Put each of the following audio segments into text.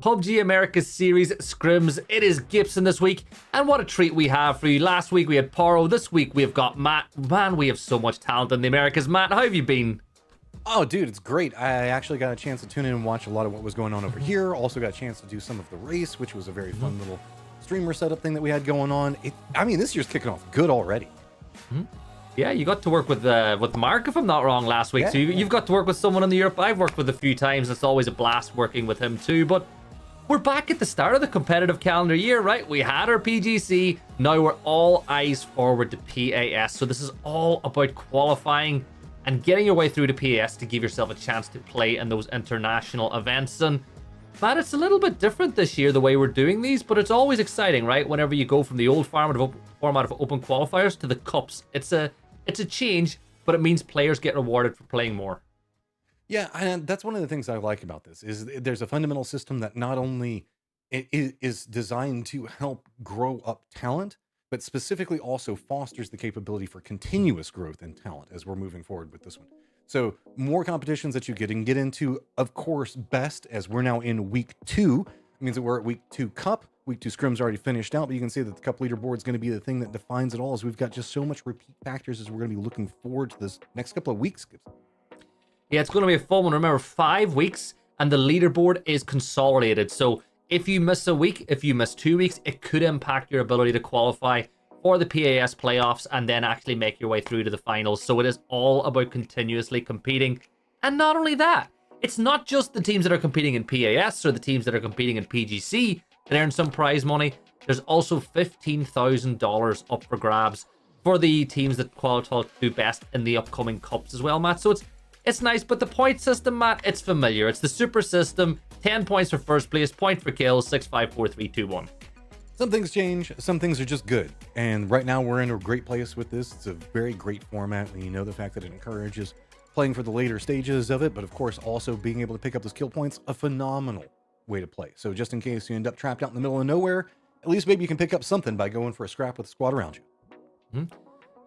PUBG America's series scrims. It is Gibson this week, and what a treat we have for you. Last week we had Poro, this week we've got Matt. Man, we have so much talent in the Americas. Matt, how have you been? Oh, dude, it's great. I actually got a chance to tune in and watch a lot of what was going on over here. Also got a chance to do some of the race, which was a very fun little streamer setup thing that we had going on. I mean, this year's kicking off good already. Yeah, you got to work with Mark, if I'm not wrong, last week. Yeah. So you've got to work with someone in the Europe I've worked with a few times. It's always a blast working with him too. But we're back at the start of the competitive calendar year, right? We had our PGC. Now we're all eyes forward to PAS. So this is all about qualifying and getting your way through to PAS to give yourself a chance to play in those international events. And Matt, it's a little bit different this year, the way we're doing these, but it's always exciting, right? Whenever you go from the old format of open qualifiers to the cups, it's a change, but it means players get rewarded for playing more. Yeah, and that's one of the things I like about this is there's a fundamental system that not only is designed to help grow up talent, but specifically also fosters the capability for continuous growth in talent as we're moving forward with this one. So more competitions that you get into, of course, best as we're now in week 2. It means that we're at week 2 cup. Week 2 scrim's already finished out, but you can see that the cup leaderboard is going to be the thing that defines it all, as we've got just so much repeat factors as we're going to be looking forward to this next couple of weeks. Yeah, it's going to be a fun one. Remember, 5 weeks and the leaderboard is consolidated. So if you miss a week, if you miss 2 weeks, it could impact your ability to qualify for the PAS playoffs and then actually make your way through to the finals. So it is all about continuously competing. And not only that, it's not just the teams that are competing in PAS or the teams that are competing in PGC that earn some prize money. There's also $15,000 up for grabs for the teams that qualify to do best in the upcoming cups as well, Matt. So it's nice, but the point system, Matt, it's familiar. It's the super system. 10 points for first place, point for kills, 6, 5, 4, 3, 2, 1. Some things change, some things are just good. And right now we're in a great place with this. It's a very great format, and you know the fact that it encourages playing for the later stages of it, but of course also being able to pick up those kill points, a phenomenal way to play. So just in case you end up trapped out in the middle of nowhere, at least maybe you can pick up something by going for a scrap with the squad around you. Mm-hmm.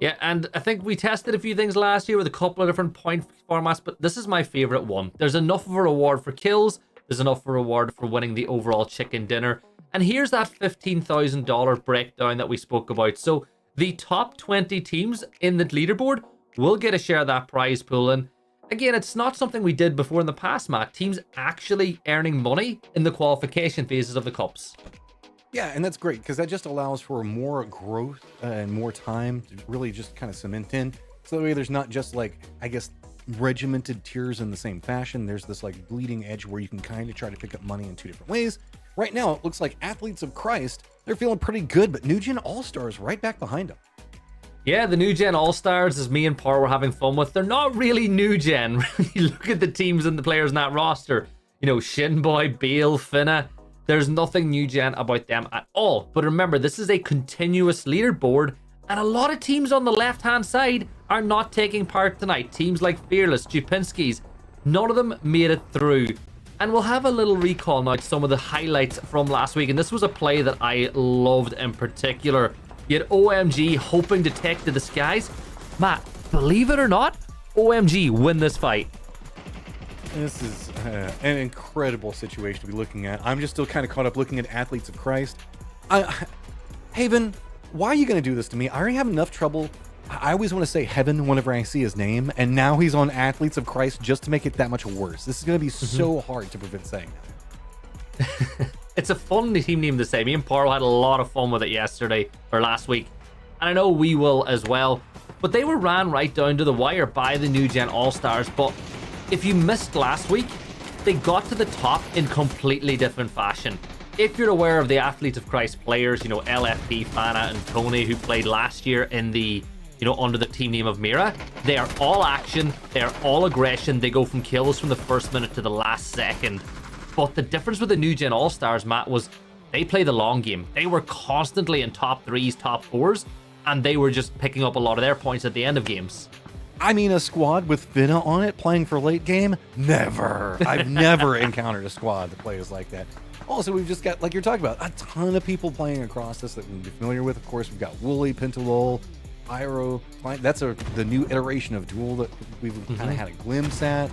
Yeah, and I think we tested a few things last year with a couple of different point formats, but this is my favorite one. There's enough of a reward for kills, there's enough of a reward for winning the overall chicken dinner. And here's that $15,000 breakdown that we spoke about. So the top 20 teams in the leaderboard will get a share of that prize pool. And again, it's not something we did before in the past, Matt. Teams actually earning money in the qualification phases of the cups. Yeah, and that's great because that just allows for more growth and more time to really just kind of cement in. So that way there's not just like, I guess, regimented tiers in the same fashion. There's this like bleeding edge where you can kind of try to pick up money in 2 different ways. Right now, it looks like Athletes of Christ, they're feeling pretty good, but New Gen All-Stars right back behind them. Yeah, the New Gen All-Stars, as me and Par were having fun with, they're not really New Gen. When you look at the teams and the players in that roster, you know, Shinboy, Bale, Finna, there's nothing New Gen about them at all. But remember, this is a continuous leaderboard, and a lot of teams on the left-hand side are not taking part tonight. Teams like Fearless, Jupinski's, none of them made it through. And we'll have a little recall now to some of the highlights from last week. And this was a play that I loved in particular. You had OMG hoping to take to the skies. Matt, believe it or not, OMG win this fight. This is an incredible situation to be looking at. I'm just still kind of caught up looking at Athletes of Christ. Haven, why are you going to do this to me? I already have enough trouble. I always want to say Heaven whenever I see his name, and now he's on Athletes of Christ just to make it that much worse. This is going to be so hard to prevent saying that. It's a fun team name to say. Me and Paro had a lot of fun with it yesterday, or last week, and I know we will as well. But they were ran right down to the wire by the New Gen All-Stars. But if you missed last week, they got to the top in completely different fashion. If you're aware of the Athletes of Christ players, you know, LFP, Fana, and Tony, who played last year in the, you know, under the team name of Mira, they are all action, they are all aggression, they go from kills from the first minute to the last second. But the difference with the New Gen All-Stars, Matt, was they play the long game. They were constantly in top 3s, top 4s, and they were just picking up a lot of their points at the end of games. I mean, a squad with Finna on it playing for late game? Never. I've never encountered a squad that plays like that. Also, we've just got, like you're talking about, a ton of people playing across this that we'll be familiar with. Of course, we've got Wooly, Pentalol, Pyro. That's the new iteration of Duel that we've kind of had a glimpse at.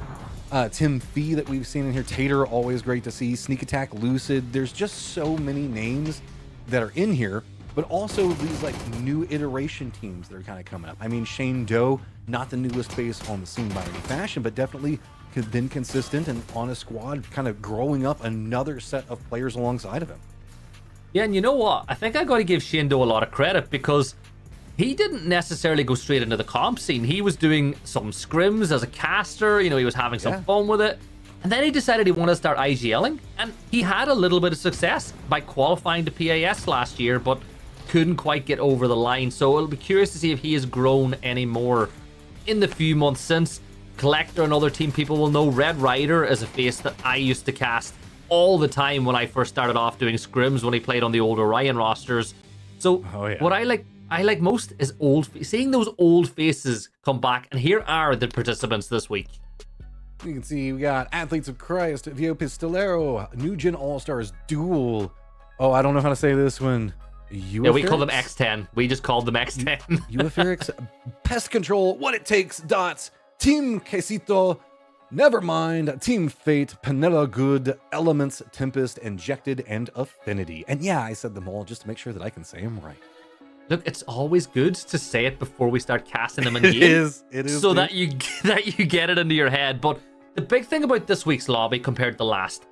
Tim Fee that we've seen in here. Tater, always great to see. Sneak Attack, Lucid. There's just so many names that are in here, but also these like new iteration teams that are kind of coming up. I mean, Shane Doe, not the newest face on the scene by any fashion, but definitely been consistent and on a squad, kind of growing up another set of players alongside of him. Yeah, and you know what? I think I got to give Shane Doe a lot of credit because he didn't necessarily go straight into the comp scene. He was doing some scrims as a caster. He was having some fun with it. And then he decided he wanted to start IGLing. And he had a little bit of success by qualifying to PAS last year, but couldn't quite get over the line. So it'll be curious to see if he has grown any more in the few months since. Collector and other team people will know Red Rider is a face that I used to cast all the time when I first started off doing scrims when he played on the old Orion rosters. So what I like most is seeing those old faces come back, and here are the participants this week. You can see we got Athletes of Christ, Vio Pistolero, New Gen All-Stars Duel. Oh, I don't know how to say this one. Yeah, we call them X10. We just called them X10. UFRX, Pest Control, What It Takes, Dots, Team Quesito, Nevermind, Team Fate, Panella Good, Elements, Tempest, Injected, and Affinity. And yeah, I said them all just to make sure that I can say them right. Look, it's always good to say it before we start casting them in game. It is. So that you get it into your head. But the big thing about this week's lobby compared to last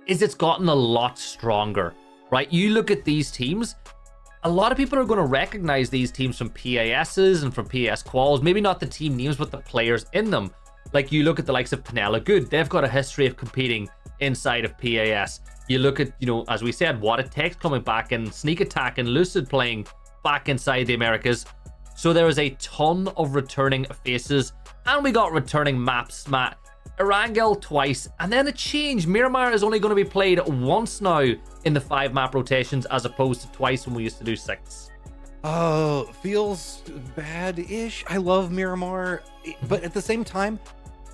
is it's gotten a lot stronger, right? You look at these teams, a lot of people are going to recognize these teams from PASs and from PAS quals. Maybe not the team names, but the players in them. Like you look at the likes of Panella Good. They've got a history of competing inside of PAS. You look at, as we said, What It Takes coming back, and Sneak Attack and Lucid playing back inside the Americas. So there is a ton of returning faces, and we got returning maps, Matt. Erangel twice, and then a change. Miramar is only going to be played once now in the 5 map rotations, as opposed to twice when we used to do 6. Oh, feels bad-ish. I love Miramar, but at the same time,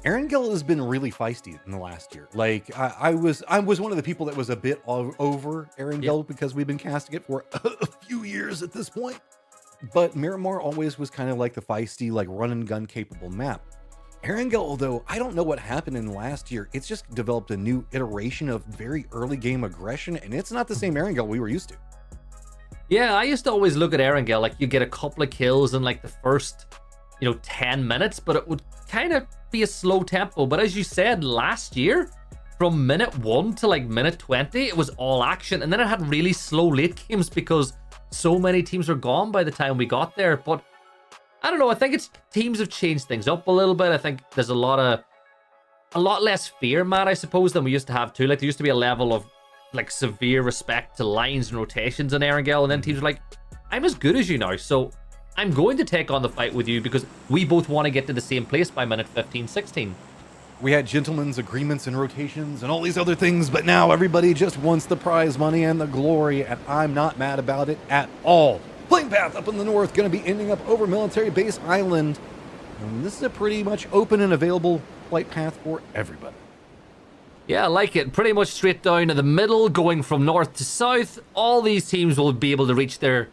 Erangel has been really feisty in the last year. Like I was one of the people that was a bit over Erangel because we've been casting it for a few years at this point. But Miramar always was kind of like the feisty, like run and gun capable map. Erangel, though, I don't know what happened in the last year. It's just developed a new iteration of very early game aggression, and it's not the same Erangel we were used to. Yeah, I used to always look at Erangel like you get a couple of kills in like the first, 10 minutes, but it would kind of be a slow tempo. But as you said, last year, from minute 1 to like minute 20, it was all action. And then it had really slow late games because so many teams were gone by the time we got there. But I don't know. I think teams have changed things up a little bit. I think there's a lot less fear, Matt, I suppose, than we used to have too. Like there used to be a level of like severe respect to lines and rotations in Erangel, and then teams are like, I'm as good as you now, so I'm going to take on the fight with you because we both want to get to the same place by minute 15, 16. We had gentlemen's agreements and rotations and all these other things, but now everybody just wants the prize money and the glory, and I'm not mad about it at all. Plane path up in the north, going to be ending up over Military Base Island. And this is a pretty much open and available flight path for everybody. Yeah, I like it. Pretty much straight down to the middle, going from north to south. All these teams will be able to reach their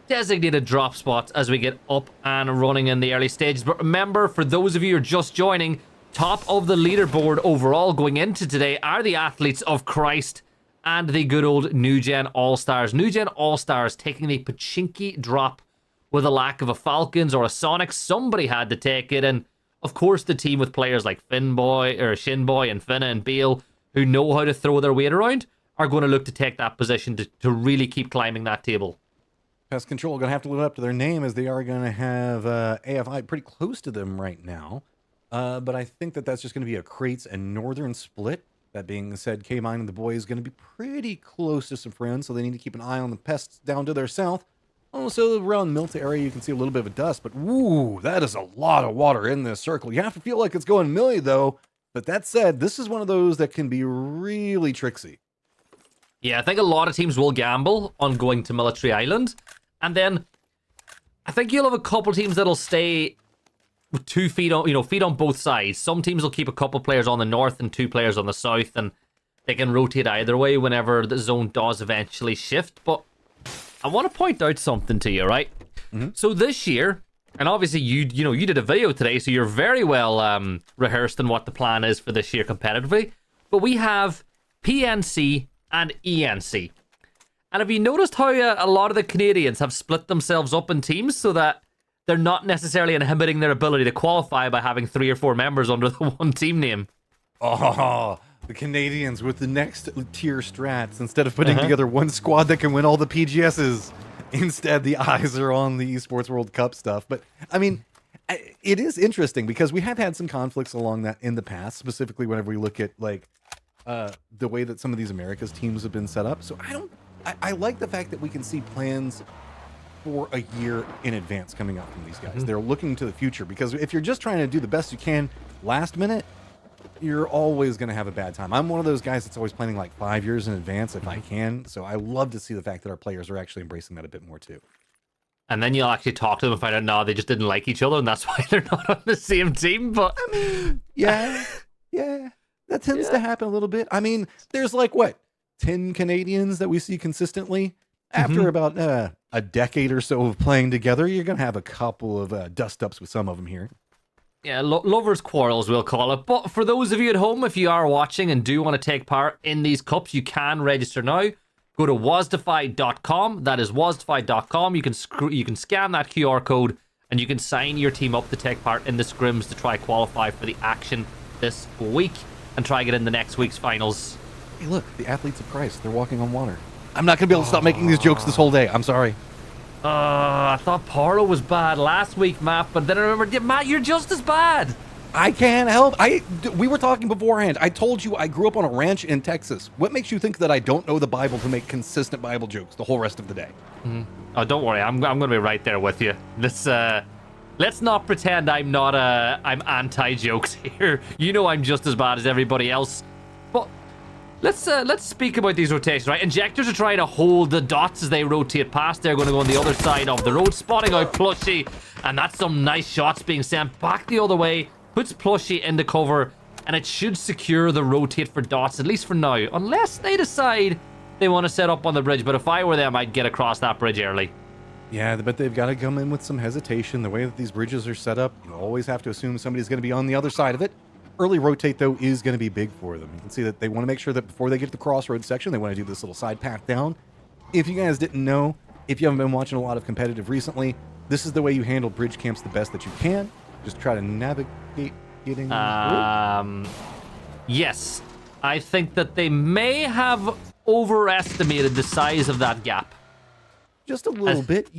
designated drop spots as we get up and running in the early stages. But remember, for those of you who are just joining, top of the leaderboard overall going into today are the Athletes of Christ and the good old New Gen All-Stars. New Gen All-Stars taking the Pachinki drop with a lack of a Falcons or a Sonic. Somebody had to take it, and of course the team with players like Shinboy and Finna and Beal who know how to throw their weight around are going to look to take that position to really keep climbing that table. Pest Control going to have to live up to their name, as they are going to have AFI pretty close to them right now. But I think that's just going to be a Crates and Northern split. That being said, K-Mine and the boys going to be pretty close to some friends, so they need to keep an eye on the pests down to their south. Also, around Milta area, you can see a little bit of a dust, but woo, that is a lot of water in this circle. You have to feel like it's going milli, though. But that said, this is one of those that can be really tricksy. Yeah, I think a lot of teams will gamble on going to Military Island. And then I think you'll have a couple teams that'll stay with 2 feet on, feet on both sides. Some teams will keep a couple players on the north and 2 players on the south, and they can rotate either way whenever the zone does eventually shift. But I want to point out something to you, right? Mm-hmm. So this year, and obviously you did a video today, so you're very well rehearsed in what the plan is for this year competitively. But we have PNC and ENC. And have you noticed how a lot of the Canadians have split themselves up in teams so that they're not necessarily inhibiting their ability to qualify by having 3 or 4 members under the one team name? Oh, the Canadians with the next tier strats instead of putting together one squad that can win all the PGSs. Instead, the eyes are on the Esports World Cup stuff. But I mean, it is interesting because we have had some conflicts along that in the past, specifically whenever we look at like the way that some of these Americas teams have been set up. So I like the fact that we can see plans for a year in advance coming out from these guys. They're looking to the future, because if you're just trying to do the best you can last minute, you're always going to have a bad time. I'm one of those guys that's always planning like 5 years in advance if I can. So I love to see the fact that our players are actually embracing that a bit more too. And then you'll actually talk to them and find out, no, they just didn't like each other, and that's why they're not on the same team. But I mean, yeah, that tends to happen a little bit. I mean, there's like, what, 10 Canadians that we see consistently? After about a decade or so of playing together, you're going to have a couple of dust-ups with some of them here. Yeah, lovers' quarrels, we'll call it. But for those of you at home, if you are watching and do want to take part in these cups, you can register now. Go to wasdify.com. That is wasdify.com. You can scan that QR code and you can sign your team up to take part in the scrims to try qualify for the action this week and try get in the next week's finals. Hey, look, the athletes of Christ, they're walking on water. I'm not going to be able to stop making these jokes this whole day. I'm sorry. I thought Paro was bad last week, Matt, but then I remembered, yeah, Matt, you're just as bad. I can't help. We were talking beforehand. I told you I grew up on a ranch in Texas. What makes you think that I don't know the Bible to make consistent Bible jokes the whole rest of the day? Oh, don't worry. I'm going to be right there with you. Let's not pretend I'm anti-jokes here. You know I'm just as bad as everybody else. But let's speak about these rotations, right? Injectors are trying to hold the dots as they rotate past. They're going to go on the other side of the road, spotting out Plushy, and that's some nice shots being sent back the other way. Puts Plushy into cover, and it should secure the rotate for dots, at least for now, unless they decide they want to set up on the bridge. But if I were them, I'd get across that bridge early. Yeah, but they've got to come in with some hesitation. The way that these bridges are set up, you always have to assume somebody's going to be on the other side of it. Early rotate, though, is going to be big for them. You can see that they want to make sure that before they get to the crossroads section, they want to do this little side path down. If you guys didn't know, if you haven't been watching a lot of competitive recently, this is the way you handle bridge camps the best that you can. Just try to navigate getting through. Yes. I think that they may have overestimated the size of that gap. Just a little bit.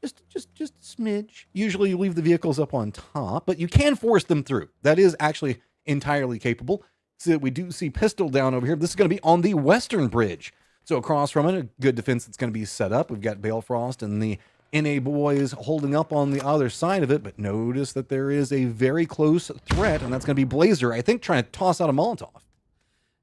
Just a smidge. Usually you leave the vehicles up on top, but you can force them through. That is actually entirely capable. So we do see Pistol down over here. This is going to be on the western bridge. So across from it, a good defense that's going to be set up. We've got Balefrost and the NA boys holding up on the other side of it, but notice that there is a very close threat, and that's going to be Blazer, I think, trying to toss out a Molotov.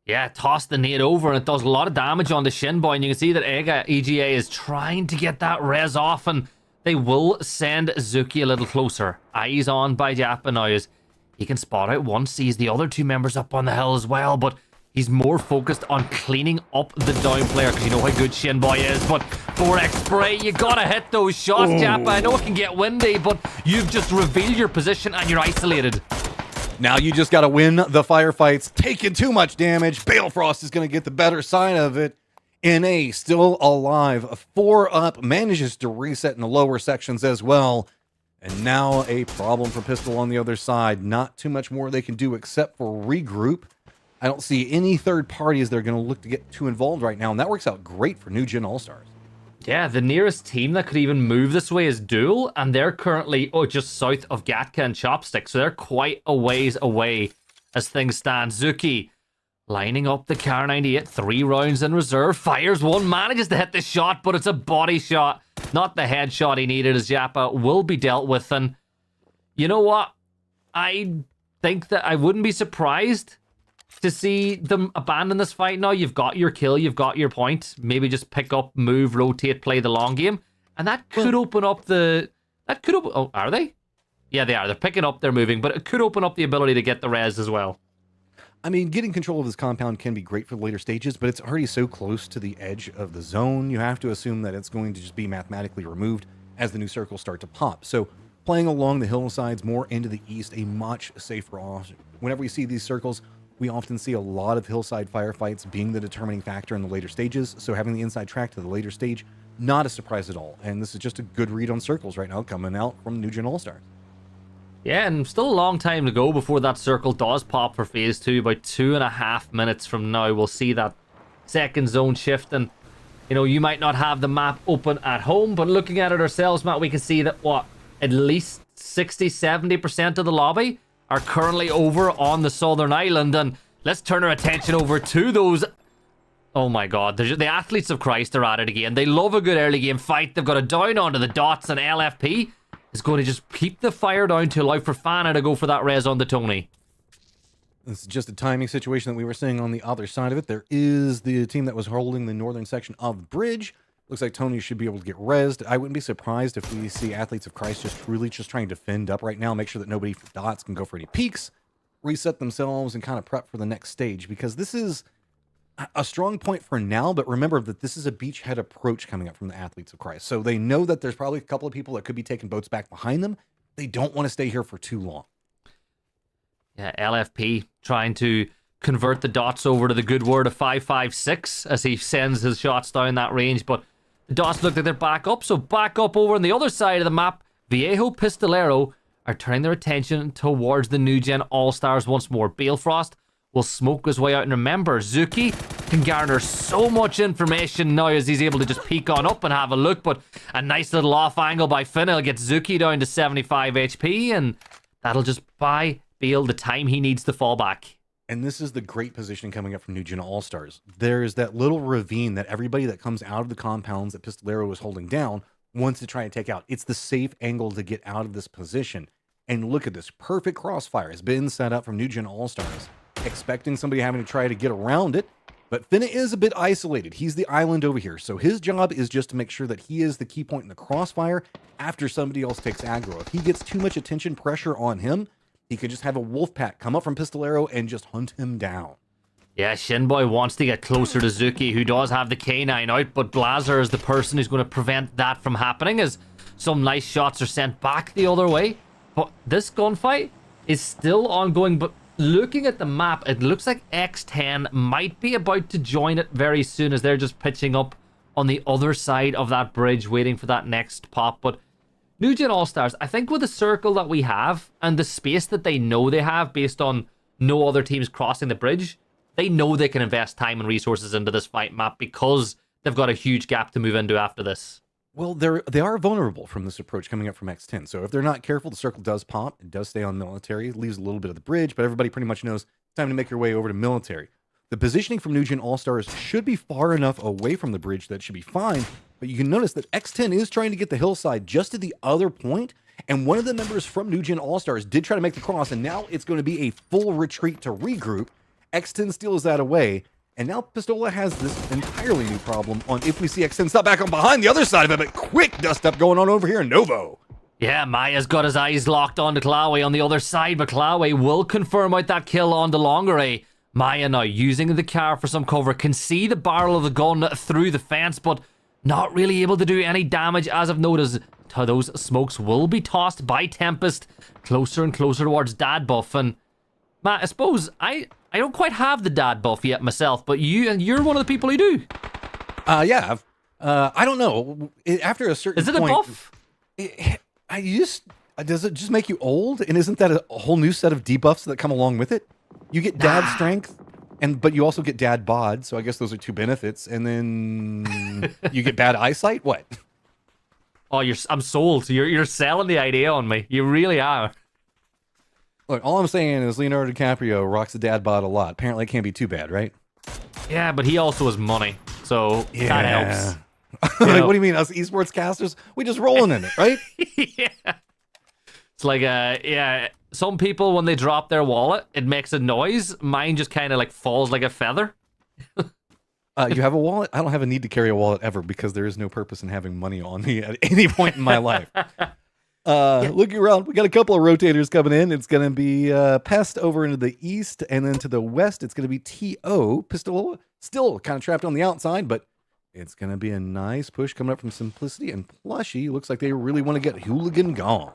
Yeah, toss the nade over, and it does a lot of damage on the shin boy, and you can see that EGA is trying to get that res off, and they will send Zuki a little closer. Eyes on by Jappa now as he can spot out one, sees the other two members up on the hill as well, but he's more focused on cleaning up the down player because you know how good Shin Boy is. But 4x spray, you gotta hit those shots, Jappa. I know it can get windy, but you've just revealed your position and you're isolated. Now you just gotta win the firefights. Taking too much damage. Balefrost is gonna get the better side of it. NA still alive. 4 up, manages to reset in the lower sections as well. And now a problem for Pistol on the other side. Not too much more they can do except for regroup. I don't see any third parties that are going to look to get too involved right now, and that works out great for New Gen All-Stars. Yeah, the nearest team that could even move this way is Duel, and they're currently just south of Gatka and Chopstick, so they're quite a ways away as things stand. Zuki lining up the Kar 98, 3 rounds in reserve, fires one, manages to hit the shot, but it's a body shot, not the headshot he needed, as Jappa will be dealt with. And you know what? I think that I wouldn't be surprised to see them abandon this fight now. You've got your kill, you've got your point. Maybe just pick up, move, rotate, play the long game. And that could open up the... Oh, are they? Yeah, they are. They're picking up, they're moving. But it could open up the ability to get the res as well. I mean, getting control of this compound can be great for the later stages, but it's already so close to the edge of the zone. You have to assume that it's going to just be mathematically removed as the new circles start to pop. So playing along the hillsides more into the east, a much safer option. Whenever we see these circles, we often see a lot of hillside firefights being the determining factor in the later stages, so having the inside track to the later stage, not a surprise at all. And this is just a good read on circles right now coming out from New Gen All-Stars. Yeah, and still a long time to go before that circle does pop for Phase 2. About 2.5 minutes from now, we'll see that second zone shift. And You know, you might not have the map open at home, but looking at it ourselves, Matt, we can see that, what, at least 60-70% of the lobby are currently over on the southern island. And let's turn our attention over to those. Oh my god, the athletes of Christ are at it again. They love a good early game fight. They've got it down onto the dots, and LFP is going to just keep the fire down to allow for Fana to go for that res on the Tony. This is just a timing situation that we were seeing on the other side of it. There is the team that was holding the northern section of the bridge. Looks like Tony should be able to get rezzed. I wouldn't be surprised if we see athletes of Christ just truly just trying to fend up right now, make sure that nobody for dots can go for any peaks, reset themselves, and kind of prep for the next stage, because this is a strong point for now. But remember that this is a beachhead approach coming up from the athletes of Christ. So they know that there's probably a couple of people that could be taking boats back behind them. They don't want to stay here for too long. Yeah, LFP trying to convert the dots over to the good word of 556 as he sends his shots down that range. But the dots look like they're back up. So back up over on the other side of the map, Viejo Pistolero are turning their attention towards the new gen All-Stars once more. Balefrost will smoke his way out. And remember, Zuki can garner so much information now as he's able to just peek on up and have a look. But a nice little off angle by Finna gets Zuki down to 75 HP. And that'll just buy Bale the time he needs to fall back. And this is the great positioning coming up from New Gen All-Stars. There's that little ravine that everybody that comes out of the compounds that Pistolero was holding down wants to try and take out. It's the safe angle to get out of this position. And look at this. Perfect crossfire has been set up from New Gen All-Stars, expecting somebody having to try to get around it. But Finna is a bit isolated. He's the island over here. So his job is just to make sure that he is the key point in the crossfire after somebody else takes aggro. If he gets too much attention pressure on him, he could just have a wolf pack come up from Pistolero and just hunt him down. Yeah, Shinboy wants to get closer to Zuki, who does have the K9 out, but Blazer is the person who's going to prevent that from happening as some nice shots are sent back the other way. But this gunfight is still ongoing, but looking at the map, it looks like X10 might be about to join it very soon as they're just pitching up on the other side of that bridge, waiting for that next pop. But New Gen All-Stars, I think with the circle that we have and the space that they know they have based on no other teams crossing the bridge, they know they can invest time and resources into this fight map because they've got a huge gap to move into after this. Well, they are vulnerable from this approach coming up from X10. So if they're not careful, the circle does pop. It does stay on military. It leaves a little bit of the bridge, but everybody pretty much knows it's time to make your way over to military. The positioning from New Gen All-Stars should be far enough away from the bridge that it should be fine. But you can notice that X10 is trying to get the hillside just to the other point, and one of the members from New Gen All-Stars did try to make the cross, and now it's going to be a full retreat to regroup. X10 steals that away, and now Pistola has this entirely new problem on if we see X10 stop back on behind the other side of it, but quick dust up going on over here in Novo. Yeah, Maya's got his eyes locked onto Klawe on the other side, but Klawe will confirm out that kill on the Longere. Maya now using the car for some cover, can see the barrel of the gun through the fence, but not really able to do any damage as I've noticed. Those smokes will be tossed by Tempest closer and closer towards Dad Buff. And Matt, I suppose I don't quite have the Dad Buff yet myself, but you're one of the people who do. Yeah. I don't know. After a certain point... Is it a buff? Does it just make you old? And isn't that a whole new set of debuffs that come along with it? You get Dad Strength, but you also get Dad Bod, so I guess those are two benefits. And then you get Bad Eyesight? What? Oh, I'm sold. You're selling the idea on me. You really are. Look, all I'm saying is Leonardo DiCaprio rocks the Dad Bod a lot. Apparently it can't be too bad, right? Yeah, but he also has money, so that helps. Like, what do you mean? Us esports casters? We just rolling in it, right? Yeah. It's like, some people, when they drop their wallet, it makes a noise. Mine just kind of like falls like a feather. You have a wallet? I don't have a need to carry a wallet ever because there is no purpose in having money on me at any point in my life. Looking around, we got a couple of rotators coming in. It's going to be Pest over into the east, and then to the west, it's going to be T.O. Pistol still kind of trapped on the outside, but it's going to be a nice push coming up from Simplicity, and Plushy looks like they really want to get Hooligan gone.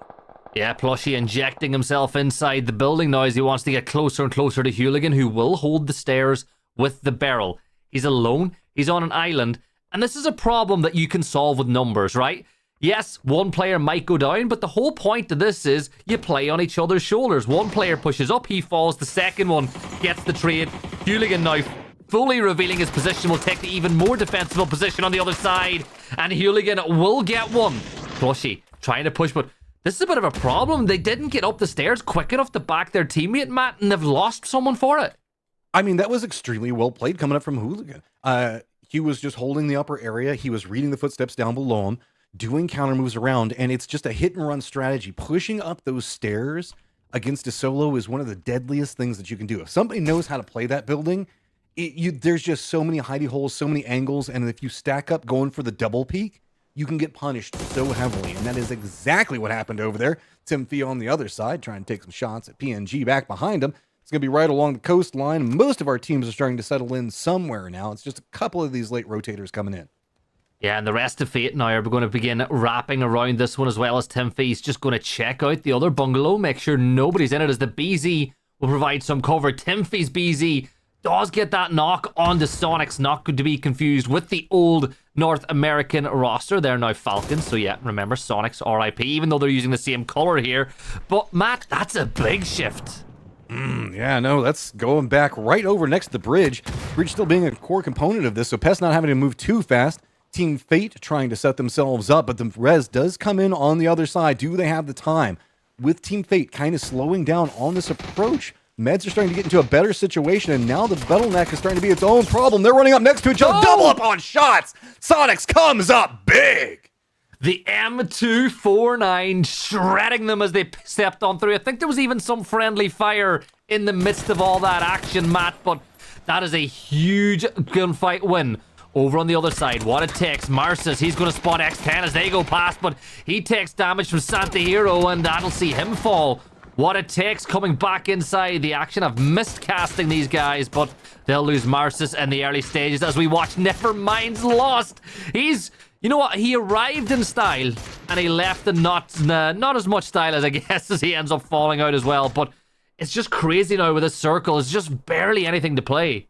Yeah, Plushy injecting himself inside the building now as he wants to get closer and closer to Hooligan, who will hold the stairs with the barrel. He's alone, he's on an island, and this is a problem that you can solve with numbers, right? Yes, one player might go down, but the whole point of this is you play on each other's shoulders. One player pushes up, he falls, the second one gets the trade. Hooligan now fully revealing his position, will take the even more defensible position on the other side. And Hooligan will get one. Plushy trying to push, but this is a bit of a problem. They didn't get up the stairs quick enough to back their teammate, Matt, and they've lost someone for it. I mean, that was extremely well played coming up from Hooligan. He was just holding the upper area. He was reading the footsteps down below him, doing counter moves around, and it's just a hit and run strategy. Pushing up those stairs against a solo is one of the deadliest things that you can do. If somebody knows how to play that building, there's just so many hidey holes, so many angles, and if you stack up going for the double peek, you can get punished so heavily, and that is exactly what happened over there. Timothy on the other side trying to take some shots at PNG back behind him. It's going to be right along the coastline. Most of our teams are starting to settle in somewhere now. It's just a couple of these late rotators coming in. Yeah, and the rest of Fate now are going to begin wrapping around this one, as well as Timothy's just going to check out the other bungalow, make sure nobody's in it, as the BZ will provide some cover. Timothy's BZ does get that knock on the Sonic's, not to be confused with the old North American roster. They're now Falcons, so yeah, remember, Sonic's RIP, even though they're using the same color here. But Matt, that's a big shift. Yeah, no, that's going back right over next to the bridge. Bridge still being a core component of this, so Pest not having to move too fast. Team Fate trying to set themselves up, but the res does come in on the other side. Do they have the time? With Team Fate kind of slowing down on this approach, Meds are starting to get into a better situation, and now the bottleneck is starting to be its own problem. They're running up next to each other. Double up on shots. Sonics comes up big. The M249 shredding them as they stepped on through. I think there was even some friendly fire in the midst of all that action, Matt, but that is a huge gunfight win. Over on the other side, what it takes. Marcis, he's going to spot X10 as they go past, but he takes damage from Santa Hero, and that'll see him fall. What it takes coming back inside the action. I've missed casting these guys, but they'll lose Marcis in the early stages as we watch Nevermind's lost. You know what? He arrived in style, and he left in not as much style as I guess, as he ends up falling out as well. But it's just crazy now with this circle. It's just barely anything to play.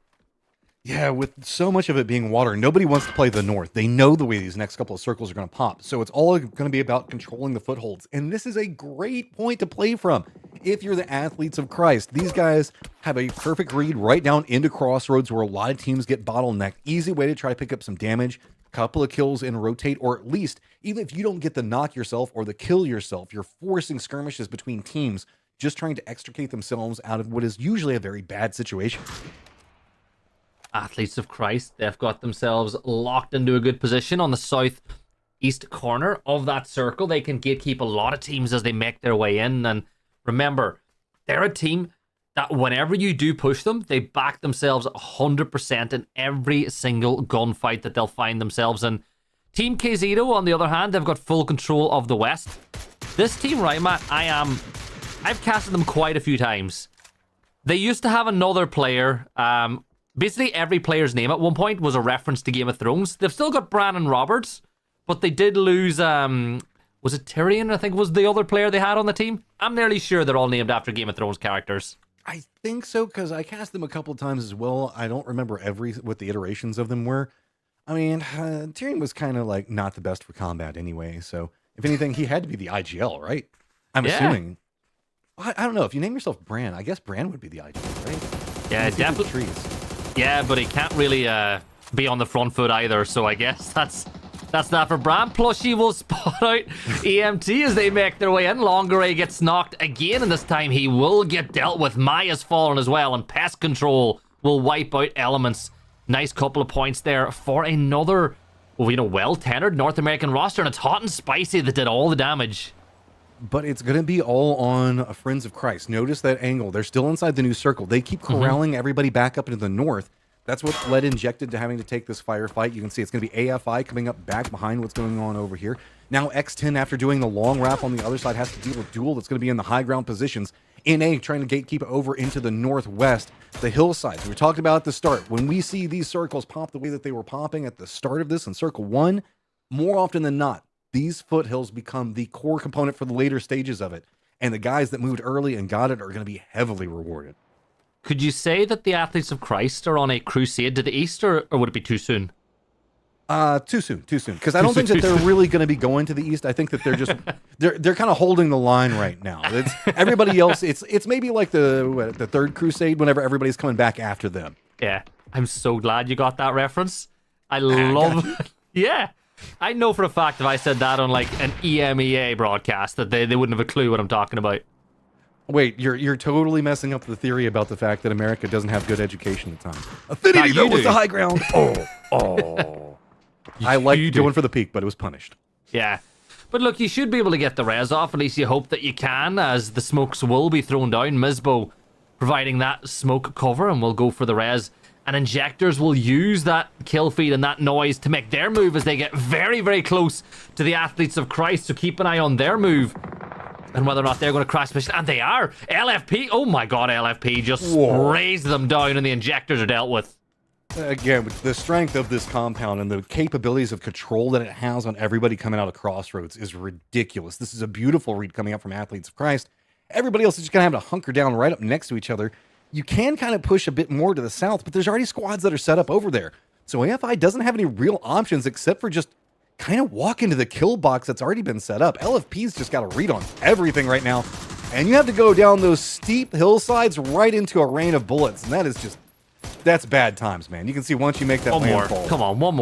Yeah, with so much of it being water, nobody wants to play the north. They know the way these next couple of circles are going to pop. So it's all going to be about controlling the footholds. And this is a great point to play from. If you're the athletes of Christ, these guys have a perfect read right down into crossroads where a lot of teams get bottlenecked. Easy way to try to pick up some damage, couple of kills and rotate, or at least, even if you don't get the knock yourself or the kill yourself, you're forcing skirmishes between teams, just trying to extricate themselves out of what is usually a very bad situation. Athletes of Christ, they've got themselves locked into a good position on the southeast corner of that circle. They can gatekeep a lot of teams as they make their way in. And remember, they're a team that whenever you do push them, they back themselves 100% in every single gunfight that they'll find themselves in. Team KZito, on the other hand, they've got full control of the West. This team, right, Matt, I've casted them quite a few times. They used to have another player. Basically, every player's name at one point was a reference to Game of Thrones. They've still got Brandon Roberts, but they did lose, was it Tyrion, I think was the other player they had on the team? I'm nearly sure they're all named after Game of Thrones characters. I think so, because I cast them a couple of times as well. I don't remember what the iterations of them were. I mean, Tyrion was kind of like not the best for combat anyway, so if anything, he had to be the IGL, right? I'm assuming. I don't know. If you name yourself Bran, I guess Bran would be the IGL, right? Yeah, definitely. Yeah, but he can't really be on the front foot either, so I guess that's that for Bran. Plushy will spot out EMT as they make their way in. Longeray gets knocked again, and this time he will get dealt with. Maya's fallen as well, and Pest Control will wipe out Elements. Nice couple of points there for another, well-tenured North American roster, and it's Hot and Spicy that did all the damage. But it's going to be all on Friends of Christ. Notice that angle. They're still inside the new circle. They keep corralling everybody back up into the north. That's what led Injected to having to take this firefight. You can see it's going to be AFI coming up back behind what's going on over here. Now X10, after doing the long wrap on the other side, has to deal with Duel that's going to be in the high ground positions. NA trying to gatekeep over into the northwest. The hillsides we talked about at the start. When we see these circles pop the way that they were popping at the start of this in Circle 1, more often than not, these foothills become the core component for the later stages of it. And the guys that moved early and got it are going to be heavily rewarded. Could you say that the Athletes of Christ are on a crusade to the east, or would it be too soon? Too soon. Because I don't think that they're really going to be going to the east. I think that they're just they're kind of holding the line right now. It's everybody else. It's maybe like the third crusade whenever everybody's coming back after them. Yeah. I'm so glad you got that reference. I love Yeah. I know for a fact if I said that on like an EMEA broadcast that they wouldn't have a clue what I'm talking about. Wait, you're totally messing up the theory about the fact that America doesn't have good education at times. Affinity though was the high ground. Oh. I like going for the peak, but it was punished. Yeah. But look, you should be able to get the res off. At least you hope that you can, as the smokes will be thrown down. Mizbo providing that smoke cover, and we'll go for the res. And injectors will use that kill feed and that noise to make their move as they get very, very close to the athletes of Christ. So keep an eye on their move and whether or not they're going to crash mission. And they are. LFP, oh my god, LFP just sprays them down and the injectors are dealt with. Again, with the strength of this compound and the capabilities of control that it has on everybody coming out of Crossroads is ridiculous. This is a beautiful read coming out from Athletes of Christ. Everybody else is just going to have to hunker down right up next to each other. You can kind of push a bit more to the south, but there's already squads that are set up over there. So AFI doesn't have any real options except for just kind of walk into the kill box that's already been set up. LFP's just got a read on everything right now. And you have to go down those steep hillsides right into a rain of bullets. And that is just... That's bad times, man. You can see once you make that landfall. Come on, one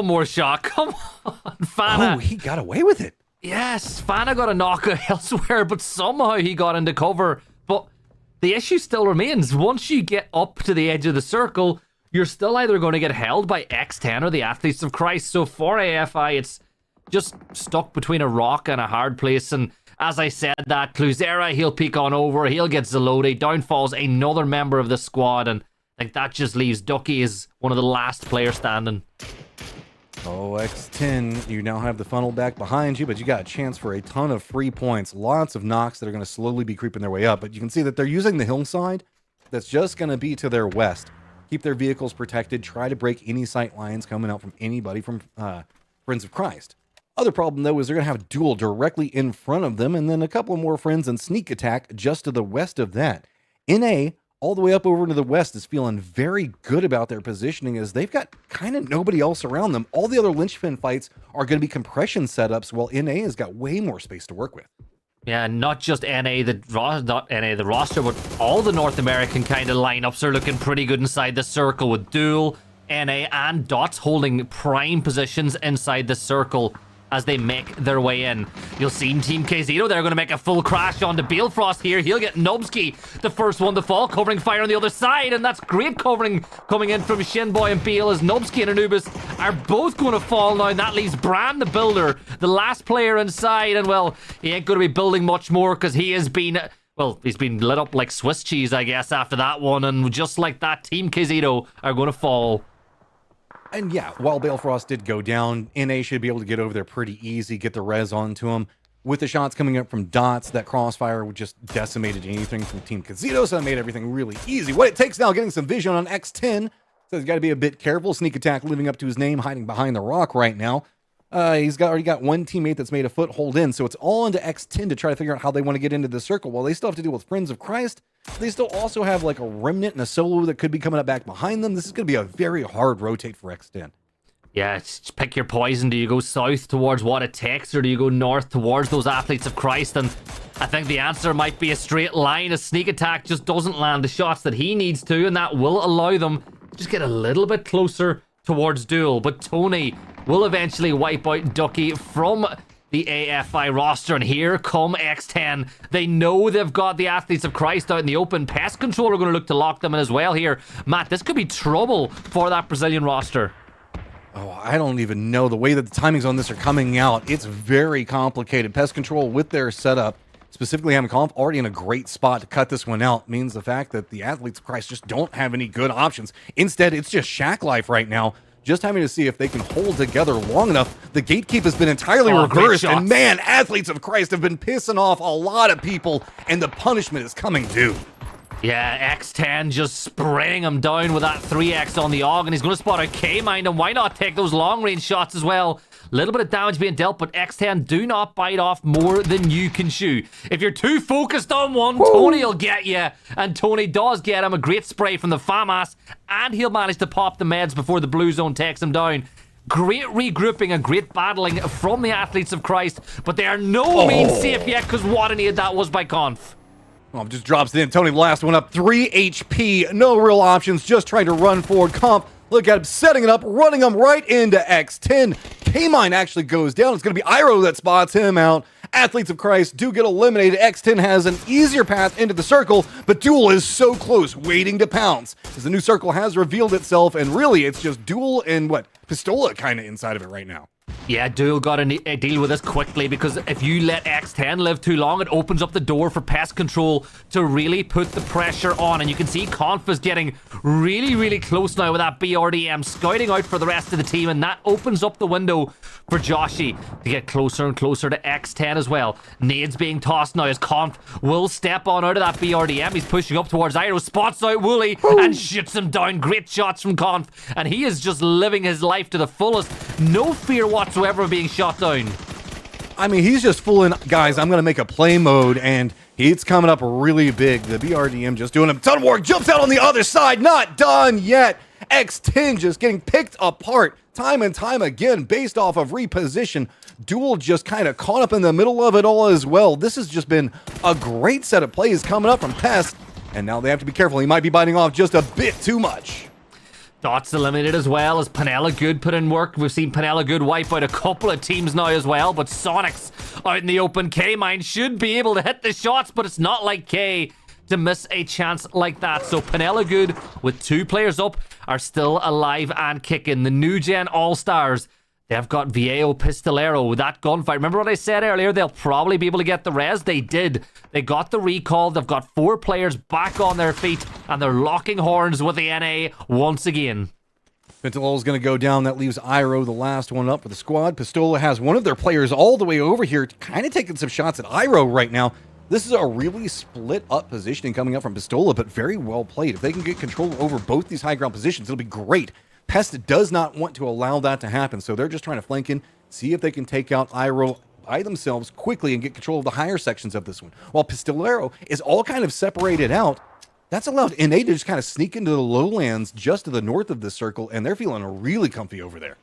more shot. Come on, Fana. Oh, he got away with it. Yes, Fana got a knock elsewhere, but somehow he got into cover. But the issue still remains. Once you get up to the edge of the circle, you're still either going to get held by X10 or the Athletes of Christ. So for AFI, it's just stuck between a rock and a hard place. And as I said, that Cluzera, he'll peek on over. He'll get Zalote. Down falls another member of the squad. And like that just leaves Ducky as one of the last players standing. Oh, X10, you now have the funnel back behind you, but you got a chance for a ton of free points. Lots of knocks that are going to slowly be creeping their way up, but you can see that they're using the hillside that's just going to be to their west. Keep their vehicles protected, try to break any sight lines coming out from anybody from Friends of Christ. Other problem, though, is they're going to have a duel directly in front of them, and then a couple more friends and sneak attack just to the west of that. NA, all the way up over to the west, is feeling very good about their positioning as they've got kind of nobody else around them. All the other linchpin fights are going to be compression setups, while NA has got way more space to work with. Yeah, not just NA, the roster, but all the North American kind of lineups are looking pretty good inside the circle, with Duel, NA, and Dots holding prime positions inside the circle as they make their way in. You'll see Team KZito, they're going to make a full crash onto Balefrost here. He'll get Nubsky, the first one to fall, covering fire on the other side, and that's great covering coming in from Shinboy and Bale as Nubsky and Anubis are both going to fall now, and that leaves Bran the Builder, the last player inside, and well, he ain't going to be building much more because he has been... Well, he's been lit up like Swiss cheese, I guess, after that one, and just like that, Team KZito are going to fall. And yeah, while Balefrost did go down, NA should be able to get over there pretty easy, get the res onto him. With the shots coming up from Dots, that crossfire just decimated anything from Team Kazito, so that made everything really easy. What it takes now, getting some vision on X10, so he's got to be a bit careful. Sneak attack living up to his name, hiding behind the rock right now. He's already got one teammate that's made a foothold in, so it's all into X10 to try to figure out how they want to get into the circle. While they still have to deal with Friends of Christ, they still also have like a remnant and a solo that could be coming up back behind them. This is going to be a very hard rotate for X10. Yeah, just pick your poison. Do you go south towards what it takes, or do you go north towards those Athletes of Christ? And I think the answer might be a straight line. A sneak attack just doesn't land the shots that he needs to, and that will allow them to just get a little bit closer towards Duel. But Tony will eventually wipe out Ducky from the AFI roster, and here come X10. They know they've got the Athletes of Christ out in the open. Pest Control are going to look to lock them in as well here. Matt, this could be trouble for that Brazilian roster. Oh, I don't even know. The way that the timings on this are coming out, it's very complicated. Pest Control with their setup, specifically having Conf already in a great spot to cut this one out, means the fact that the Athletes of Christ just don't have any good options. Instead, it's just Shack Life right now, just having to see if they can hold together long enough. The gatekeep has been entirely reversed, and man, Athletes of Christ have been pissing off a lot of people, and the punishment is coming due. Yeah, X10 just spraying him down with that 3X on the AUG, and he's going to spot a K-Mine, and why not take those long-range shots as well? A little bit of damage being dealt, but X10 do not bite off more than you can chew. If you're too focused on one, Tony will get you, and Tony does get him. A great spray from the FAMAS, and he'll manage to pop the meds before the blue zone takes him down. Great regrouping and great battling from the Athletes of Christ, but they are no means safe yet, because what an aid that was by Conf. Well, just drops it in. Tony, the last one up. 3 HP. No real options. Just trying to run forward. Comp, look at him setting it up, running him right into X10. K-Mine actually goes down. It's going to be Iroh that spots him out. Athletes of Christ do get eliminated. X10 has an easier path into the circle, but Duel is so close, waiting to pounce. As the new circle has revealed itself, and really it's just Duel and Pistola kind of inside of it right now. Yeah, Duel got to deal with this quickly, because if you let X10 live too long, it opens up the door for Pest Control to really put the pressure on. And you can see Conf is getting really, really close now with that BRDM scouting out for the rest of the team, and that opens up the window for Joshy to get closer and closer to X10 as well. Nades being tossed now as Conf will step on out of that BRDM. He's pushing up towards Iroh, spots out Wooly and shoots him down. Great shots from Conf, and he is just living his life to the fullest. No fear whatsoever of being shot down. I mean, he's just fooling, guys, I'm going to make a play mode, and it's coming up really big. The BRDM just doing a ton of work, jumps out on the other side, not done yet. X10 just getting picked apart time and time again based off of reposition. Duel just kind of caught up in the middle of it all as well. This has just been a great set of plays coming up from Pest, and now they have to be careful. He might be biting off just a bit too much. Dots eliminated as well as Panella Good put in work. We've seen Panella Good wipe out a couple of teams now as well, but Sonic's out in the open. K-Mine should be able to hit the shots, but it's not like K to miss a chance like that. So Panella Good, with 2 players up, are still alive and kicking. The new gen All-Stars, they've got Viejo Pistolero. That gunfight, remember what I said earlier? They'll probably be able to get the res. They did. They got the recall. They've got 4 players back on their feet, and they're locking horns with the NA once again. Ventilo's going to go down. That leaves Iroh, the last one up for the squad. Pistola has one of their players all the way over here, kind of taking some shots at Iroh right now. This is a really split up positioning coming up from Pistola, but very well played. If they can get control over both these high ground positions, it'll be great. Pest does not want to allow that to happen, so they're just trying to flank in, see if they can take out Iroh by themselves quickly and get control of the higher sections of this one. While Pistolero is all kind of separated out, that's allowed NA to just kind of sneak into the lowlands just to the north of this circle, and they're feeling really comfy over there.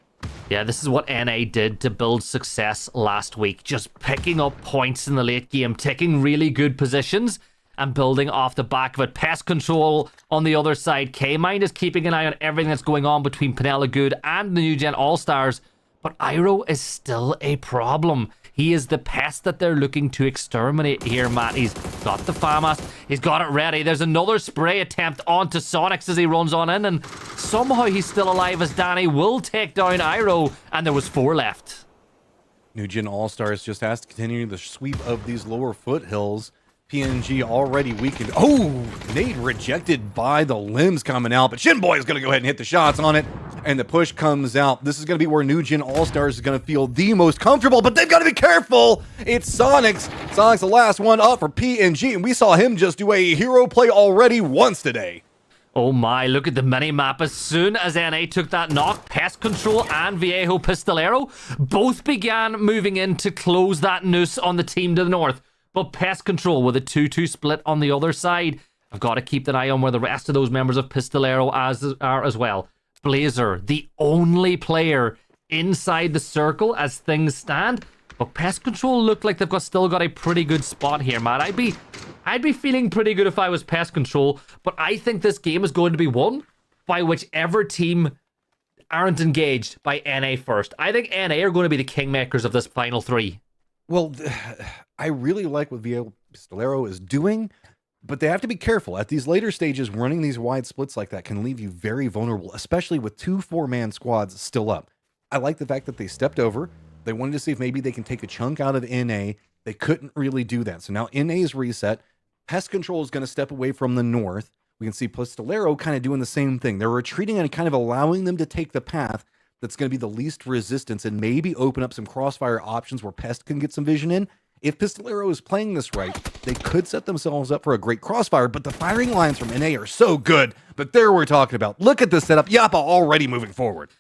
Yeah, this is what NA did to build success last week. Just picking up points in the late game, taking really good positions, and building off the back of it. Pest Control on the other side. K-Mine is keeping an eye on everything that's going on between Panella Good and the new gen All-Stars. But Iroh is still a problem. He is the pest that they're looking to exterminate here, Matt. He's got the FAMAS. He's got it ready. There's another spray attempt onto Sonics as he runs on in. And somehow he's still alive as Danny will take down Iroh. And there was 4 left. New Gen All-Stars just has to continue the sweep of these lower foothills. PNG already weakened. Oh, Nade rejected by the limbs coming out, but Shinboy is going to go ahead and hit the shots on it, and the push comes out. This is going to be where New Gen All-Stars is going to feel the most comfortable, but they've got to be careful. It's Sonics. Sonics the last one up for PNG, and we saw him just do a hero play already once today. Oh my, look at the mini-map. As soon as NA took that knock, Pest Control and Viejo Pistolero both began moving in to close that noose on the team to the north. But Pest Control with a 2-2 split on the other side. I've got to keep an eye on where the rest of those members of Pistolero are as well. Blazer, the only player inside the circle as things stand. But Pest Control look like they've still got a pretty good spot here, Matt. I'd be feeling pretty good if I was Pest Control, but I think this game is going to be won by whichever team aren't engaged by NA first. I think NA are going to be the kingmakers of this final 3. Well, I really like what Viejo Pistolero is doing, but they have to be careful. At these later stages, running these wide splits like that can leave you very vulnerable, especially with 2 4-man squads still up. I like the fact that they stepped over. They wanted to see if maybe they can take a chunk out of NA. They couldn't really do that. So now NA is reset. Pest Control is going to step away from the north. We can see Pistolero kind of doing the same thing. They're retreating and kind of allowing them to take the path that's going to be the least resistance and maybe open up some crossfire options where Pest can get some vision in. If Pistolero is playing this right, they could set themselves up for a great crossfire, but the firing lines from NA are so good. But there we're talking about. Look at this setup. Yappa already moving forward.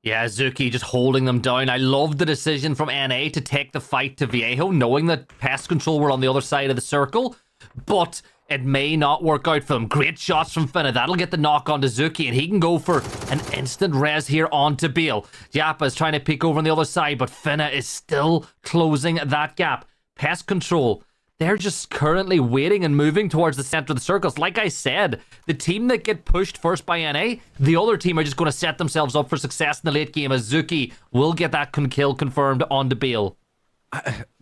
Yeah, Zuki just holding them down. I love the decision from NA to take the fight to Viejo, knowing that Pest Control were on the other side of the circle, but it may not work out for them. Great shots from Finna. That'll get the knock onto Zuki, and he can go for an instant res here onto Beal. Yappa is trying to peek over on the other side, but Finna is still closing that gap. Pest Control, they're just currently waiting and moving towards the center of the circles. Like I said, the team that get pushed first by NA, the other team are just going to set themselves up for success in the late game, as Zuki will get that kill confirmed on the Bale.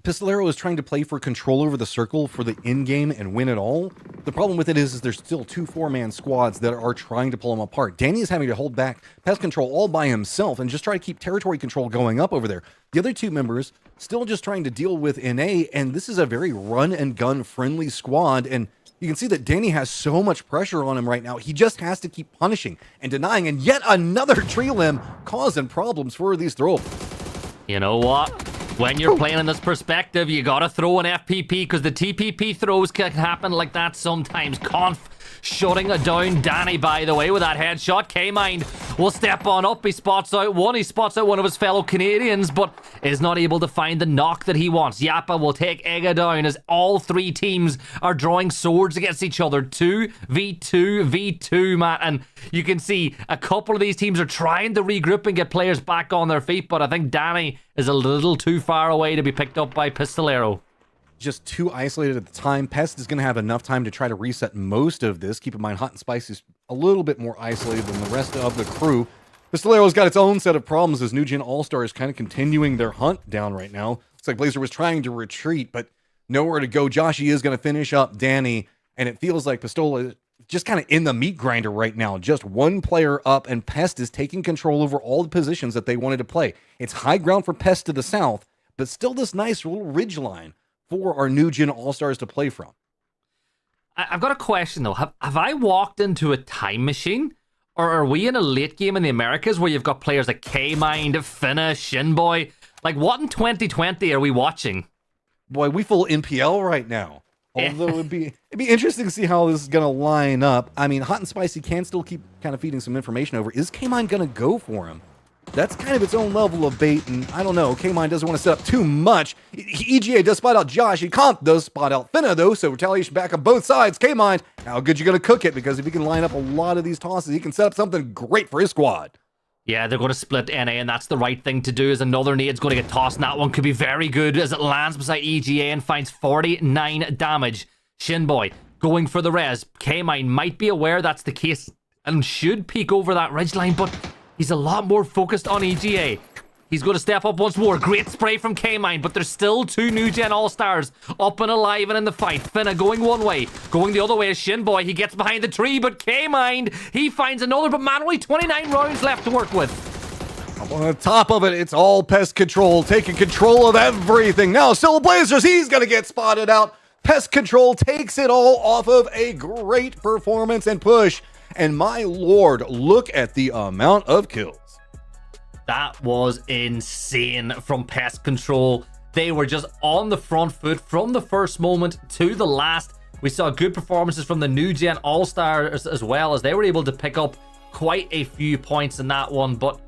Pistolero is trying to play for control over the circle for the in-game and win it all. The problem with it is there's still 2 4-man squads that are trying to pull him apart. Danny is having to hold back pest control all by himself and just try to keep territory control going up over there. The other 2 members still just trying to deal with NA, and this is a very run-and-gun friendly squad, and you can see that Danny has so much pressure on him right now. He just has to keep punishing and denying, and yet another tree limb causing problems for these throwables. You know what? When you're playing in this perspective, you gotta throw an FPP, because the TPP throws can happen like that sometimes. Conf shutting it down. Danny, by the way, with that headshot. K-Mind will step on up. He spots out one. He spots out one of his fellow Canadians, but is not able to find the knock that he wants. Yappa will take Ega down as all 3 teams are drawing swords against each other. 2v2v2, Matt. And you can see a couple of these teams are trying to regroup and get players back on their feet, but I think Danny is a little too far away to be picked up by Pistolero. Just too isolated at the time. Pest is going to have enough time to try to reset most of this. Keep in mind, Hot and Spicy is a little bit more isolated than the rest of the crew. Pistolero's got its own set of problems as New Gen All-Star is kind of continuing their hunt down right now. Looks like Blazer was trying to retreat, but nowhere to go. Joshy is going to finish up Danny, and it feels like Pistola is just kind of in the meat grinder right now. Just one player up, and Pest is taking control over all the positions that they wanted to play. It's high ground for Pest to the south, but still this nice little ridge line for our New Gen All-Stars to play from. I've got a question, though. Have I walked into a time machine? Or are we in a late game in the Americas where you've got players like K-Mind, Finna, Shinboy? Like, what in 2020 are we watching? Boy, we full NPL right now. Although it'd be interesting to see how this is going to line up. I mean, Hot and Spicy can still keep kind of feeding some information over. Is K-Mind going to go for him? That's kind of its own level of bait, and I don't know. K-Mind doesn't want to set up too much. EGA does spot out Josh. Comp does spot out Finna, though, so retaliation back on both sides. K-Mind, how good you going to cook it? Because if he can line up a lot of these tosses, he can set up something great for his squad. Yeah, they're going to split NA, and that's the right thing to do, as another nade's going to get tossed, and that one could be very good as it lands beside EGA and finds 49 damage. Shinboy going for the res. K-Mind might be aware that's the case and should peek over that ridgeline, but he's a lot more focused on EGA. He's going to step up once more. Great spray from K-Mind, but there's still 2 New Gen All-Stars up and alive and in the fight. Finna going one way. Going the other way is Shinboy. He gets behind the tree, but K-Mind, he finds another, but man, only 29 rounds left to work with. On top of it, it's all Pest Control, taking control of everything. Now, still Blazers, he's going to get spotted out. Pest Control takes it all off of a great performance and push. And my lord, look at the amount of kills. That was insane from Pest Control. They were just on the front foot from the first moment to the last. We saw good performances from the New Gen All-Stars as well, as they were able to pick up quite a few points in that one. But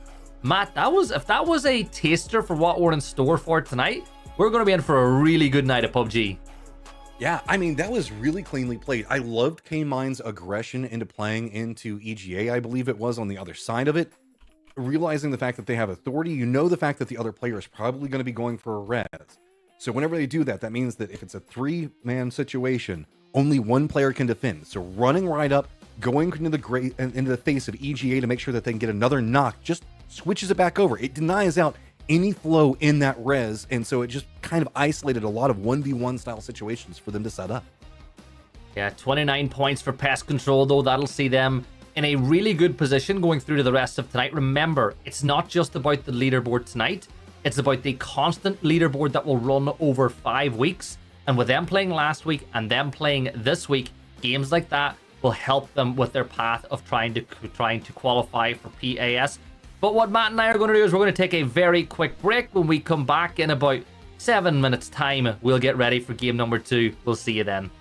Matt, if that was a taster for what we're in store for tonight, we're going to be in for a really good night of PUBG. Yeah, I mean, that was really cleanly played. I loved K-Mind's aggression into playing into EGA, I believe it was, on the other side of it. Realizing the fact that they have authority, you know the fact that the other player is probably going to be going for a res. So whenever they do that, that means that if it's a 3-man situation, only one player can defend. So running right up, going into the face of EGA to make sure that they can get another knock, just switches it back over. It denies out any flow in that res, and so it just kind of isolated a lot of 1v1 style situations for them to set up. Yeah, 29 points for Pest Control, though. That'll see them in a really good position going through to the rest of tonight. Remember, it's not just about the leaderboard tonight. It's about the constant leaderboard that will run over 5 weeks. And with them playing last week and them playing this week, games like that will help them with their path of trying to qualify for PAS. But what Matt and I are going to do is we're going to take a very quick break. When we come back in about 7 minutes time, we'll get ready for game number 2. We'll see you then.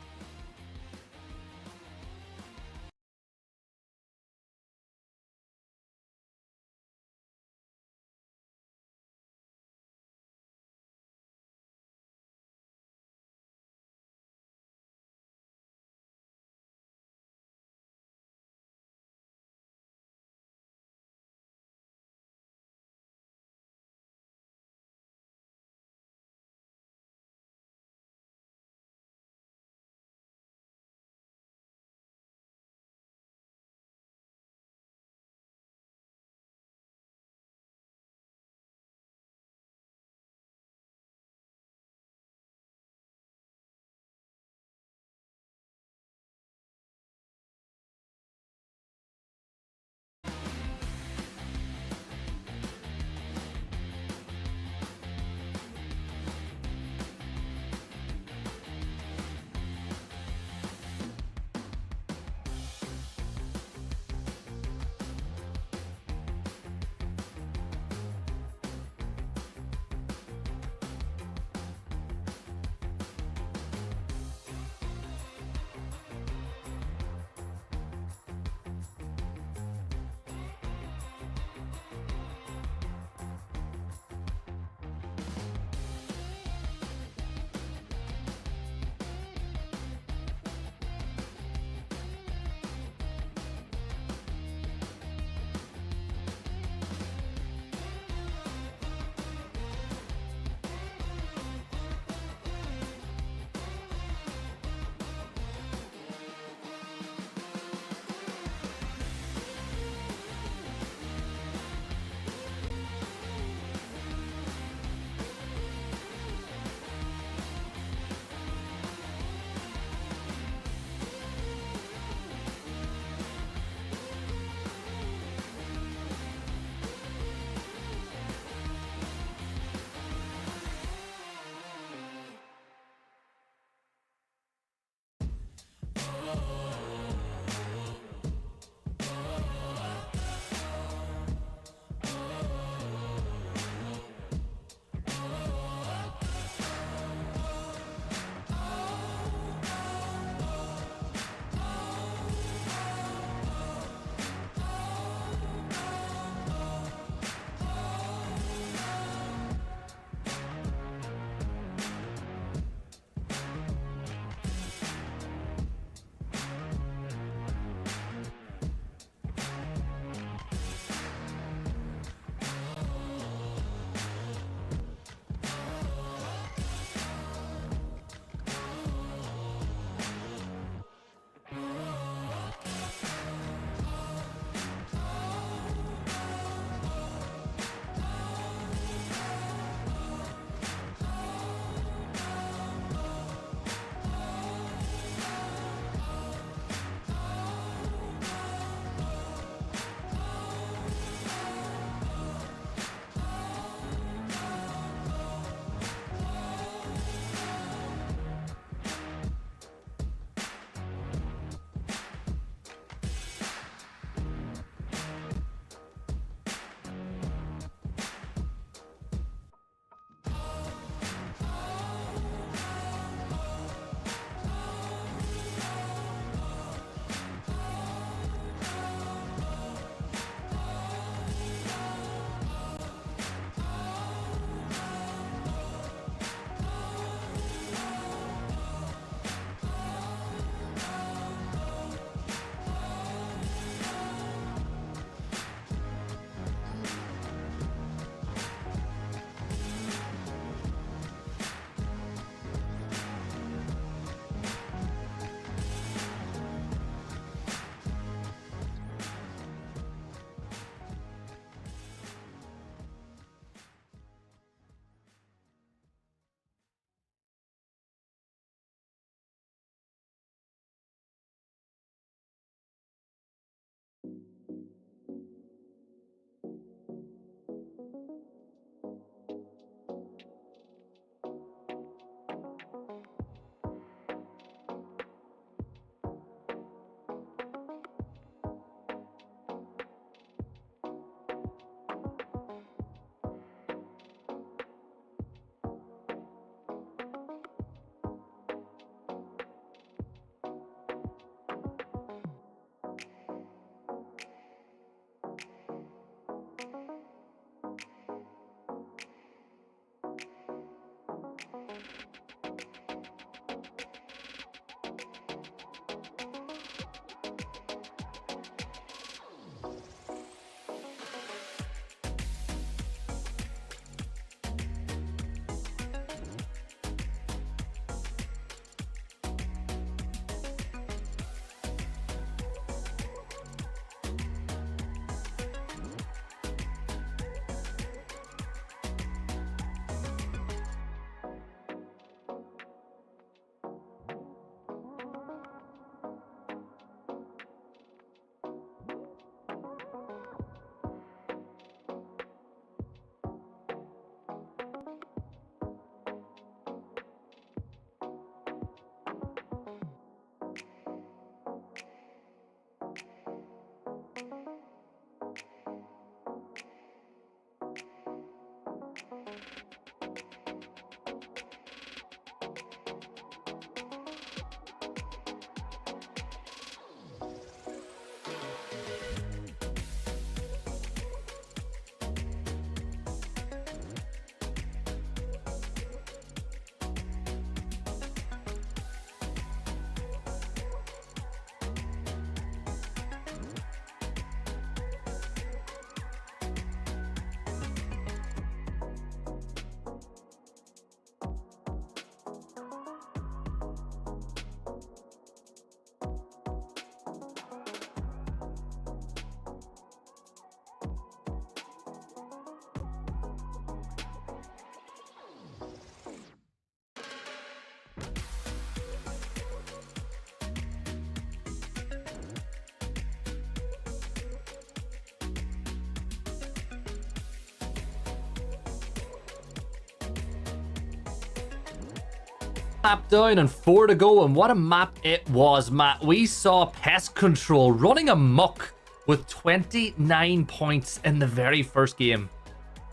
map down and 4 to go, and what a map it was, Matt. We saw Pest Control running amok with 29 points in the very first game.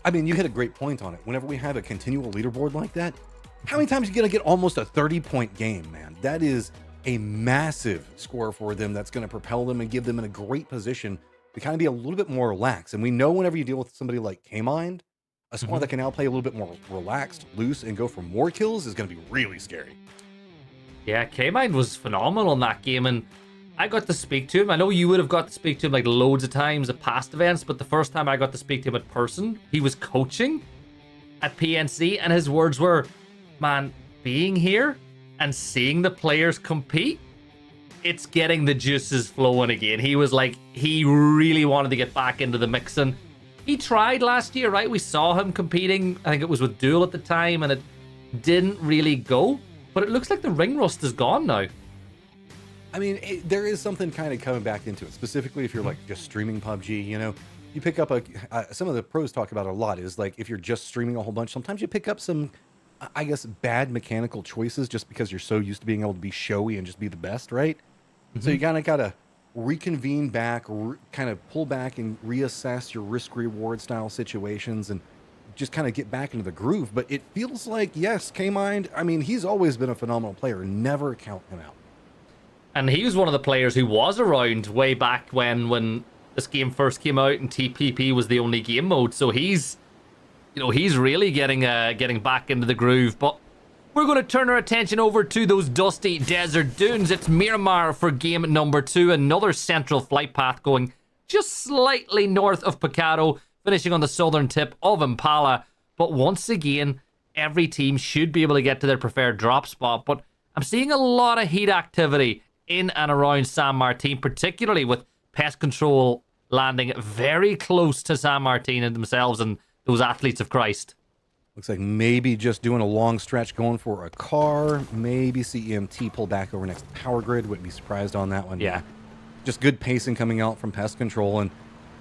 I mean, you hit a great point on it. Whenever we have a continual leaderboard like that, how many times are you going to get almost a 30-point game, man? That is a massive score for them that's going to propel them and give them in a great position to kind of be a little bit more relaxed. And we know whenever you deal with somebody like K-Mind, a squad that can now play a little bit more relaxed, loose, and go for more kills is going to be really scary. Yeah, K-Mind was phenomenal in that game, and I got to speak to him. I know you would have got to speak to him like loads of times at past events, but the first time I got to speak to him in person, he was coaching at PNC, and his words were, man, being here and seeing the players compete, it's getting the juices flowing again. He was like, he really wanted to get back into the mix, and he tried last year, right? We saw him competing. I think it was with Duel at the time, and it didn't really go. But it looks like the ring rust is gone now. I mean, there is something kind of coming back into it, specifically if you're like just streaming PUBG, you know, you pick up some of the pros talk about it a lot is like if you're just streaming a whole bunch, sometimes you pick up some, I guess, bad mechanical choices just because you're so used to being able to be showy and just be the best, right? So you kind of got to reconvene back, kind of pull back and reassess your risk-reward style situations and just kind of get back into the groove. But it feels like, yes, K-Mind, I mean, he's always been a phenomenal player. Never count him out. And he was one of the players who was around way back when this game first came out and TPP was the only game mode. So he's, you know, he's really getting back into the groove. But we're going to turn our attention over to those dusty desert dunes. It's Miramar for game number 2. Another central flight path going just slightly north of Picado, finishing on the southern tip of Impala. But once again, every team should be able to get to their preferred drop spot. But I'm seeing a lot of heat activity in and around San Martin, particularly with Pest Control landing very close to San Martin and themselves and those athletes of Christ. Looks like maybe just doing a long stretch going for a car. Maybe CEMT pull back over next to Power Grid. Wouldn't be surprised on that one. Yeah. Just good pacing coming out from Pest Control. And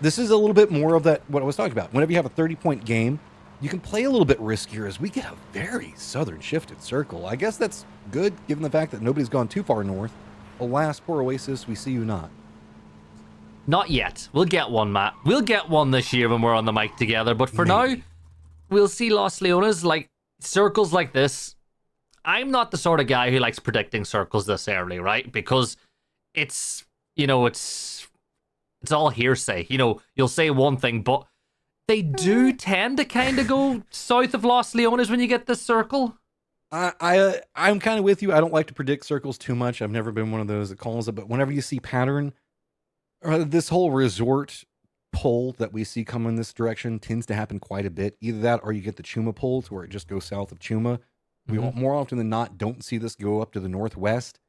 this is a little bit more of that, what I was talking about. Whenever you have a 30-point game, you can play a little bit riskier as we get a very southern shifted circle. I guess that's good given the fact that nobody's gone too far north. Alas, poor Oasis, we see you not. Not yet. We'll get one, Matt. We'll get one this year when we're on the mic together. But for now, we'll see Los Leones, like circles like this. I'm not the sort of guy who likes predicting circles this early, right? Because it's, you know, it's all hearsay. You know, you'll say one thing, but they do tend to kind of go south of Los Leones when you get this circle. I'm kind of with you. I don't like to predict circles too much. I've never been one of those that calls it, but whenever you see pattern, this whole resort pull that we see come in this direction tends to happen quite a bit. Either that or you get the Chuma pull to where it just goes south of Chuma. We more often than not don't see this go up to the northwest.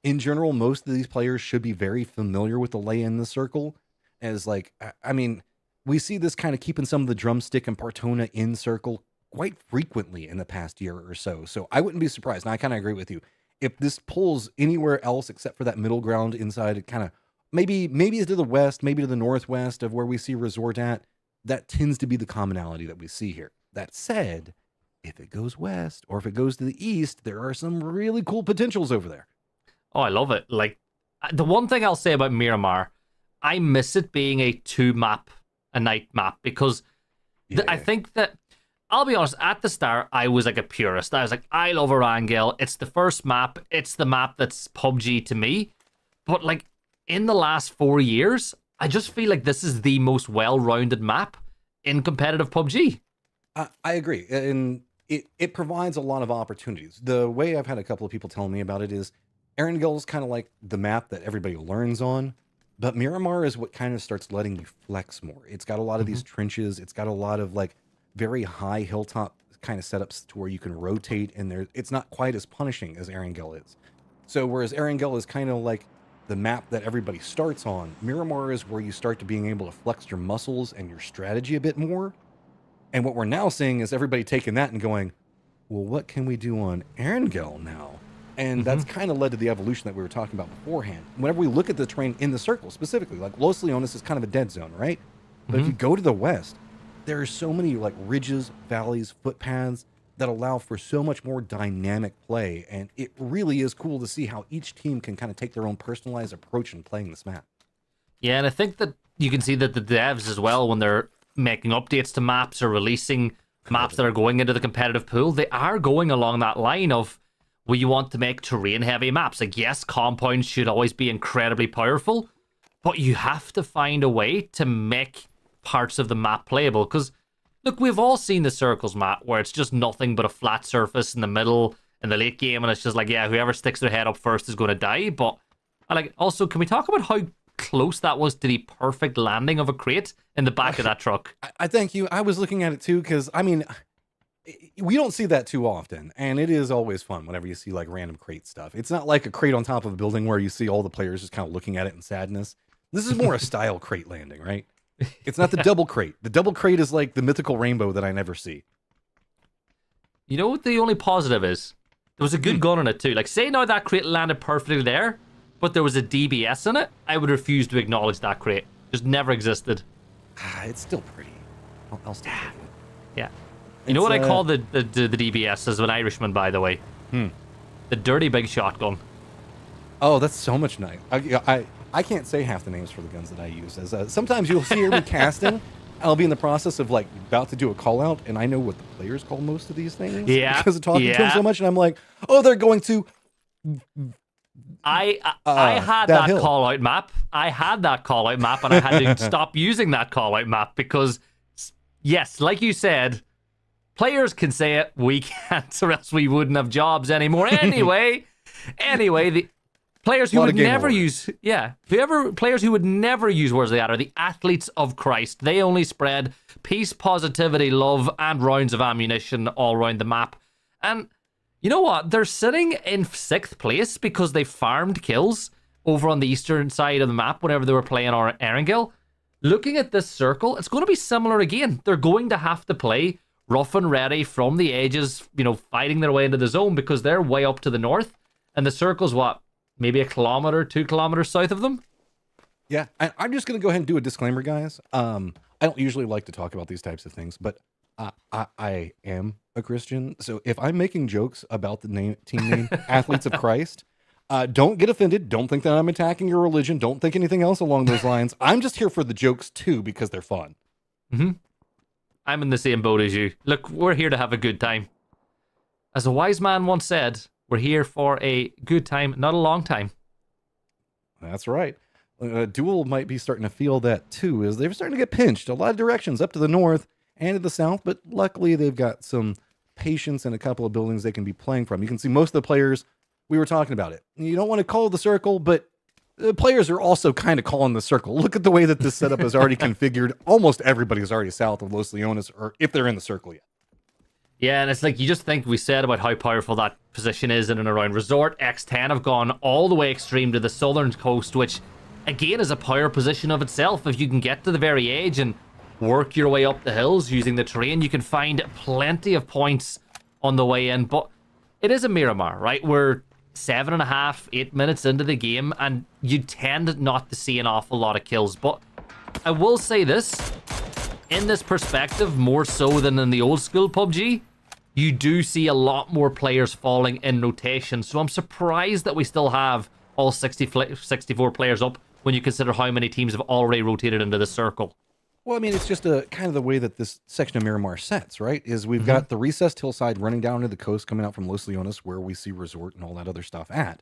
In general, most of these players should be very familiar with the lay in the circle. As like, I mean, we see this kind of keeping some of the drumstick and Partona in circle quite frequently in the past year or so. So I wouldn't be surprised. And I kind of agree with you. If this pulls anywhere else except for that middle ground inside, it kind of maybe it's to the west, maybe to the northwest of where we see resort at. That tends to be the commonality that we see here. That said, if it goes west or if it goes to the east, there are some really cool potentials over there. Oh, I love it. Like, the one thing I'll say about Miramar, I miss it being a 2-night map because I think that, I'll be honest, at the start, I was like a purist. I was like, I love Erangel. It's the first map. It's the map that's PUBG to me. But like, in the last 4 years, I just feel like this is the most well-rounded map in competitive PUBG. I agree. And it provides a lot of opportunities. The way I've had a couple of people telling me about it is Erangel is kind of like the map that everybody learns on. But Miramar is what kind of starts letting you flex more. It's got a lot of these trenches. It's got a lot of like very high hilltop kind of setups to where you can rotate, and it's not quite as punishing as Erangel is. So whereas Erangel is kind of like the map that everybody starts on, Miramar is where you start to being able to flex your muscles and your strategy a bit more. And what we're now seeing is everybody taking that and going, well, what can we do on Erangel now? And that's kind of led to the evolution that we were talking about beforehand. Whenever we look at the terrain in the circle specifically, like Los Leones is kind of a dead zone, right? But if you go to the west, there are so many like ridges, valleys, footpaths that allow for so much more dynamic play. And it really is cool to see how each team can kind of take their own personalized approach in playing this map. Yeah, and I think that you can see that the devs as well, when they're making updates to maps or releasing maps that are going into the competitive pool, they are going along that line of, well, you want to make terrain-heavy maps. Like, yes, compounds should always be incredibly powerful, but you have to find a way to make parts of the map playable. Because, look, we've all seen the circles map where it's just nothing but a flat surface in the middle in the late game, and it's just like, yeah, whoever sticks their head up first is going to die. But, like, also, can we talk about how close that was to the perfect landing of a crate in the back of that truck? I thank you. I was looking at it too, because, I mean, we don't see that too often, and it is always fun whenever you see like random crate stuff. It's not like a crate on top of a building where you see all the players just kind of looking at it in sadness. This is more a style crate landing, right? It's not the double crate. The double crate is like the mythical rainbow that I never see. You know what the only positive is? There was a good gun on it too. Like, say now that crate landed perfectly there, but there was a DBS in it, I would refuse to acknowledge that crate. Just never existed. It's still pretty. I'll still take it. Yeah. You know what I call the DBS as an Irishman, by the way? The dirty big shotgun. Oh, that's so much nice. I can't say half the names for the guns that I use. As sometimes you'll see me casting. I'll be in the process of like about to do a call out, and I know what the players call most of these things. Yeah. Because of talking to them so much, and I'm like, oh, they're going to. I had that hill. call out map. I had that call out map, and I had to stop using that call out map because, yes, like you said, players can say it, we can't, or else we wouldn't have jobs anymore. Anyway, the players who would never use, players who would never use words like that are the athletes of Christ. They only spread peace, positivity, love, and rounds of ammunition all around the map. And you know what? They're sitting in 6th place because they farmed kills over on the eastern side of the map whenever they were playing Erangel. Looking at this circle, it's going to be similar again. They're going to have to play rough and ready from the edges, fighting their way into the zone because they're way up to the north. And the circle's what? Maybe 1 kilometer, 2 kilometers south of them? Yeah, I'm just going to go ahead and do a disclaimer, guys. I don't usually like to talk about these types of things, but I am a Christian. So if I'm making jokes about the team name Athletes of Christ, don't get offended. Don't think that I'm attacking your religion. Don't think anything else along those lines. I'm just here for the jokes too because they're fun. I'm in the same boat as you. Look, we're here to have a good time. As a wise man once said, we're here for a good time, not a long time. That's right. Duel might be starting to feel that too, as they're starting to get pinched a lot of directions up to the north and to the south, but luckily they've got some patience and a couple of buildings they can be playing from. You can see most of the players, we were talking about it. You don't want to call the circle, but the players are also kind of calling the circle. Look at the way that this setup is already configured. Almost everybody's already south of Los Leones, or if they're in the circle yet. Yeah, and it's like, you just think we said about how powerful that position is in and around Resort. X10 have gone all the way extreme to the southern coast, which again is a power position of itself. If you can get to the very edge and work your way up the hills using the terrain, you can find plenty of points on the way in. But it is a Miramar, right? We're 7.5, 8 minutes into the game, and you tend not to see an awful lot of kills. But I will say this, in this perspective, more so than in the old school PUBG, you do see a lot more players falling in rotation. So I'm surprised that we still have all 64 players up when you consider how many teams have already rotated into the circle. Well, I mean, it's just a kind of the way that this section of Miramar sets, right? Is we've got the recessed hillside running down to the coast coming out from Los Leones, where we see Resort and all that other stuff at.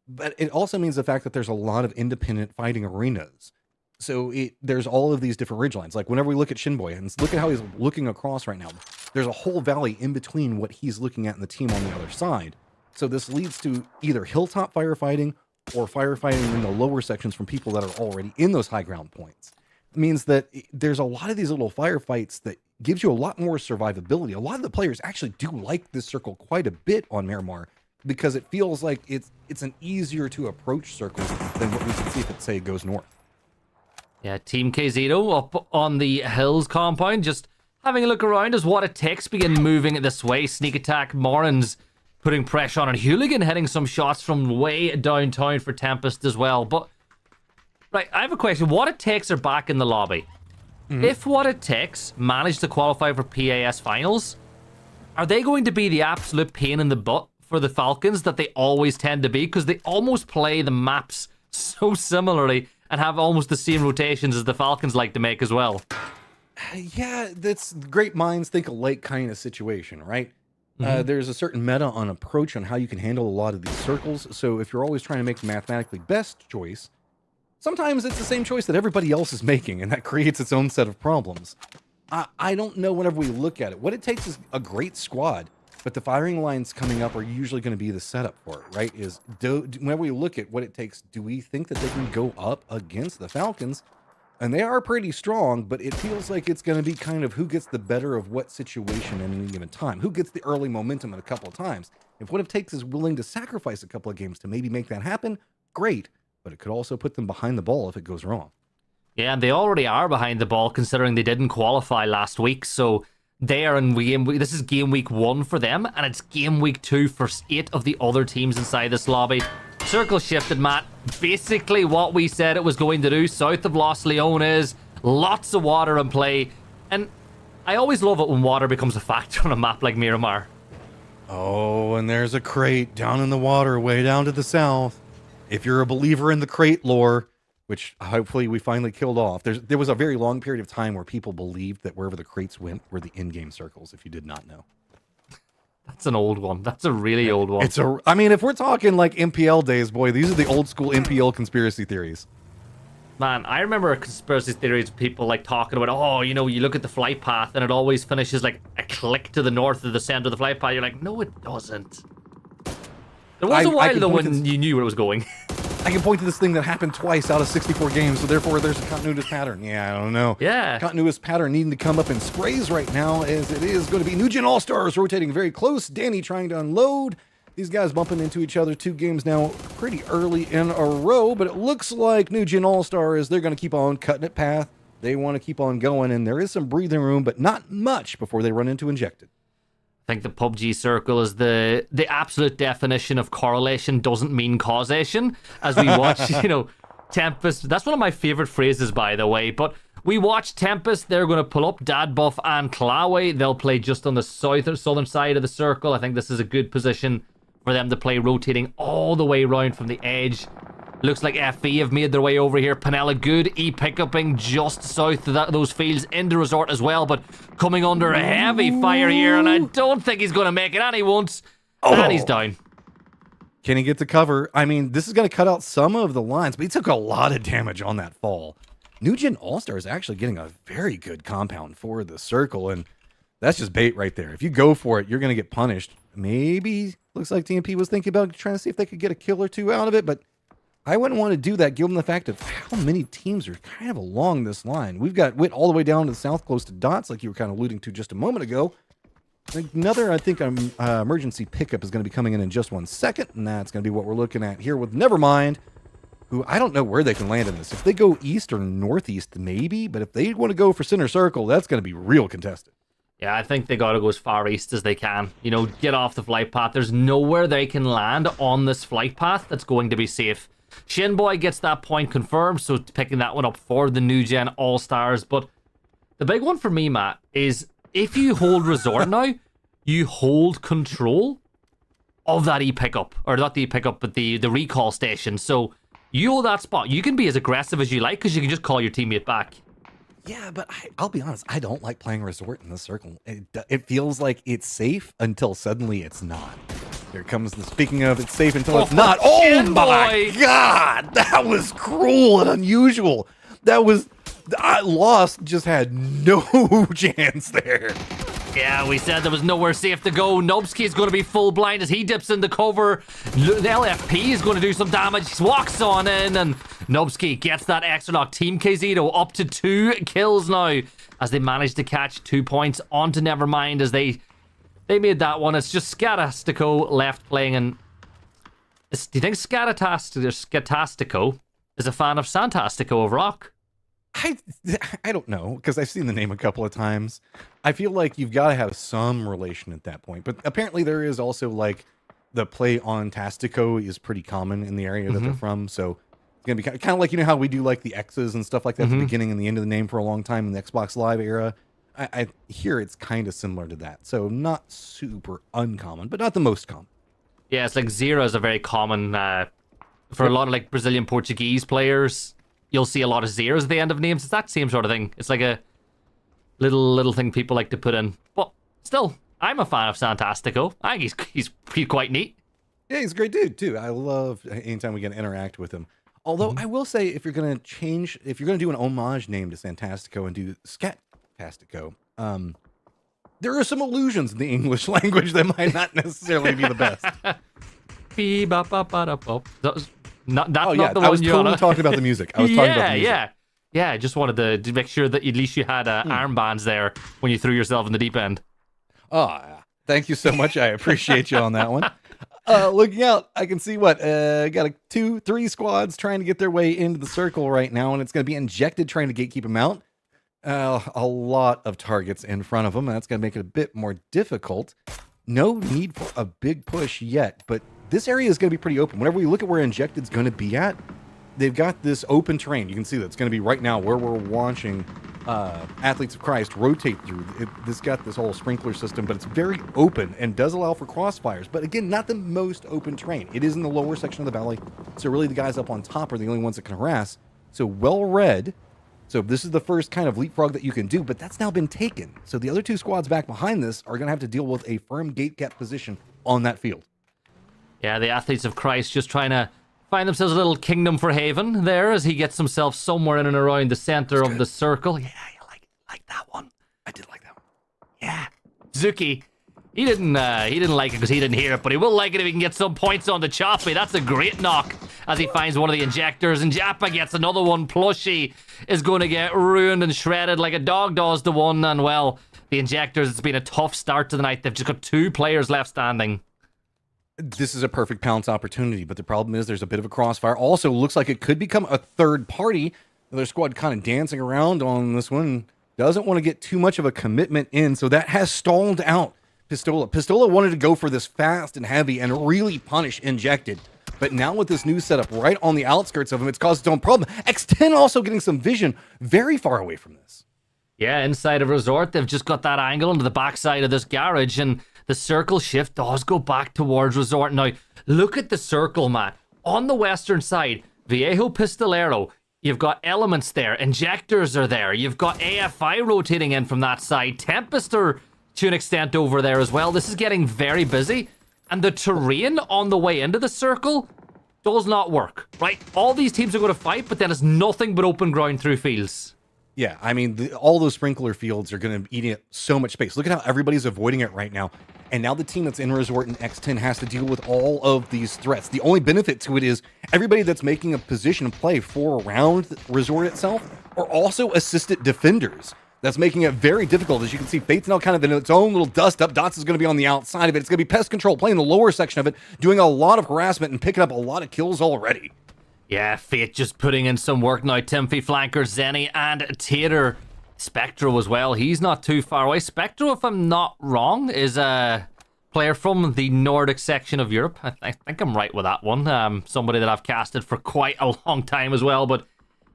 But it also means the fact that there's a lot of independent fighting arenas. So there's all of these different ridgelines. Like whenever we look at Shinboy, and look at how he's looking across right now, there's a whole valley in between what he's looking at and the team on the other side. So this leads to either hilltop firefighting or firefighting in the lower sections from people that are already in those high ground points. Means that there's a lot of these little firefights that gives you a lot more survivability. A lot of the players actually do like this circle quite a bit on Miramar because it feels like it's an easier to approach circle than what we can see if it, say, goes north. Yeah, Team KZito up on the hills compound, just having a look around as what it takes begin moving this way. Sneak attack, Morin's putting pressure on, and Hooligan hitting some shots from way downtown for Tempest as well. But right, I have a question. What it takes are back in the lobby. If what it takes manage to qualify for PAS finals, Are they going to be the absolute pain in the butt for the Falcons that they always tend to be? Because they almost play the maps so similarly and have almost the same rotations as the Falcons like to make as well. Yeah, that's great minds think alike kind of situation, right? There's a certain meta on approach on how you can handle a lot of these circles. So if you're always trying to make the mathematically best choice, sometimes it's the same choice that everybody else is making, and that creates its own set of problems. I don't know whenever we look at it. What it takes is a great squad, but the firing lines coming up are usually going to be the setup for it, right? Whenever we look at what it takes, do we think that they can go up against the Falcons? And they are pretty strong, but it feels like it's going to be kind of who gets the better of what situation at any given time. Who gets the early momentum at a couple of times. If what it takes is willing to sacrifice a couple of games to maybe make that happen, great. But it could also put them behind the ball if it goes wrong. Yeah, and they already are behind the ball considering they didn't qualify last week. So they are in this is game week 1 for them, and it's game week 2 for 8 of the other teams inside this lobby. Circle shifted, Matt. Basically what we said it was going to do. South of Los Leones, lots of water in play. And I always love it when water becomes a factor on a map like Miramar. Oh, and there's a crate down in the water way down to the south. If you're a believer in the crate lore, which hopefully we finally killed off, there was a very long period of time where people believed that wherever the crates went were the in-game circles, if you did not know. That's an old one. That's a really old one. I mean, if we're talking like MPL days, boy, these are the old school MPL conspiracy theories. Man, I remember conspiracy theories, people like talking about, oh, you know, you look at the flight path and it always finishes like a click to the north of the center of the flight path. You're like, no, it doesn't. There was a while though when you knew where it was going. I can point to this thing that happened twice out of 64 games, so therefore there's a continuous pattern. Yeah, I don't know. Yeah. Continuous pattern needing to come up in sprays right now, as it is going to be New Gen All-Stars rotating very close. Danny trying to unload. These guys bumping into each other 2 games now pretty early in a row, but it looks like New Gen All-Stars, they're going to keep on cutting it path. They want to keep on going, and there is some breathing room, but not much before they run into Injected. I think the PUBG circle is the absolute definition of correlation doesn't mean causation. As we watch, you know, Tempest. That's one of my favorite phrases, by the way. But we watch Tempest. They're going to pull up Dad Buff and Claway. They'll play just on the southern side of the circle. I think this is a good position for them to play, rotating all the way around from the edge. Looks like FE have made their way over here. Panella good. Pick-upping just south of those fields into Resort as well, but coming under a heavy fire here, and I don't think he's going to make it, and he won't. And he's down. Can he get the cover? I mean, this is going to cut out some of the lines, but he took a lot of damage on that fall. New Gen All-Star is actually getting a very good compound for the circle, and that's just bait right there. If you go for it, you're going to get punished. Maybe, looks like TMP was thinking about trying to see if they could get a kill or 2 out of it, but I wouldn't want to do that given the fact of how many teams are kind of along this line. We've got Wit all the way down to the south close to Dots, like you were kind of alluding to just a moment ago. Another, I think, emergency pickup is going to be coming in just 1 second, and that's going to be what we're looking at here with Nevermind, who I don't know where they can land in this. If they go east or northeast, maybe, but if they want to go for center circle, that's going to be real contested. Yeah, I think they got to go as far east as they can. You know, get off the flight path. There's nowhere they can land on this flight path that's going to be safe. Shinboy gets that point confirmed, so picking that one up for the New Gen All-Stars. But the big one for me, Matt, is if you hold Resort now, you hold control of that E-pickup. Or not the E-pickup, but the recall station. So you hold that spot. You can be as aggressive as you like because you can just call your teammate back. Yeah, but I'll be honest, I don't like playing Resort in this circle. It feels like it's safe until suddenly it's not. Here comes the speaking of it's safe until it's not. Oh my God, that was cruel and unusual. Lost just had no chance there. Yeah, we said there was nowhere safe to go. Nobsky is going to be full blind as he dips into cover. The LFP is going to do some damage. He walks on in, and Nobsky gets that extra knock. Team KZito up to 2 kills now as they manage to catch 2 points onto Nevermind as they made that one. It's just Scatastico left playing. And do you think Scatastico is a fan of Santastico of Rock? I don't know, because I've seen the name a couple of times. I feel like you've got to have some relation at that point. But apparently there is also like the play on Tastico is pretty common in the area that they're from. So it's going to be kind of like, you know, how we do like the X's and stuff like that at the beginning and the end of the name for a long time in the Xbox Live era. I hear it's kind of similar to that. So not super uncommon, but not the most common. Yeah, it's like Zero is a very common, for a lot of like Brazilian Portuguese players, you'll see a lot of zeros at the end of names. It's that same sort of thing. It's like a little thing people like to put in. But still, I'm a fan of Santastico. I think he's quite neat. Yeah, he's a great dude too. I love anytime we get to interact with him. Although I will say, if you're gonna do an homage name to Santastico and do Scatastico, there are some allusions in the English language that might not necessarily be the best. Not the I one was you totally wanna... talking about the music. I was talking about the music. Yeah. I just wanted to make sure that at least you had armbands there when you threw yourself in the deep end. Oh, thank you so much. I appreciate you on that one. Looking out, I can see got 3 squads trying to get their way into the circle right now, and it's going to be Injected trying to gatekeep him out. A lot of targets in front of him, and that's going to make it a bit more difficult. No need for a big push yet, but this area is going to be pretty open. Whenever we look at where Injected's going to be at, they've got this open terrain. You can see that's going to be right now where we're watching Athletes of Christ rotate through. This got this whole sprinkler system, but it's very open and does allow for crossfires. But again, not the most open terrain. It is in the lower section of the valley, so really the guys up on top are the only ones that can harass. So well read. So this is the first kind of leapfrog that you can do, but that's now been taken. So the other 2 squads back behind this are going to have to deal with a firm gate cap position on that field. Yeah, the Athletes of Christ just trying to find themselves a little kingdom for Haven there as he gets himself somewhere in and around the center of the circle. Yeah, you like that one. I did like that one. Yeah. Zuki, he didn't like it because he didn't hear it, but he will like it if he can get some points on the Choppy. That's a great knock as he finds one of the injectors, and Jappa gets another one. Plushy is going to get ruined and shredded like a dog does the one, and well, the injectors, it's been a tough start to the night. They've just got 2 players left standing. This is a perfect pounce opportunity, but the problem is there's a bit of a crossfire. Also, looks like it could become a third party. Their squad kind of dancing around on this one. Doesn't want to get too much of a commitment in, so that has stalled out Pistola. Pistola wanted to go for this fast and heavy and really punish Injected. But now with this new setup right on the outskirts of him, it's caused its own problem. X10 also getting some vision very far away from this. Yeah, inside of Resort, they've just got that angle into the backside of this garage, and the circle shift does go back towards Resort. Now, look at the circle, Matt. On the western side, Viejo Pistolero, you've got elements there. Injectors are there. You've got AFI rotating in from that side. Tempest are, to an extent, over there as well. This is getting very busy. And the terrain on the way into the circle does not work, right? All these teams are going to fight, but then it's nothing but open ground through fields. Yeah, I mean, all those sprinkler fields are going to be eating up so much space. Look at how everybody's avoiding it right now. And now the team that's in Resort and X10 has to deal with all of these threats. The only benefit to it is everybody that's making a position play for around Resort itself are also assistant defenders. That's making it very difficult. As you can see, Fate's now kind of in its own little dust up. Dots is going to be on the outside of it. It's going to be Pest Control playing the lower section of it, doing a lot of harassment and picking up a lot of kills already. Yeah, Fate just putting in some work now. Timothy, Flanker, Zenny, and Tater. Spectro as well. He's not too far away. Spectro, if I'm not wrong, is a player from the Nordic section of Europe. I think I'm right with that one. Somebody that I've casted for quite a long time as well, but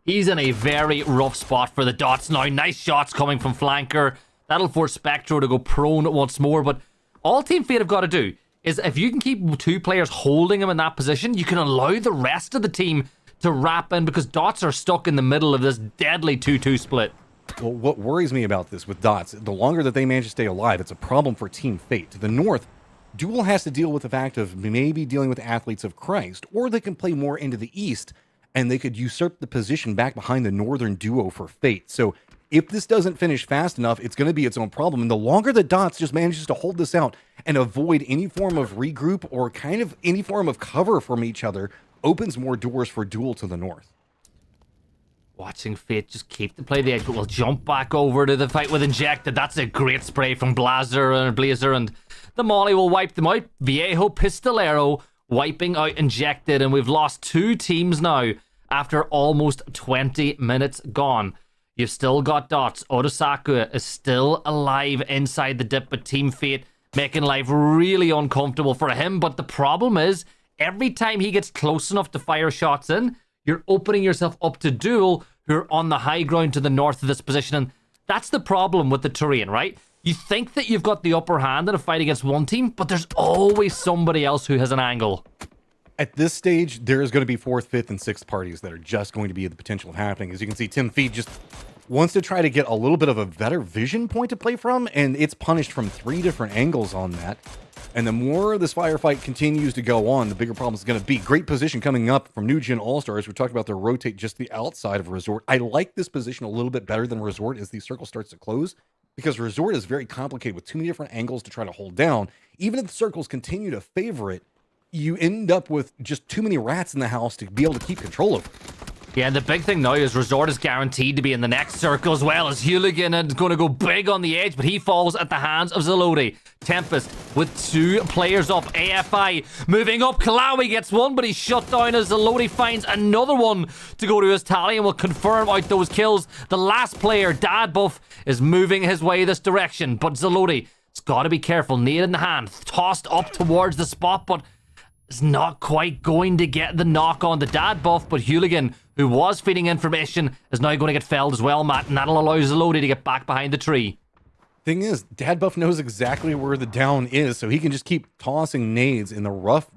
he's in a very rough spot for the Dots now. Nice shots coming from Flanker. That'll force Spectro to go prone once more, but all Team Fate have got to do is if you can keep 2 players holding him in that position, you can allow the rest of the team to wrap in because Dots are stuck in the middle of this deadly 2-2 split. Well, what worries me about this with Dots, the longer that they manage to stay alive, it's a problem for Team Fate. To the north, Duel has to deal with the fact of maybe dealing with Athletes of Christ, or they can play more into the east, and they could usurp the position back behind the northern duo for Fate. So if this doesn't finish fast enough, it's going to be its own problem. And the longer that Dots just manages to hold this out and avoid any form of regroup or kind of any form of cover from each other, opens more doors for Duel to the north. Watching Fate just keep the play the edge, but we'll jump back over to the fight with Injected. That's a great spray from Blazer, and the Molly will wipe them out. Viejo Pistolero wiping out Injected, and we've lost 2 teams now after almost 20 minutes gone. You've still got Dots. Otosaku is still alive inside the dip, but Team Fate making life really uncomfortable for him. But the problem is, every time he gets close enough to fire shots in, you're opening yourself up to Duel, who are on the high ground to the north of this position. And That's the problem with the terrain, right? You think that you've got the upper hand in a fight against one team, but there's always somebody else who has an angle. At this stage, there is going to be 4th, 5th, and 6th parties that are just going to be the potential of happening. As you can see, Tim Feed just wants to try to get a little bit of a better vision point to play from, and it's punished from 3 different angles on that. And the more this firefight continues to go on, the bigger problem is going to be. Great position coming up from New Gen All-Stars. We talked about their rotate just the outside of Resort. I like this position a little bit better than Resort as the circle starts to close, because Resort is very complicated with too many different angles to try to hold down. Even if the circles continue to favor it, you end up with just too many rats in the house to be able to keep control of it. Yeah, and the big thing now is Resort is guaranteed to be in the next circle as well, as Hooligan is going to go big on the edge, but he falls at the hands of Zaloti. Tempest with 2 players up. AFI moving up. Kalawi gets one, but he's shut down as Zaloti finds another one to go to his tally and will confirm out those kills. The last player, Dad Buff, is moving his way this direction, but Zaloti has got to be careful. Nade in the hand, tossed up towards the spot, but is not quite going to get the knock on the Dad Buff, but Hooligan, who was feeding information, is now going to get felled as well, Matt, and that'll allow Zaloti to get back behind the tree. Thing is, Dad Buff knows exactly where the down is, so he can just keep tossing nades in the rough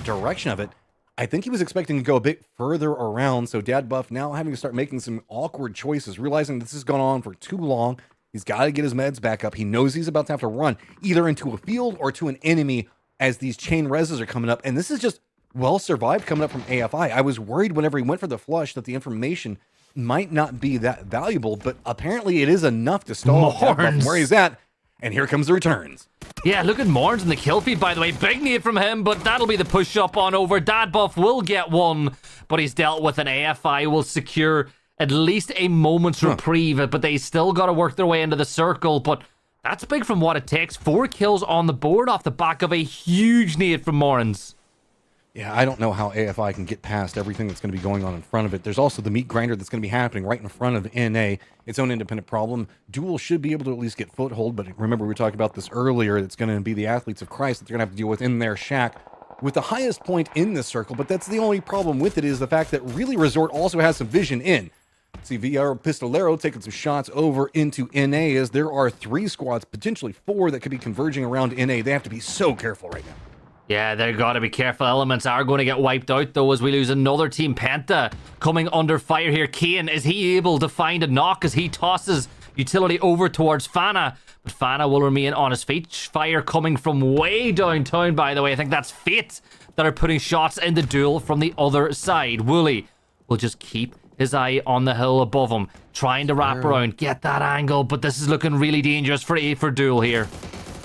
direction of it. I think he was expecting to go a bit further around, so Dad Buff now having to start making some awkward choices, realizing this has gone on for too long. He's got to get his meds back up. He knows he's about to have to run either into a field or to an enemy as these chain reses are coming up, and this is just well survived coming up from AFI. I was worried whenever he went for the flush that the information might not be that valuable, but apparently it is enough to stall where he's at, and here comes the returns. Yeah, look at Morns in the kill feed, by the way. Big need from him, but that'll be the push-up on over. Dad Buff will get one, but he's dealt with an AFI, will secure at least a moment's reprieve, but they still got to work their way into the circle, but that's big from what it takes. 4 kills on the board off the back of a huge need from Morans. Yeah, I don't know how AFI can get past everything that's going to be going on in front of it. There's also the meat grinder that's going to be happening right in front of NA, its own independent problem. Duel should be able to at least get foothold, but remember we were talking about this earlier. It's going to be the athletes of Christ that they're going to have to deal with in their shack with the highest point in this circle, but that's the only problem with it is the fact that really Resort also has some vision in. See VR Pistolero taking some shots over into NA as there are 3 squads, potentially 4 that could be converging around NA. They have to be so careful right now. Yeah, they've got to be careful. Elements are going to get wiped out, though, as we lose another team. Penta coming under fire here. Kane, is he able to find a knock as he tosses utility over towards Fana? But Fana will remain on his feet. Fire coming from way downtown, by the way. I think that's Fate that are putting shots in the duel from the other side. Wooly will just keep his eye on the hill above him, trying to wrap around, get that angle, but this is looking really dangerous for Duel here.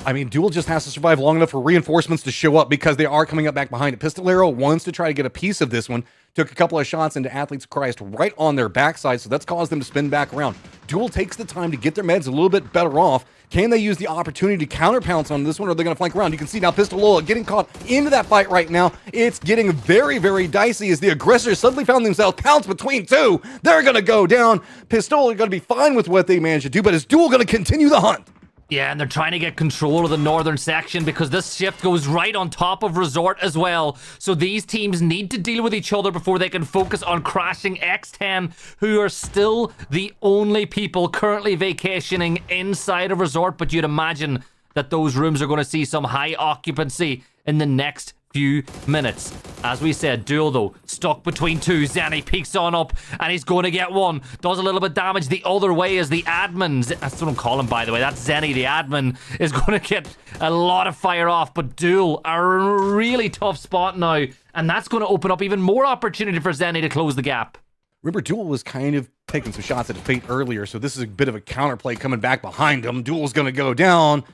I mean, Duel just has to survive long enough for reinforcements to show up because they are coming up back behind it. Pistolero wants to try to get a piece of this one. Took a couple of shots into Athletes of Christ right on their backside, so that's caused them to spin back around. Duel takes the time to get their meds a little bit better off. Can they use the opportunity to counter pounce on this one, or are they going to flank around? You can see now Pistolola getting caught into that fight right now. It's getting very, very dicey as the aggressors suddenly found themselves pounced between 2. They're going to go down. Pistola are going to be fine with what they managed to do, but is Duel going to continue the hunt? Yeah, and they're trying to get control of the northern section because this shift goes right on top of Resort as well. So these teams need to deal with each other before they can focus on crashing X10, who are still the only people currently vacationing inside of Resort. But you'd imagine that those rooms are going to see some high occupancy in the next few minutes. As we said, Duel though, stuck between 2. Zenny peeks on up and he's going to get one. Does a little bit of damage the other way as the admin, that's what I'm calling by the way, that's Zenny, the admin, is going to get a lot of fire off. But Duel are a really tough spot now, and that's going to open up even more opportunity for Zenny to close the gap. Remember, Duel was kind of taking some shots at Fate earlier, so this is a bit of a counterplay coming back behind him. Duel's going to go down.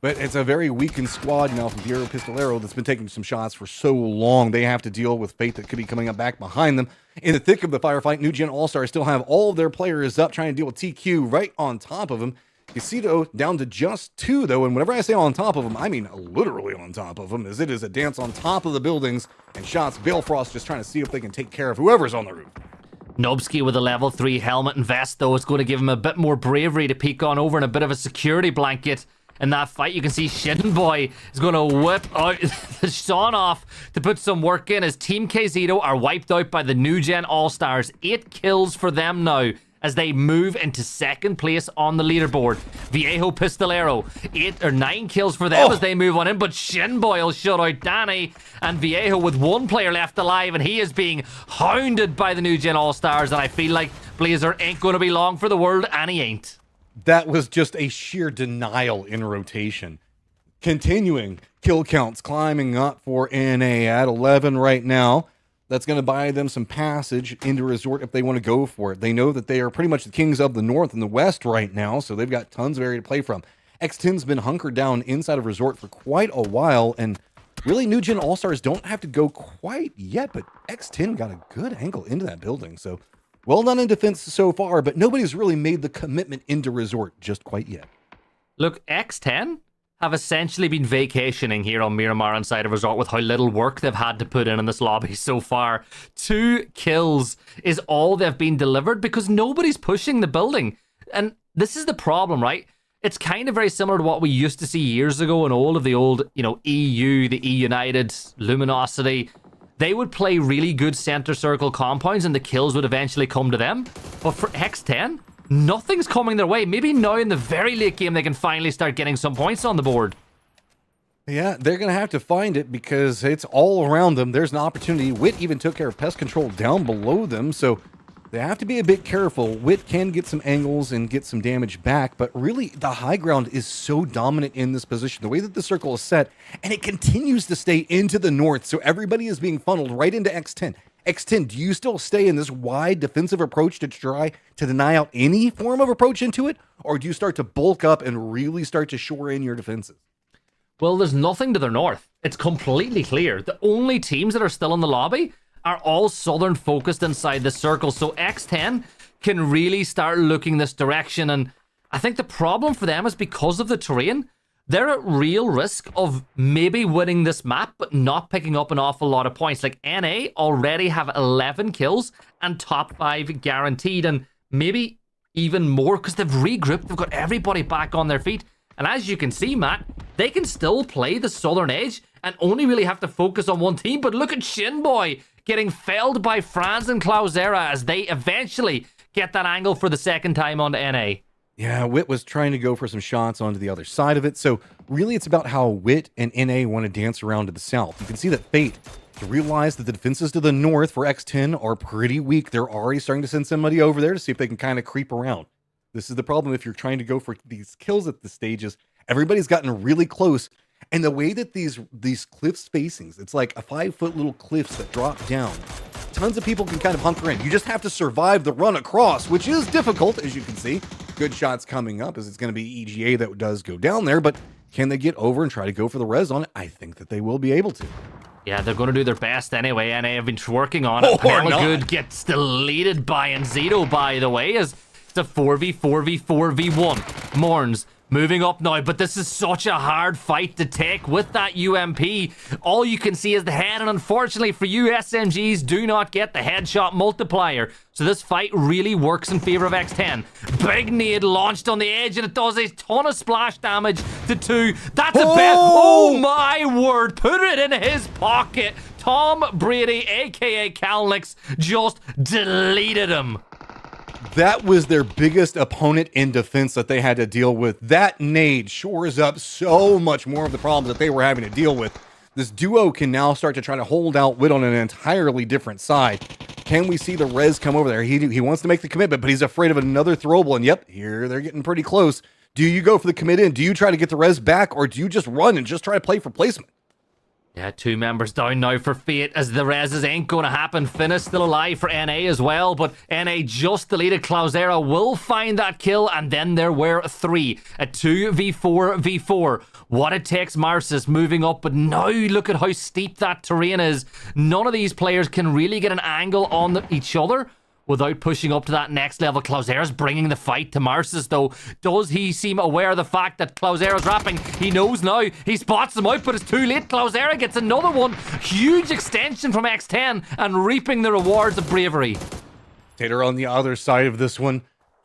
But it's a very weakened squad now from Piero Pistolero that's been taking some shots for so long. They have to deal with Fate that could be coming up back behind them. In the thick of the firefight, New Gen All-Stars still have all of their players up trying to deal with TQ right on top of them. Casito down to just 2, though, and whenever I say on top of them, I mean literally on top of them, as it is a dance on top of the buildings and shots. Balefrost just trying to see if they can take care of whoever's on the roof. Nobsky with a level 3 helmet and vest, though, is going to give him a bit more bravery to peek on over and a bit of a security blanket. In that fight, you can see Shin Boy is going to whip out the Sean off to put some work in as Team KZito are wiped out by the New Gen All-Stars. 8 kills for them now as they move into second place on the leaderboard. Viejo Pistolero, 8 or 9 kills for them as they move on in, but Shinboy will shut out Danny, and Viejo with one player left alive, and he is being hounded by the New Gen All-Stars, and I feel like Blazer ain't going to be long for the world, and he ain't. That was just a sheer denial in rotation. Continuing, kill counts climbing up for NA at 11 right now. That's going to buy them some passage into Resort if they want to go for it. They know that they are pretty much the kings of the North and the West right now, so they've got tons of area to play from. X10's been hunkered down inside of Resort for quite a while, and really New Gen All-Stars don't have to go quite yet, but X10 got a good angle into that building, so well done in defense so far, but nobody's really made the commitment into Resort just quite yet. Look, X10 have essentially been vacationing here on Miramar inside of Resort with how little work they've had to put in this lobby so far. 2 kills is all they've been delivered because nobody's pushing the building. And this is the problem, right? It's kind of very similar to what we used to see years ago in all of the old, EU, the E United, Luminosity. They would play really good center circle compounds and the kills would eventually come to them. But for X10, nothing's coming their way. Maybe now in the very late game they can finally start getting some points on the board. Yeah, they're going to have to find it because it's all around them. There's an opportunity. Wit even took care of pest control down below them, so they have to be a bit careful. Wit can get some angles and get some damage back, but really the high ground is so dominant in this position. The way that the circle is set, and it continues to stay into the north, so everybody is being funneled right into X10. X10, do you still stay in this wide defensive approach to try to deny out any form of approach into it? Or do you start to bulk up and really start to shore in your defenses? Well, there's nothing to their north. It's completely clear. The only teams that are still in the lobby are all southern focused inside the circle. So X10 can really start looking this direction. And I think the problem for them is because of the terrain, they're at real risk of maybe winning this map, but not picking up an awful lot of points. Like NA already have 11 kills and top 5 guaranteed, and maybe even more because they've regrouped. They've got everybody back on their feet. And as you can see, Matt, they can still play the southern edge and only really have to focus on one team. But look at Shinboy getting felled by Franz and Klausera as they eventually get that angle for the second time onto NA. Yeah, Wit was trying to go for some shots onto the other side of it. So really it's about how Wit and NA want to dance around to the south. You can see that Fate, to realize that the defenses to the north for X10 are pretty weak. They're already starting to send somebody over there to see if they can kind of creep around. This is the problem if you're trying to go for these kills at the stages. Everybody's gotten really close. And the way that these cliff spacings, it's like a 5-foot little cliffs that drop down. Tons of people can kind of hunker in. You just have to survive the run across, which is difficult, as you can see. Good shots coming up, as it's going to be EGA that does go down there, but can they get over and try to go for the res on it? I think that they will be able to. Yeah, they're going to do their best anyway. NA have been working on it. Good gets deleted by Nzito, by the way, as it's a 4v4v4v1. Morns moving up now, but this is such a hard fight to take with that UMP. All you can see is the head, and unfortunately for you, SMGs do not get the headshot multiplier. So this fight really works in favor of X10. Big nade launched on the edge, and it does a ton of splash damage to 2. That's a bet. Oh my word. Put it in his pocket. Tom Brady, aka Kalnix, just deleted him. That was their biggest opponent in defense that they had to deal with. That nade shores up so much more of the problems that they were having to deal with. This duo can now start to try to hold out Wit on an entirely different side. Can we see the res come over there? He wants to make the commitment, but he's afraid of another throwable. And yep, here they're getting pretty close. Do you go for the commit in? Do you try to get the res back, or do you just run and just try to play for placement? Yeah, 2 members down now for Fate as the reses ain't going to happen. Finna's still alive for NA as well, but NA just deleted. Klausera will find that kill, and then there were 3. A 2v4v4. What it takes, Marcis moving up, but now look at how steep that terrain is. None of these players can really get an angle on each other without pushing up to that next level. Klausera's bringing the fight to Marcis, though. Does he seem aware of the fact that Klausera's rapping? He knows now. He spots him out, but it's too late. Klausera gets another one. Huge extension from X10 and reaping the rewards of bravery. Tater on the other side of this one.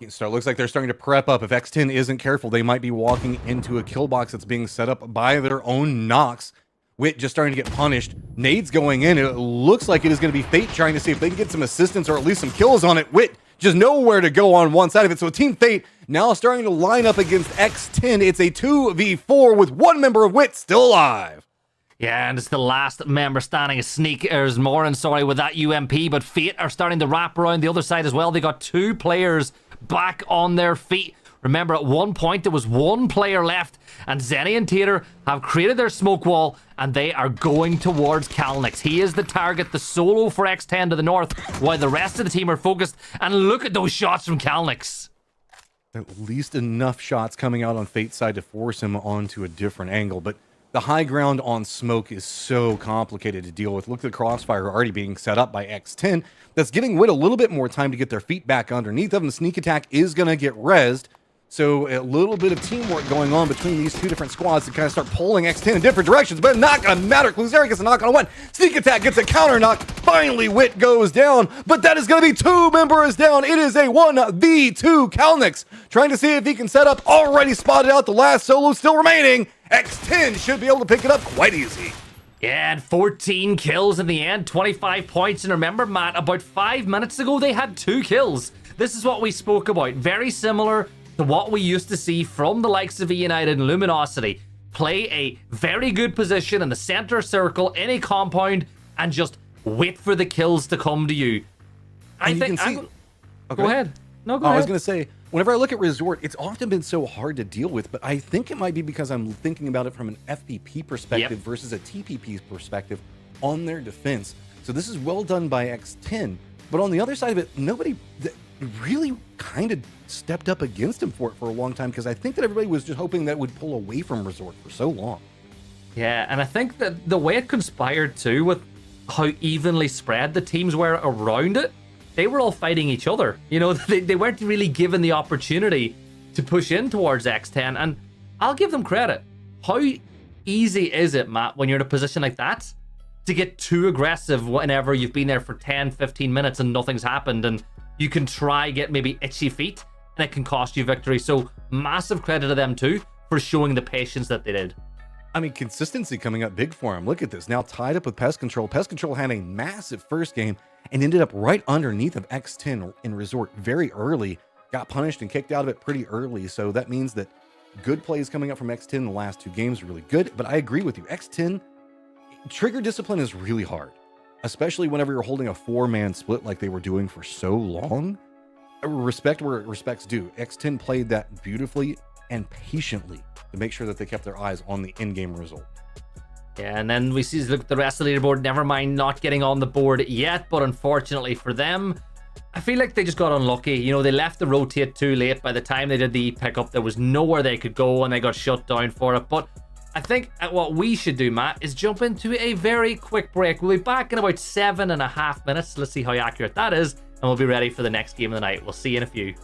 So it looks like they're starting to prep up. If X10 isn't careful, they might be walking into a kill box that's being set up by their own Nox. Wit just starting to get punished. Nades going in. It looks like it is going to be Fate trying to see if they can get some assistance or at least some kills on it. Wit just nowhere to go on one side of it. So Team Fate now starting to line up against X10. It's a 2v4 with one member of Wit still alive. Yeah, and it's the last member standing. Sneak is Morin, sorry, with that UMP, but Fate are starting to wrap around the other side as well. They got 2 players back on their feet. Remember, at one point, there was 1 player left, and Zenny and Tater have created their smoke wall, and they are going towards Kalnix. He is the target, the solo for X10 to the north, while the rest of the team are focused. And look at those shots from Kalnix. At least enough shots coming out on Fate's side to force him onto a different angle, but the high ground on smoke is so complicated to deal with. Look at the crossfire already being set up by X10. That's giving Wit a little bit more time to get their feet back underneath them. The sneak attack is going to get rezzed. So a little bit of teamwork going on between these 2 different squads to kind of start pulling X10 in different directions, but not going to matter. Kluzari gets a knock on 1. Sneak attack gets a counter knock. Finally, Wit goes down, but that is going to be 2 members down. It is a 1v2. Kalnix trying to see if he can set up. Already spotted out. The last solo still remaining. X10 should be able to pick it up quite easy. Yeah, and 14 kills in the end, 25 points. And remember, Matt, about 5 minutes ago, they had 2 kills. This is what we spoke about. Very similar to what we used to see from the likes of United and Luminosity. Play a very good position in the center circle, in a compound, and just wait for the kills to come to you. I think... Go ahead. No, go ahead. I was going to say, whenever I look at Resort, it's often been so hard to deal with, but I think it might be because I'm thinking about it from an FPP perspective versus a TPP perspective on their defense. So this is well done by X10, but on the other side of it, nobody really kind of stepped up against him for a long time, because I think that everybody was just hoping that it would pull away from Resort for so long. Yeah, and I think that the way it conspired too, with how evenly spread the teams were around it, they were all fighting each other. You know, they weren't really given the opportunity to push in towards X10, and I'll give them credit. How easy is it, Matt, when you're in a position like that, to get too aggressive whenever you've been there for 10, 15 minutes and nothing's happened, and you can try get maybe itchy feet, and it can cost you victory. So massive credit to them too for showing the patience that they did. I mean, consistency coming up big for him. Look at this. Now tied up with Pest Control. Pest Control had a massive first game and ended up right underneath of X10 in Resort very early. Got punished and kicked out of it pretty early. So that means that good plays coming up from X10 in the last 2 games are really good. But I agree with you. X10, trigger discipline is really hard, especially whenever you're holding a 4-man split like they were doing for so long. Respect where respect's due. X10 played that beautifully and patiently to make sure that they kept their eyes on the in-game result. Yeah, and then we see, look at the rest of the leaderboard. Never mind not getting on the board yet, but unfortunately for them, I feel like they just got unlucky. You know, they left the rotate too late. By the time they did the pickup, there was nowhere they could go, and they got shut down for it. But I think what we should do, Matt, is jump into a very quick break. We'll be back in about 7.5 minutes. Let's see how accurate that is, and we'll be ready for the next game of the night. We'll see you in a few.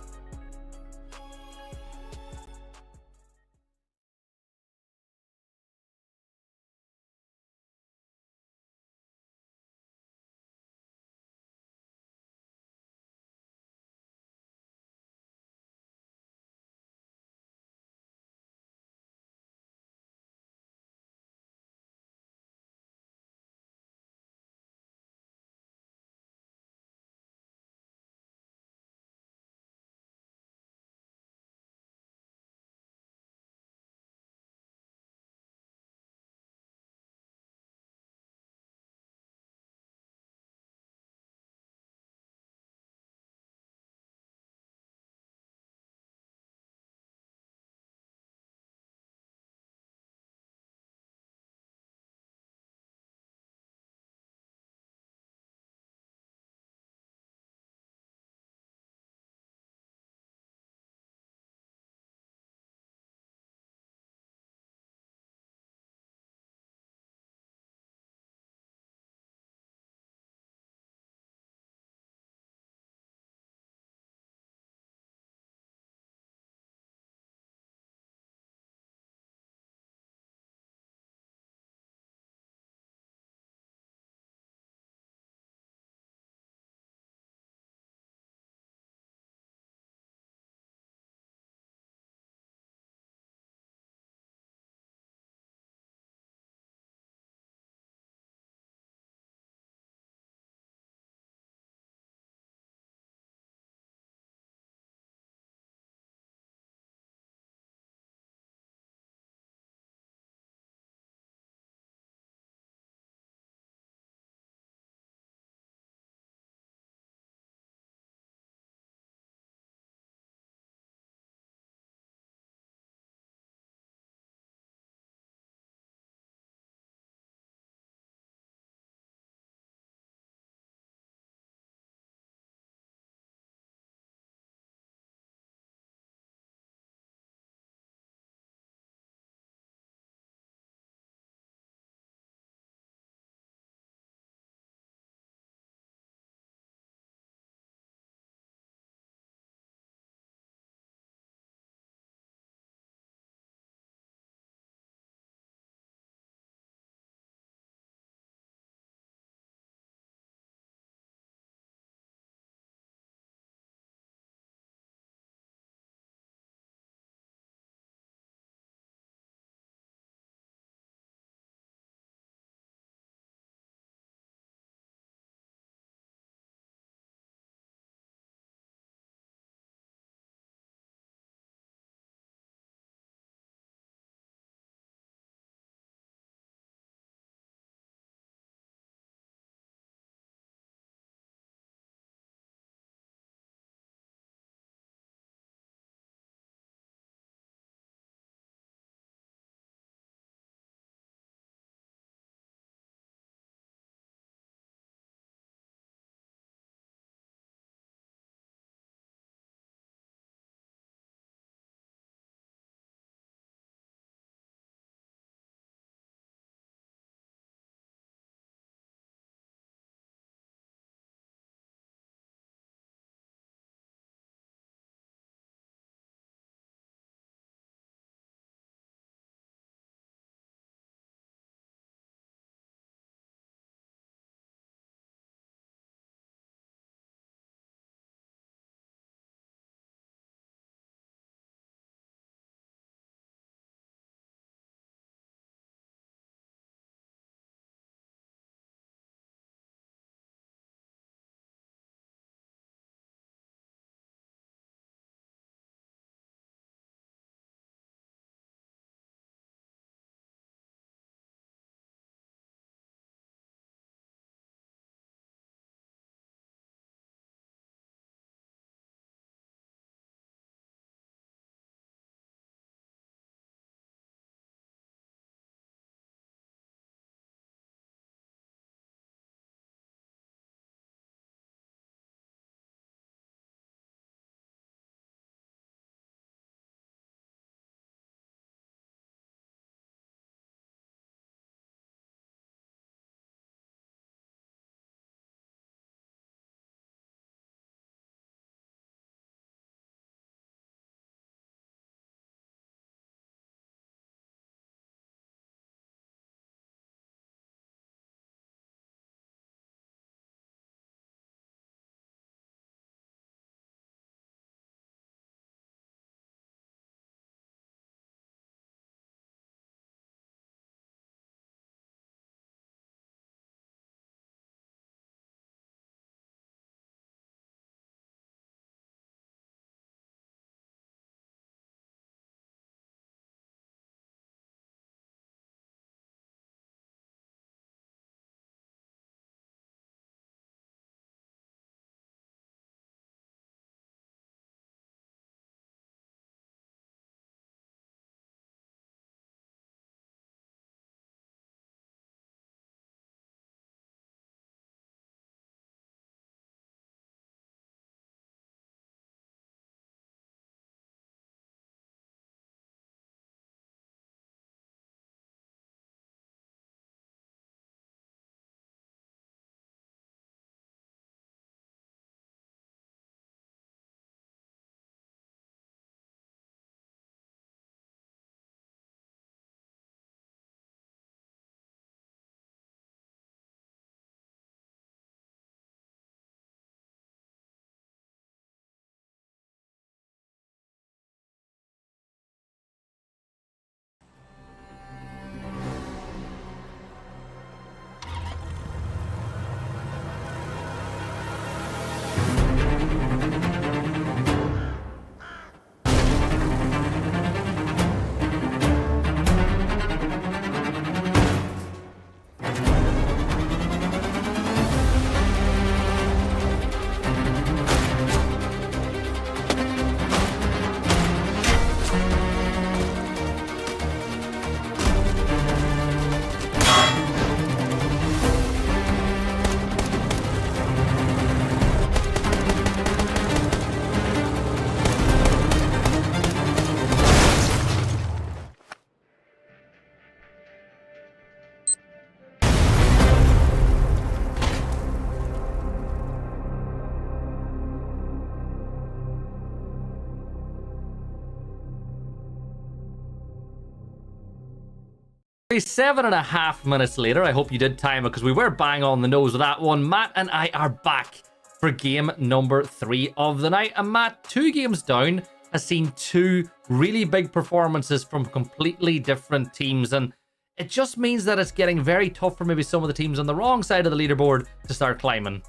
7.5 minutes later, I hope you did time it because we were bang on the nose with that one. Matt and I are back for game number 3 of the night. And Matt, 2 games down, has seen 2 really big performances from completely different teams. And it just means that it's getting very tough for maybe some of the teams on the wrong side of the leaderboard to start climbing.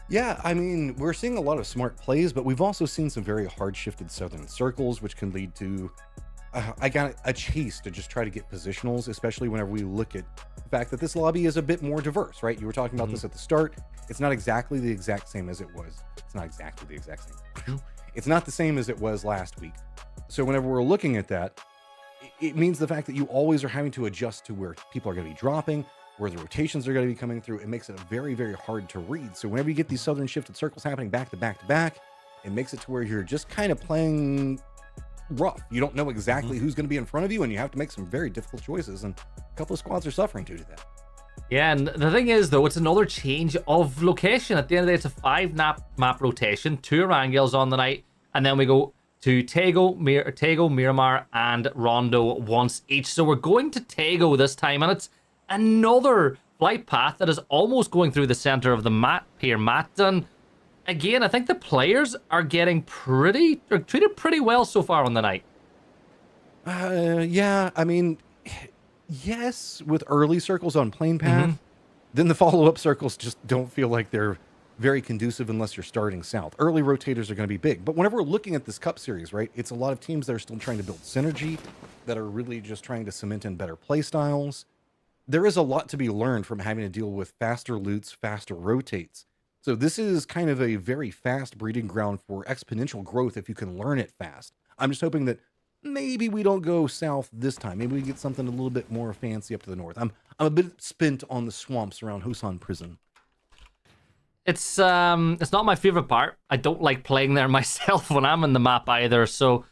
Yeah, I mean, we're seeing a lot of smart plays, but we've also seen some very hard-shifted southern circles, which can lead to I got a chase to just try to get positionals, especially whenever we look at the fact that this lobby is a bit more diverse, right? You were talking about this at the start. It's not exactly the exact same as it was. It's not exactly the exact same. It's not the same as it was last week. So whenever we're looking at that, it means the fact that you always are having to adjust to where people are going to be dropping, where the rotations are going to be coming through. It makes it very, very hard to read. So whenever you get these southern shifted circles happening back to back to back, it makes it to where you're just kind of playing rough. You don't know exactly who's going to be in front of you, and you have to make some very difficult choices, and a couple of squads are suffering due to that. Yeah, and the thing is, though, it's another change of location. At the end of the day, it's a 5 map rotation, 2 Erangels on the night, and then we go to Tego, Miramar, and Rondo once each. So we're going to Tego this time, and it's another flight path that is almost going through the center of the map here, Matt. And again, I think the players are getting treated pretty well so far on the night. Yeah, I mean, yes, with early circles on plane path, then the follow-up circles just don't feel like they're very conducive unless you're starting south. Early rotators are going to be big, but whenever we're looking at this cup series, right, it's a lot of teams that are still trying to build synergy, that are really just trying to cement in better play styles. There is a lot to be learned from having to deal with faster loots, faster rotates. So this is kind of a very fast breeding ground for exponential growth if you can learn it fast. I'm just hoping that maybe we don't go south this time. Maybe we get something a little bit more fancy up to the north. I'm a bit spent on the swamps around Hosan Prison. It's not my favorite part. I don't like playing there myself when I'm in the map either. So,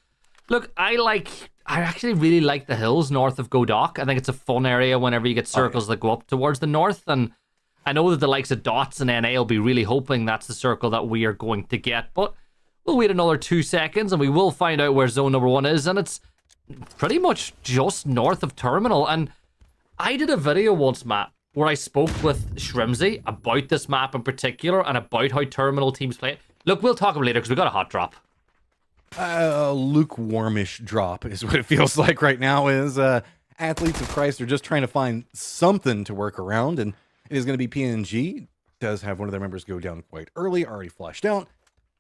look, I actually really like the hills north of Godok. I think it's a fun area whenever you get circles that go up towards the north. And I know that the likes of Dots and NA will be really hoping that's the circle that we are going to get. But we'll wait another 2 seconds and we will find out where zone number 1 is. And it's pretty much just north of Terminal. And I did a video once, Matt, where I spoke with Shrimsy about this map in particular and about how Terminal teams play it. Look, we'll talk about it later because we got a hot drop. Lukewarmish drop is what it feels like right now. Is Athletes of Christ are just trying to find something to work around, and it is going to be PNG. Does have one of their members go down quite early, already flashed out.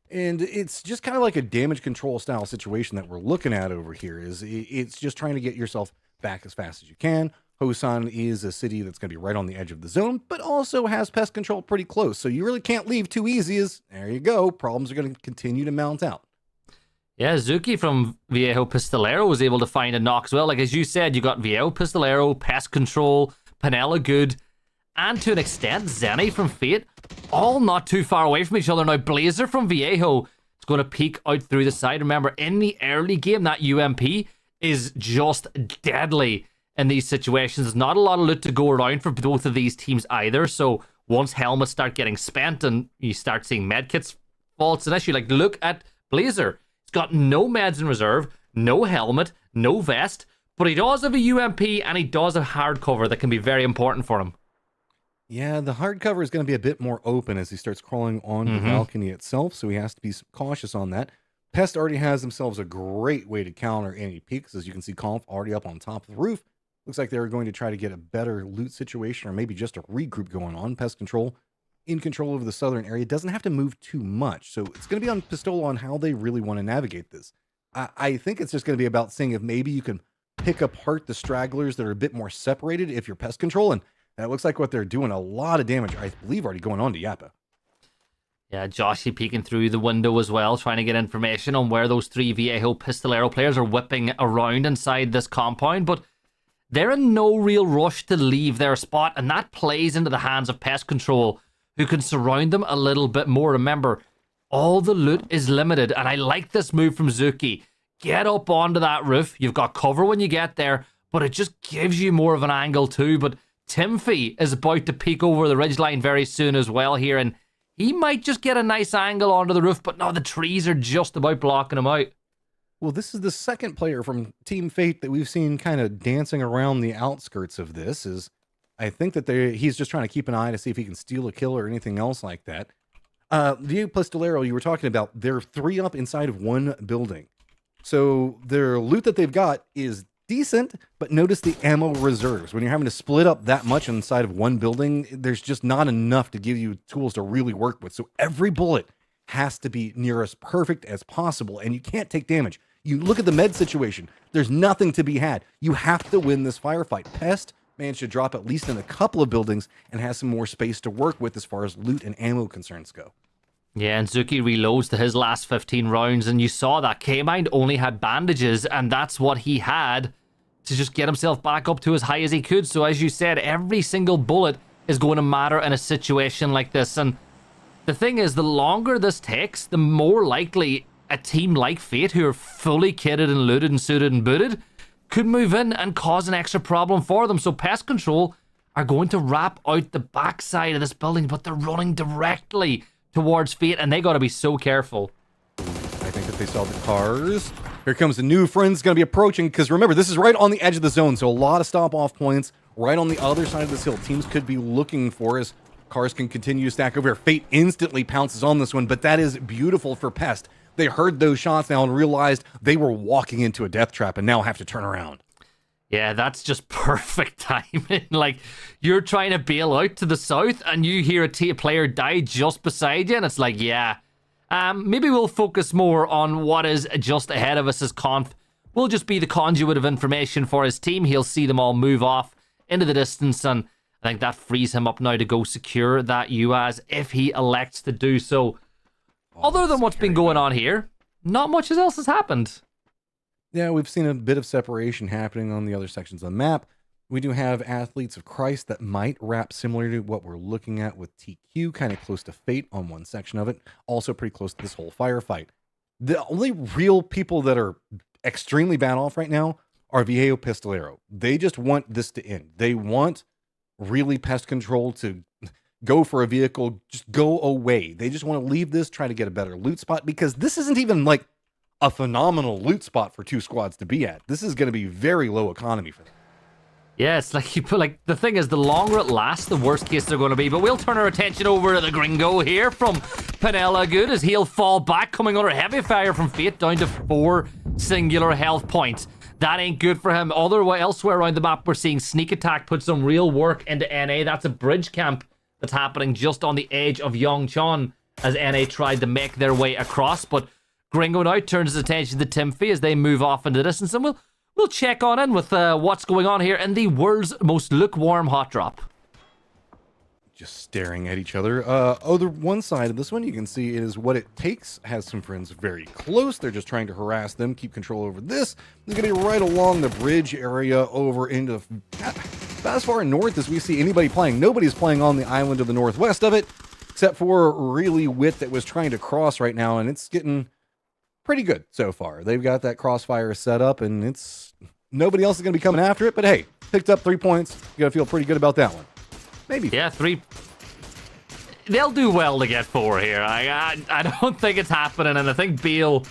And it's just kind of like a damage control style situation that we're looking at over here. It's just trying to get yourself back as fast as you can. Hosan is a city that's going to be right on the edge of the zone, but also has pest control pretty close. So you really can't leave too easy. There you go. Problems are going to continue to mount out. Yeah, Zuki from Viejo Pistolero was able to find a knock as well. Like, as you said, you got Viejo Pistolero, Pest Control, Panella Good, and to an extent, Zenny from Fate, all not too far away from each other. Now, Blazer from Viejo is going to peek out through the side. Remember, in the early game, that UMP is just deadly in these situations. There's not a lot of loot to go around for both of these teams either. So once helmets start getting spent and you start seeing medkits fall, it's an issue. Like, look at Blazer. He's got no meds in reserve, no helmet, no vest, but he does have a UMP and he does have hard cover that can be very important for him. Yeah, the hardcover is going to be a bit more open as he starts crawling on the balcony itself, so he has to be cautious on that. Pest already has themselves a great way to counter any peaks. As you can see, Conf already up on top of the roof. Looks like they're going to try to get a better loot situation or maybe just a regroup going on. Pest Control in control of the southern area. Doesn't have to move too much, so it's going to be on Pistola on how they really want to navigate this. I think it's just going to be about seeing if maybe you can pick apart the stragglers that are a bit more separated if you're Pest Control, and it looks like what they're doing, a lot of damage, I believe, already going on to Yappa. Yeah, Joshy peeking through the window as well, trying to get information on where those 3 Viejo Pistolero players are whipping around inside this compound, but they're in no real rush to leave their spot, and that plays into the hands of Pest Control, who can surround them a little bit more. Remember, all the loot is limited, and I like this move from Zuki. Get up onto that roof. You've got cover when you get there, but it just gives you more of an angle too. But Timothy is about to peek over the ridgeline very soon as well here, and he might just get a nice angle onto the roof, but no, the trees are just about blocking him out. Well, this is the second player from Team Fate that we've seen kind of dancing around the outskirts of this. I think that he's just trying to keep an eye to see if he can steal a kill or anything else like that. Viejo Pistolero, you were talking about, they're 3 up inside of one building. So their loot that they've got is decent, but notice the ammo reserves. When you're having to split up that much inside of one building, there's just not enough to give you tools to really work with. So every bullet has to be near as perfect as possible, and you can't take damage. You look at the med situation, there's nothing to be had. You have to win this firefight. Pest managed to drop at least in a couple of buildings and has some more space to work with as far as loot and ammo concerns go. Yeah, and Zuki reloads to his last 15 rounds, and you saw that K-Mind only had bandages, and that's what he had to just get himself back up to as high as he could. So as you said, every single bullet is going to matter in a situation like this. And the thing is, the longer this takes, the more likely a team like Fate, who are fully kitted and looted and suited and booted, could move in and cause an extra problem for them. So Pest Control are going to wrap out the backside of this building, but they're running directly towards Fate, and they got to be so careful. I think that they saw the cars. Here comes the new friend's going to be approaching, because remember, this is right on the edge of the zone, so a lot of stop-off points right on the other side of this hill. Teams could be looking for as cars can continue to stack over here. Fate instantly pounces on this one, but that is beautiful for Pest. They heard those shots now and realized they were walking into a death trap and now have to turn around. Yeah, that's just perfect timing. Like, you're trying to bail out to the south and you hear a player die just beside you, and it's like, yeah, maybe we'll focus more on what is just ahead of us as Conf. We'll just be the conduit of information for his team. He'll see them all move off into the distance, and I think that frees him up now to go secure that UAS if he elects to do so. Other than what's been going on here, not much else has happened. Yeah, we've seen a bit of separation happening on the other sections of the map. We do have Athletes of Christ that might wrap similar to what we're looking at with TQ, kind of close to Fate on one section of it, also pretty close to this whole firefight. The only real people that are extremely bad off right now are Viejo Pistolero. They just want this to end. They want really Pest Control to go for a vehicle, just go away. They just want to leave this, try to get a better loot spot, because this isn't even like a phenomenal loot spot for 2 squads to be at. This is going to be very low economy for them. Yeah, it's like you put, like, the thing is, the longer it lasts, the worst case they're going to be. But we'll turn our attention over to the Gringo here from Panella Good, as he'll fall back, coming under heavy fire from Fate, down to 4 singular health points. That ain't good for him. Elsewhere around the map, we're seeing Sneak Attack put some real work into NA. That's a bridge camp that's happening just on the edge of Yongchon as NA tried to make their way across. But Gringo now turns his attention to Timothy as they move off into the distance, and we'll check on in with what's going on here in the world's most lukewarm hot drop. Just staring at each other. Other one side of this one, you can see is What It Takes has some friends very close. They're just trying to harass them, keep control over this. They're going to be right along the bridge area over into about as far north as we see anybody playing. Nobody's playing on the island to the northwest of it, except for really Wit that was trying to cross right now, and it's getting pretty good so far. They've got that crossfire set up, and it's nobody else is going to be coming after it, but hey, picked up 3 points. You got to feel pretty good about that one. Maybe. Yeah, 3. They'll do well to get 4 here. I don't think it's happening, and I think Beal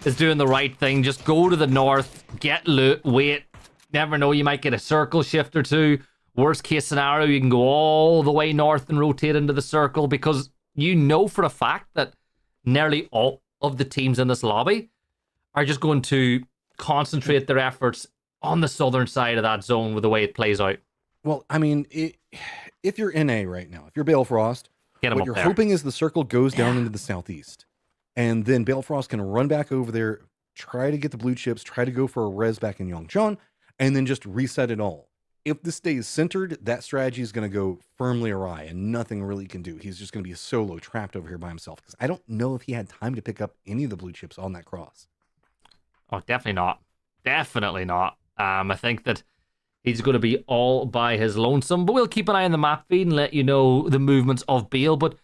is doing the right thing. Just go to the north, get loot, wait. Never know, you might get a circle shift or 2. Worst case scenario, you can go all the way north and rotate into the circle, because you know for a fact that nearly all of the teams in this lobby are just going to concentrate their efforts on the southern side of that zone with the way it plays out. Well, I mean, if you're NA right now, if you're Balefrost, what you're hoping is the circle goes down into the southeast, and then Balefrost can run back over there, try to get the blue chips, try to go for a res back in Yongchon, and then just reset it all. If this stays centered, that strategy is going to go firmly awry, and nothing really can do. He's just going to be solo, trapped over here by himself, because I don't know if he had time to pick up any of the blue chips on that cross. Oh, definitely not. Definitely not. I think that he's going to be all by his lonesome, but we'll keep an eye on the map feed and let you know the movements of Beal. But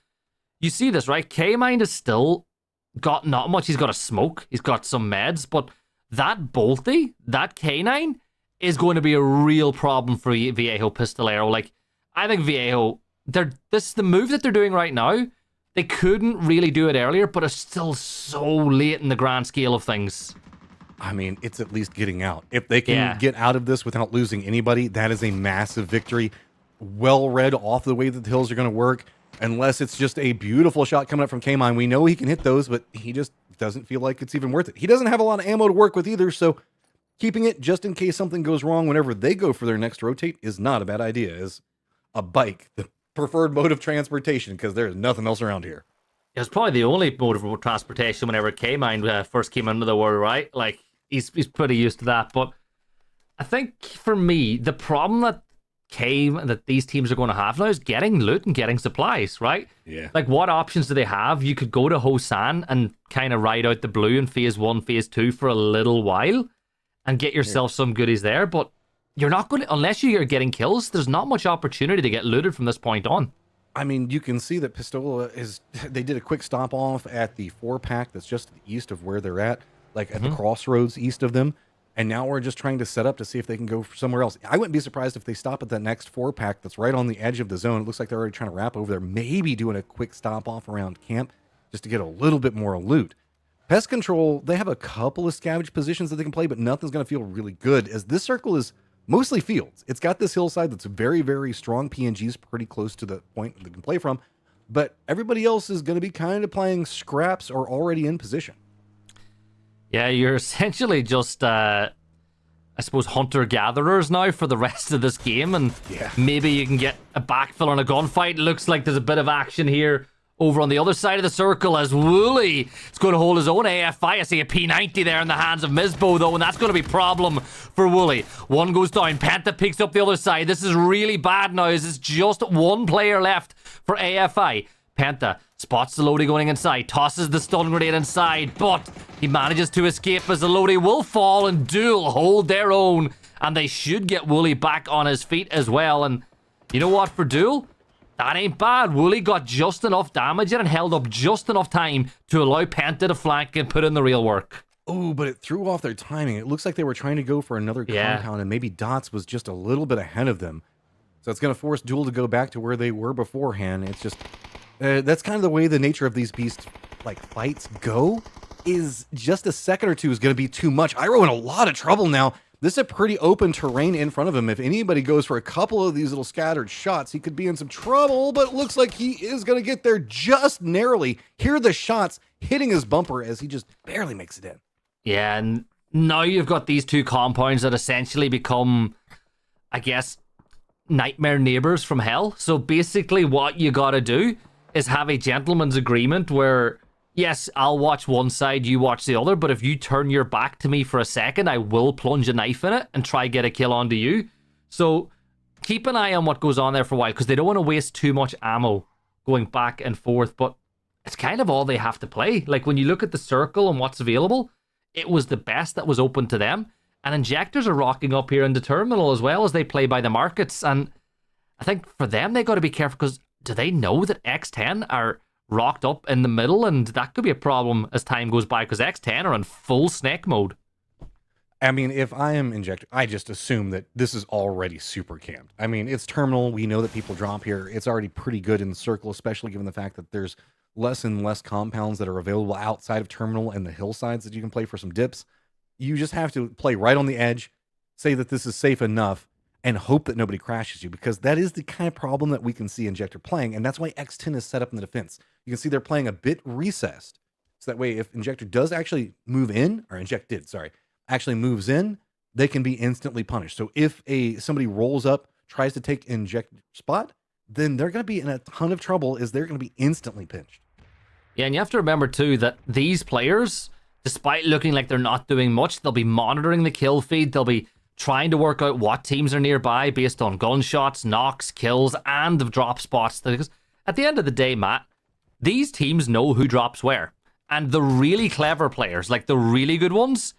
you see this, right? K-Mind has still got not much. He's got a smoke. He's got some meds, but that Bolty, that K9, is going to be a real problem for Viejo Pistolero. Like, I think Viejo, the move that they're doing right now, they couldn't really do it earlier, but it's still so late in the grand scale of things. I mean, it's at least getting out. If they can get out of this without losing anybody, that is a massive victory. Well read off the way that the hills are going to work. Unless it's just a beautiful shot coming up from K-Mine. We know he can hit those, but he just doesn't feel like it's even worth it. He doesn't have a lot of ammo to work with either, so keeping it just in case something goes wrong whenever they go for their next rotate is not a bad idea. Is a bike the preferred mode of transportation, because there's nothing else around here. It was probably the only mode of transportation whenever K-Mine first came into the world, right? Like, he's pretty used to that. But I think, for me, the problem that these teams are going to have now is getting loot and getting supplies, right? Yeah. Like, what options do they have? You could go to Hosan and kind of ride out the blue in phase 1, phase 2 for a little while and get yourself some goodies there, but you're not going to, unless you're getting kills, there's not much opportunity to get looted from this point on. I mean, you can see that Pistola they did a quick stop off at the 4-pack that's just east of where they're at, like at the crossroads east of them. And now we're just trying to set up to see if they can go somewhere else. I wouldn't be surprised if they stop at the next 4-pack that's right on the edge of the zone. It looks like they're already trying to wrap over there, maybe doing a quick stop off around camp just to get a little bit more loot. Pest Control, they have a couple of scavenge positions that they can play, but nothing's going to feel really good, as this circle is mostly fields. It's got this hillside that's very, very strong. PNG's pretty close to the point they can play from, but everybody else is going to be kind of playing scraps or already in position. Yeah, you're essentially just, I suppose, hunter-gatherers now for the rest of this game, and maybe you can get a backfill on a gunfight. Looks like there's a bit of action here over on the other side of the circle as Wooly is going to hold his own AFI. I see a P90 there in the hands of Mizbo, though, and that's going to be a problem for Wooly. One goes down. Penta picks up the other side. This is really bad now, as it's just one player left for AFI. Penta spots the Lodi going inside, tosses the stun grenade inside, but he manages to escape as the Lodi will fall and Duel hold their own, and they should get Wooly back on his feet as well. And you know what, for Duel, that ain't bad. Wooly got just enough damage and held up just enough time to allow Penta to flank and put in the real work. Oh, but it threw off their timing. It looks like they were trying to go for another compound, and maybe Dots was just a little bit ahead of them. So it's going to force Duel to go back to where they were beforehand. It's just, that's kind of the way the nature of these beast fights go, is just a second or two is going to be too much. Iroh in a lot of trouble now. This is a pretty open terrain in front of him. If anybody goes for a couple of these little scattered shots, he could be in some trouble, but it looks like he is going to get there just narrowly. Hear the shots hitting his bumper as he just barely makes it in. Yeah, and now you've got these two compounds that essentially become, I guess, nightmare neighbors from hell. So basically what you got to do is have a gentleman's agreement where, yes, I'll watch one side, you watch the other, but if you turn your back to me for a second, I will plunge a knife in it and try get a kill onto you. So keep an eye on what goes on there for a while, because they don't want to waste too much ammo going back and forth, but it's kind of all they have to play. Like, when you look at the circle and what's available, it was the best that was open to them. And injectors are rocking up here in the terminal as well as they play by the markets. And I think for them, they got to be careful, because do they know that X10 are rocked up in the middle, and that could be a problem as time goes by, because X10 are in full snake mode. I mean, if I am Injector, I just assume that this is already super camped. I mean, it's terminal. We know that people drop here. It's already pretty good in the circle, especially given the fact that there's less and less compounds that are available outside of terminal and the hillsides that you can play for some dips. You just have to play right on the edge, say that this is safe enough, and hope that nobody crashes you, because that is the kind of problem that we can see Injector playing, and that's why X10 is set up in the defense. You can see they're playing a bit recessed, so that way if Injector does actually move in, or Inject sorry, actually moves in, they can be instantly punished. So if somebody rolls up, tries to take Inject spot, then they're going to be in a ton of trouble, as they're going to be instantly pinched. Yeah, and you have to remember too that these players, despite looking like they're not doing much, they'll be monitoring the kill feed, they'll be trying to work out what teams are nearby based on gunshots, knocks, kills, and the drop spots. Because at the end of the day, Matt, these teams know who drops where. And the really clever players, like the really good ones,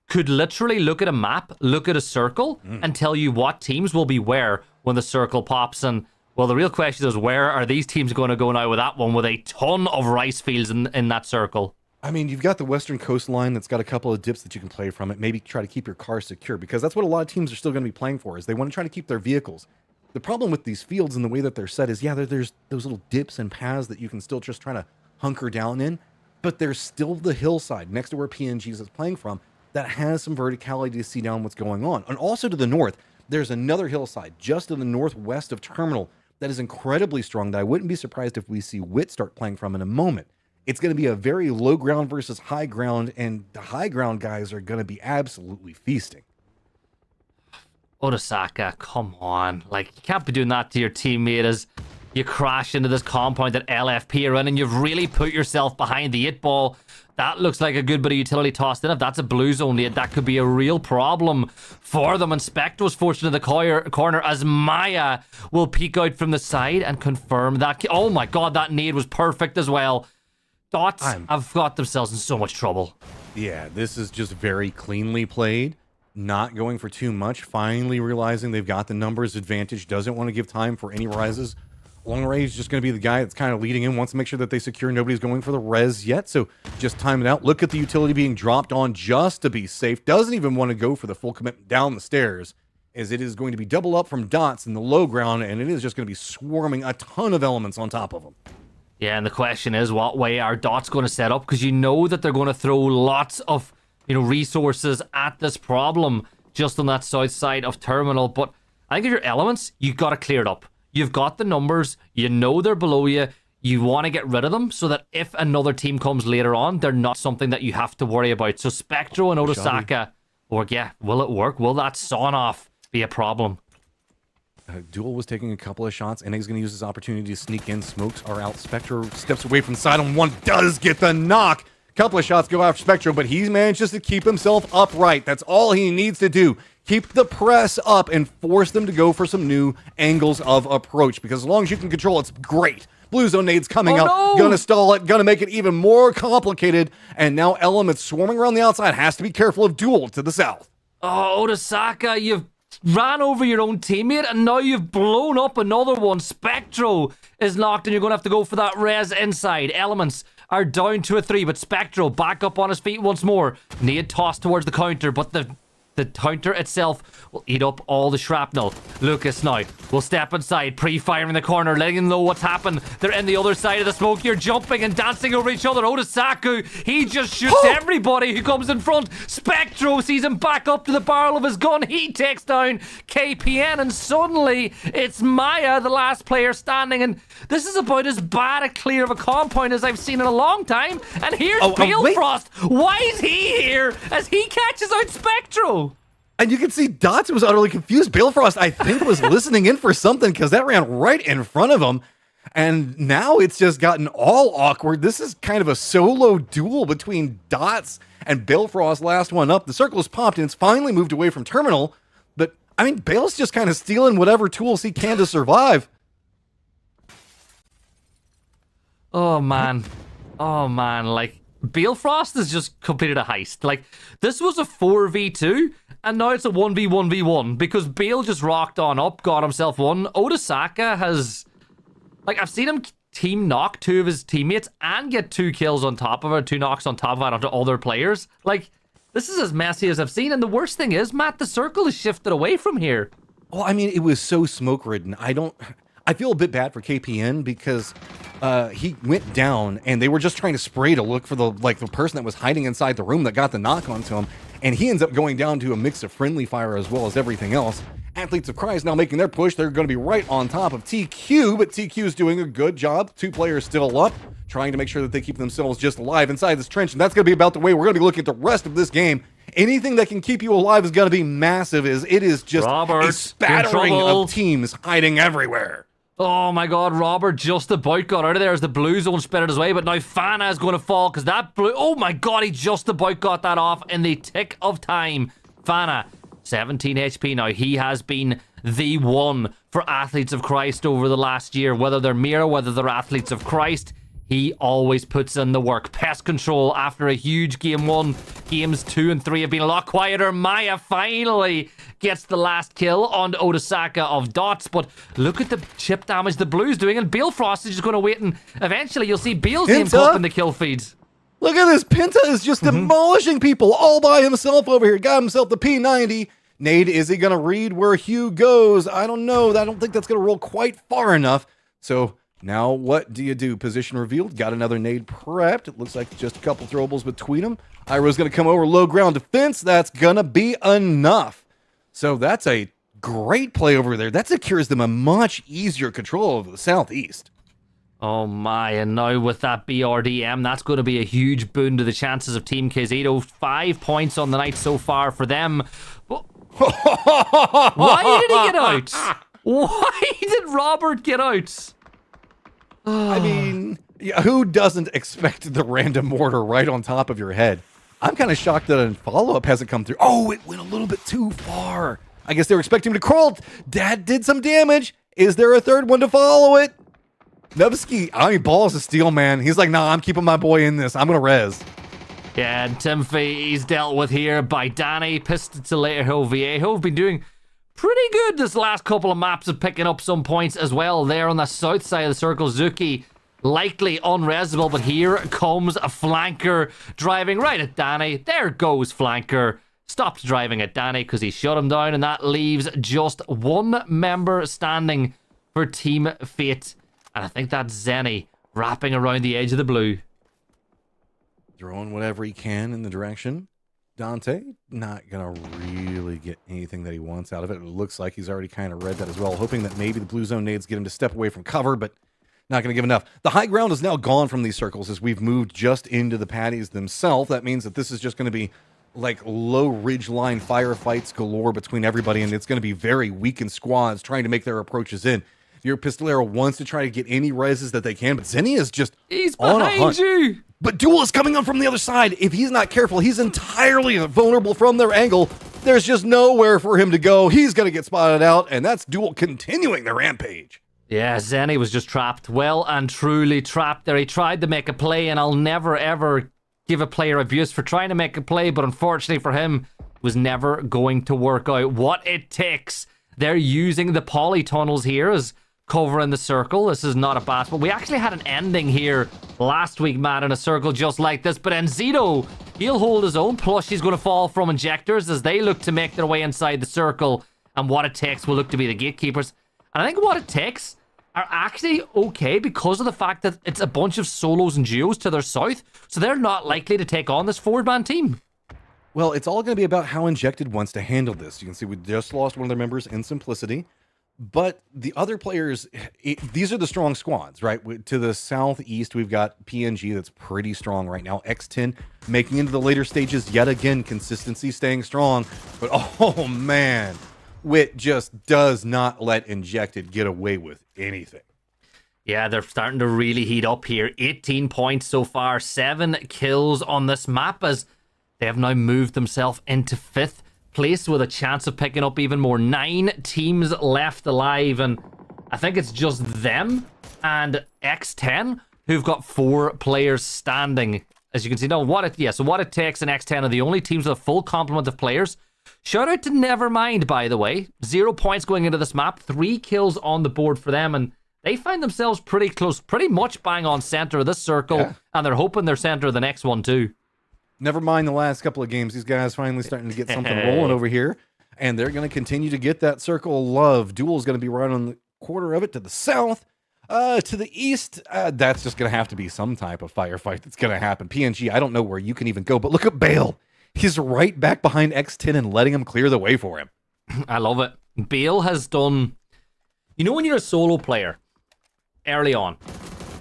could literally look at a map, look at a circle, and tell you what teams will be where when the circle pops. And, well, the real question is, where are these teams going to go now with that one, with a ton of rice fields in that circle? I mean, you've got the western coastline that's got a couple of dips that you can play from it. Maybe try to keep your car secure, because that's what a lot of teams are still going to be playing for, is they want to try to keep their vehicles. The problem with these fields and the way that they're set is, yeah, there's those little dips and paths that you can still just try to hunker down in, but there's still the hillside next to where PNGs is playing from. that has some verticality to see down what's going on. And also to the north, there's another hillside just to the northwest of Terminal that is incredibly strong that I wouldn't be surprised if we see Wit start playing from in a moment. It's going to be a very low ground versus high ground, and the high ground guys are going to be absolutely feasting. Odasaka, come on. Like, you can't be doing that to your teammate as you crash into this compound that LFP are in, and you've really put yourself behind the 8-ball. That looks like a good bit of utility tossed in. If that's a blue zone lead, that could be a real problem for them. And Spectro's fortunate in the corner as Maya will peek out from the side and confirm that. Oh my god, that nade was perfect as well. Dots have got themselves in so much trouble. Yeah, this is just very cleanly played. Not going for too much. Finally realizing they've got the numbers advantage. Doesn't want to give time for any rises. Long Ray is just going to be the guy that's kind of leading in. Wants to make sure that they secure. Nobody's going for the res yet, so just time it out. Look at the utility being dropped on just to be safe. Doesn't even want to go for the full commitment down the stairs, as it is going to be double up from Dots in the low ground, and it is just going to be swarming a ton of elements on top of them. Yeah, and the question is, what way are Dots going to set up? Because you know that they're going to throw lots of resources at this problem just on that south side of Terminal. But I think if your elements, you've got to clear it up. You've got the numbers, you know they're below you, you want to get rid of them so that if another team comes later on, they're not something that you have to worry about. So Spectro and Odasaka, will it work? Will that sawn off be a problem? Duel was taking a couple of shots. Ene's going to use this opportunity to sneak in. Smokes are out. Spectro steps away from the side on one, does get the knock. Couple of shots go after Spectro, but he manages to keep himself upright. That's all he needs to do. Keep the press up and force them to go for some new angles of approach, because as long as you can control it's great. Blue zone nades coming out, gonna stall it, gonna make it even more complicated, and now Elements swarming around the outside. Has to be careful of Duel to the south. Oh, Odasaka, you've ran over your own teammate, and now you've blown up another one. Spectro is knocked, and you're gonna have to go for that res inside. Elements are down to a 3, but Spectro back up on his feet once more. Nade tossed towards the counter, but the counter itself will eat up all the shrapnel. Lucas now will step inside, pre-firing the corner, letting them know what's happened. They're in the other side of the smoke. You're jumping and dancing over each other. Odasaku, he just shoots everybody who comes in front. Spectro sees him back up to the barrel of his gun. He takes down KPN, and suddenly it's Maya, the last player standing. And this is about as bad a clear of a compound as I've seen in a long time. And here's Balefrost. Why is he here as he catches out Spectro? And you can see Dots was utterly confused. Balefrost, I think, was listening in for something, because that ran right in front of him. And now it's just gotten all awkward. This is kind of a solo duel between Dots and Balefrost, last one up. The circle is popped, and it's finally moved away from Terminal. But, I mean, Bale's just kind of stealing whatever tools he can to survive. Oh, man. Like, Balefrost has just completed a heist. Like, this was a 4v2, and now it's a 1v1v1, because Bale just rocked on up, got himself one. Odasaka has... Like, I've seen him team knock 2 of his teammates and get 2 kills on top of it, 2 knocks on top of it onto other players. Like, this is as messy as I've seen, and the worst thing is, Matt, the circle is shifted away from here. Well, I mean, it was so smoke-ridden. I feel a bit bad for KPN, because he went down and they were just trying to spray to look for the person that was hiding inside the room that got the knock onto him, and he ends up going down to a mix of friendly fire as well as everything else. Athletes of Christ now making their push. They're going to be right on top of TQ, but TQ is doing a good job. 2 players still up, trying to make sure that they keep themselves just alive inside this trench, and that's going to be about the way we're going to be looking at the rest of this game. Anything that can keep you alive is going to be massive, as it is just a spattering of teams hiding everywhere. Oh my god, Robert just about got out of there as the blue zone sped his way, but now Fana is going to fall because that blue... Oh my god, he just about got that off in the tick of time. Fana, 17 HP now. He has been the one for Athletes of Christ over the last year. Whether they're Mira, whether they're Athletes of Christ, he always puts in the work. Pest control after a huge game 1. Games 2 and 3 have been a lot quieter. Maya finally gets the last kill on Odasaka of Dots, but look at the chip damage the Blue's doing, and Balefrost is just going to wait, and eventually you'll see Bale's name pop in the kill feeds. Look at this. Pinta is just demolishing people all by himself over here. Got himself the P90. Nade, is he going to read where Hugh goes? I don't know. I don't think that's going to roll quite far enough. So Now, what do you do? Position revealed. Got another nade prepped. It looks like just a couple throwables between them. Iroh's going to come over low ground defense. That's going to be enough. So that's a great play over there. That secures them a much easier control of the southeast. Oh my, and now with that BRDM, that's going to be a huge boon to the chances of Team Kizito. 5 points on the night so far for them. Why did he get out? Why did Robert get out? I mean, who doesn't expect the random mortar right on top of your head? I'm kind of shocked that a follow-up hasn't come through. Oh, it went a little bit too far. I guess they were expecting him to crawl. Dad did some damage. Is there a third one to follow it? Nevsky, I mean, balls of steel, man. He's like, nah, I'm keeping my boy in this. I'm going to res. Yeah, and Timothy, he's dealt with here by Danny. Pistolero Viejo have been doing pretty good this last couple of maps of picking up some points as well. There on the south side of the circle, Zuki likely unresable, but here comes a flanker driving right at Danny. There goes flanker. Stopped driving at Danny because he shut him down, and that leaves just one member standing for Team Fate. And I think that's Zenny wrapping around the edge of the blue. Throwing whatever he can in the direction. Dante, not going to really get anything that he wants out of it. It looks like he's already kind of read that as well, hoping that maybe the blue zone nades get him to step away from cover, but not going to give enough. The high ground is now gone from these circles as we've moved just into the patties themselves. That means that this is just going to be like low ridge line firefights galore between everybody, and it's going to be very weakened squads trying to make their approaches in. Your Pistolero wants to try to get any reses that they can, but Zenny is just He's on a behind hunt. you. But Duel is coming on from the other side. If he's not careful, he's entirely vulnerable from their angle. There's just nowhere for him to go. He's going to get spotted out, and that's Duel continuing the rampage. Yeah, Zenny was just trapped. Well and truly trapped there. He tried to make a play, and I'll never, ever give a player abuse for trying to make a play, but unfortunately for him, it was never going to work out. What it takes. They're using the polytunnels here as cover in the circle. This is not a basketball. We actually had an ending here last week, Matt, in a circle just like this. But Enzito, he'll hold his own. Plus, he's going to fall from injectors as they look to make their way inside the circle. And what it takes will look to be the gatekeepers. And I think what it takes are actually okay because of the fact that it's a bunch of solos and duos to their south. So they're not likely to take on this forward-man team. Well, it's all going to be about how Injected wants to handle this. You can see we just lost one of their members in Simplicity. But the other players, these are the strong squads, right? To the southeast, we've got PNG that's pretty strong right now. X10 making into the later stages yet again. Consistency staying strong. But oh man, Wit just does not let Injected get away with anything. Yeah, they're starting to really heat up here. 18 points so far. 7 kills on this map as they have now moved themselves into 5th place with a chance of picking up even more. 9 teams left alive, and I think it's just them and X10 who've got 4 players standing. As you can see now, what it takes, and X10 are the only teams with a full complement of players. Shout out to Nevermind, by the way. 0 points going into this map, 3 kills on the board for them, and they find themselves pretty close, pretty much bang on center of this circle, and they're hoping they're center of the next one too. Never mind the last couple of games. These guys finally starting to get something rolling over here. And they're going to continue to get that circle of love. Duel is going to be right on the quarter of it to the south. To the east, that's just going to have to be some type of firefight that's going to happen. PNG, I don't know where you can even go. But look at Bale. He's right back behind X10 and letting him clear the way for him. I love it. Bale has done... You know when you're a solo player, early on,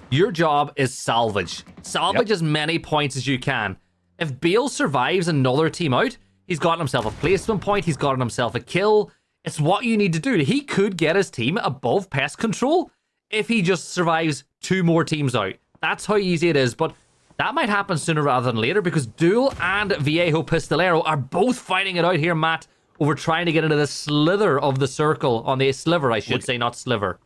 your job is salvage. Salvage as many points as you can. If Bale survives another team out, he's gotten himself a placement point, he's gotten himself a kill. It's what you need to do. He could get his team above pest control if he just survives 2 more teams out. That's how easy it is, but that might happen sooner rather than later because Duel and Viejo Pistolero are both fighting it out here, Matt, over trying to get into the slither of the circle, on the sliver, I should say, not sliver.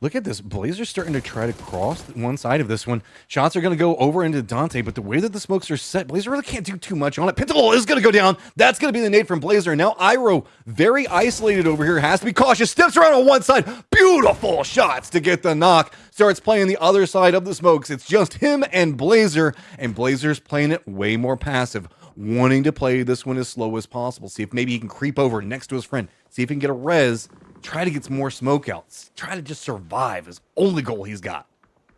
Look at this. Blazer's starting to try to cross one side of this one. Shots are going to go over into Dante, but the way that the smokes are set, Blazer really can't do too much on it. Pentacle is going to go down. That's going to be the nade from Blazer. Now Iroh, very isolated over here, has to be cautious. Steps around on one side. Beautiful shots to get the knock. Starts playing the other side of the smokes. It's just him and Blazer's playing it way more passive, wanting to play this one as slow as possible. See if maybe he can creep over next to his friend. See if he can get a res. Try to get some more smoke outs. Try to just survive is only goal he's got.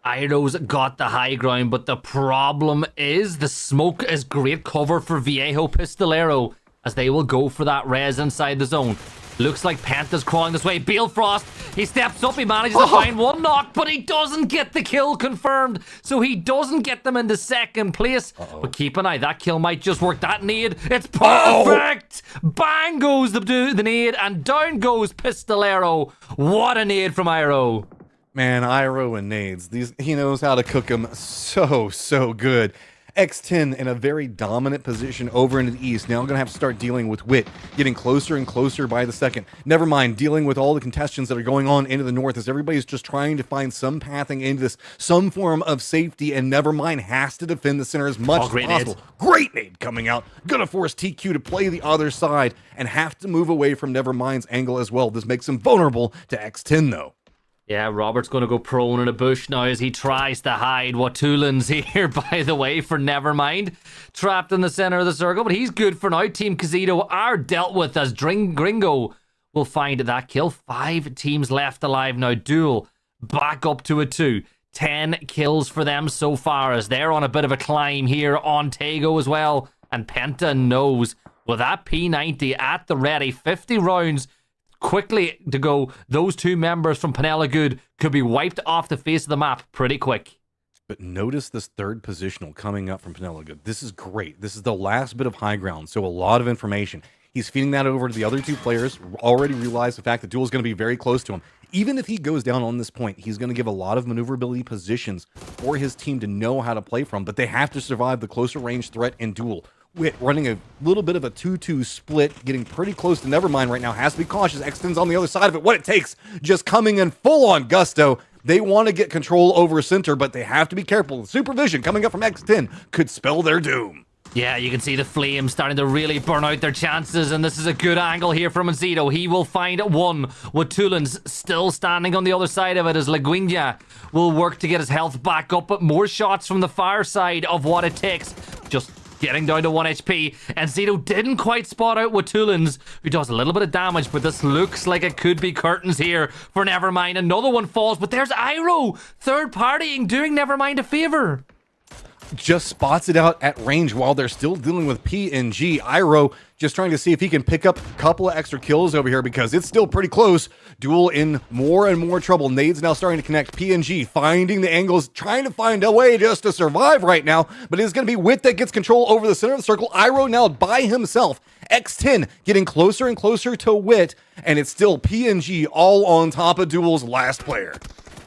Iro's got the high ground, but the problem is the smoke is great cover for Viejo Pistolero as they will go for that res inside the zone. Looks like Penta's crawling this way. Beelfrost, he steps up, he manages to find one knock, but he doesn't get the kill confirmed, so he doesn't get them into second place. But keep an eye, that kill might just work. That nade, it's perfect! Bang goes the nade, and down goes Pistolero. What a nade from Iro. Man, Iro and nades, he knows how to cook them so good. X10 in a very dominant position over into the east. Now going to have to start dealing with Wit, getting closer and closer by the second. Never mind dealing with all the contestants that are going on into the north as everybody's just trying to find some pathing into this, some form of safety, and Nevermind has to defend the center as much as possible. Great nade coming out. Gonna force TQ to play the other side and have to move away from Nevermind's angle as well. This makes him vulnerable to X10 though. Yeah, Robert's going to go prone in a bush now as he tries to hide Watulin's here, by the way, for Nevermind. Trapped in the center of the circle, but he's good for now. Team Casito are dealt with as Gringo will find that kill. 5 teams left alive now. Duel back up to a 2. 10 kills for them so far as they're on a bit of a climb here on Tego as well. And Penta knows with that P90 at the ready, 50 rounds quickly to go, those 2 members from Penella Good could be wiped off the face of the map pretty quick. But notice this third positional coming up from Penella Good. This is great. This is the last bit of high ground, so a lot of information. He's feeding that over to the other 2 players, already realized the fact that Duel is going to be very close to him. Even if he goes down on this point, he's going to give a lot of maneuverability positions for his team to know how to play from, but they have to survive the closer range threat in Duel. Wit running a little bit of a 2-2 split, getting pretty close to Nevermind right now. Has to be cautious. X10's on the other side of it. What it takes, just coming in full-on gusto. They want to get control over center, but they have to be careful. The supervision coming up from X10 could spell their doom. Yeah, you can see the flames starting to really burn out their chances, and this is a good angle here from Zito. He will find one. Watulin's still standing on the other side of it as Laguinja will work to get his health back up, but more shots from the far side of what it takes. Just getting down to 1 HP, and Zito didn't quite spot out Watulin's, who does a little bit of damage, but this looks like it could be curtains here for Nevermind. Another one falls, but there's Iro, third partying, doing Nevermind a favor. Just spots it out at range while they're still dealing with PNG. Iro just trying to see if he can pick up a couple of extra kills over here because it's still pretty close. Duel in more and more trouble. Nade's now starting to connect. PNG finding the angles, trying to find a way just to survive right now, but it's going to be Wit that gets control over the center of the circle. Iro now by himself. X10 getting closer and closer to Wit, and it's still PNG all on top of Duel's last player.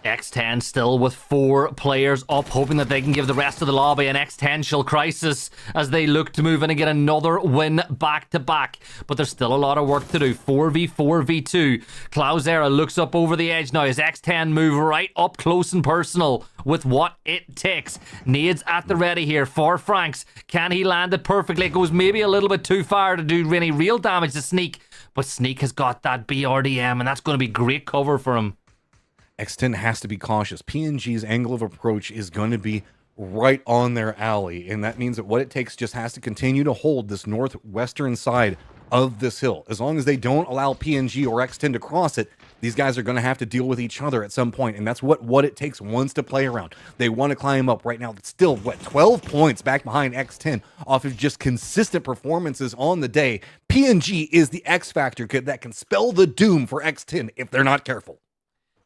X10 still with 4 players up, hoping that they can give the rest of the lobby an X10 crisis as they look to move in and get another win back to back. But there's still a lot of work to do. 4v4v2. Klausera looks up over the edge now as X10 move right up close and personal with what it takes. Nades at the ready here for Franks. Can he land it perfectly? It goes maybe a little bit too far to do any real damage to Sneak, but Sneak has got that BRDM, and that's going to be great cover for him. X10 has to be cautious. PNG's angle of approach is going to be right on their alley, and that means that what it takes just has to continue to hold this northwestern side of this hill. As long as they don't allow PNG or X10 to cross it, these guys are going to have to deal with each other at some point, and that's what it takes once to play around. They want to climb up right now. It's still, 12 points back behind X10 off of just consistent performances on the day. PNG is the X factor that can spell the doom for X10 if they're not careful.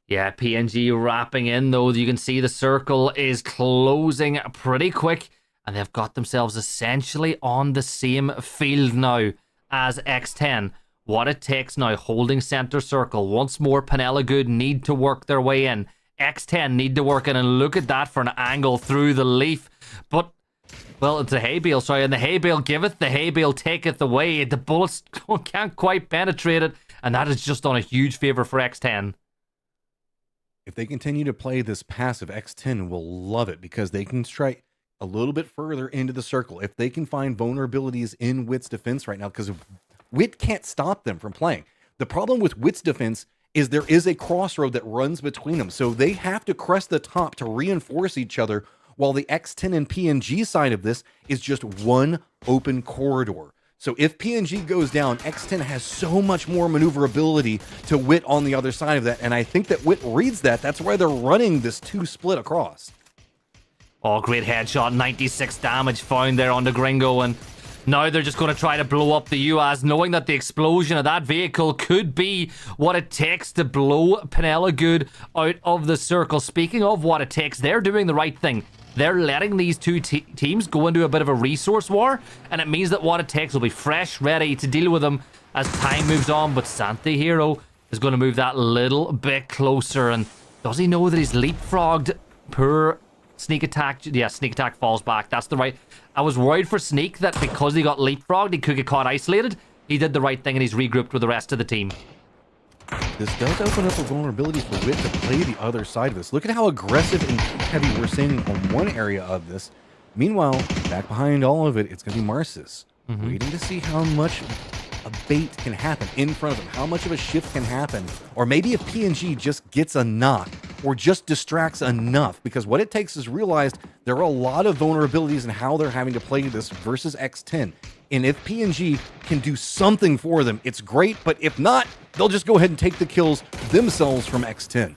Yeah, PNG wrapping in, though. You can see the circle is closing pretty quick, and they've got themselves essentially on the same field now as X10. What it takes now, holding center circle. Once more, Penella Good need to work their way in. X10 need to work in, and look at that for an angle through the leaf. But, well, it's a hay bale, sorry, and the hay bale giveth, the hay bale taketh away. The bullets can't quite penetrate it, and that is just on a huge favor for X10. If they continue to play this passive, X10 will love it because they can strike a little bit further into the circle. If they can find vulnerabilities in Wit's defense right now, because Wit can't stop them from playing. The problem with Wit's defense is there is a crossroad that runs between them, so they have to crest the top to reinforce each other, while the X10 and PNG side of this is just one open corridor. So if PNG goes down, X10 has so much more maneuverability to Wit on the other side of that. And I think that Wit reads that. That's why they're running this 2 split across. Oh, great headshot. 96 damage found there on the Gringo. And now they're just going to try to blow up the UAS, knowing that the explosion of that vehicle could be what it takes to blow Penella Good out of the circle. Speaking of what it takes, they're doing the right thing. They're letting these two teams go into a bit of a resource war, and it means that what it takes will be fresh, ready to deal with them as time moves on. But Santi Hero is going to move that little bit closer, and does he know that he's leapfrogged? Poor Sneak Attack. Yeah, Sneak Attack falls back. That's the right. I was worried for Sneak that because he got leapfrogged, he could get caught isolated. He did the right thing, and he's regrouped with the rest of the team. This does open up a vulnerability for Wit to play the other side of this. Look at how aggressive and heavy we're seeing on one area of this. Meanwhile, back behind all of it, it's going to be Marcis. Waiting to see how much a bait can happen in front of him, how much of a shift can happen, or maybe if PNG just gets a knock or just distracts enough, because what it takes is realized there are a lot of vulnerabilities in how they're having to play this versus X10. And if PNG can do something for them, it's great, but if not, they'll just go ahead and take the kills themselves from X10.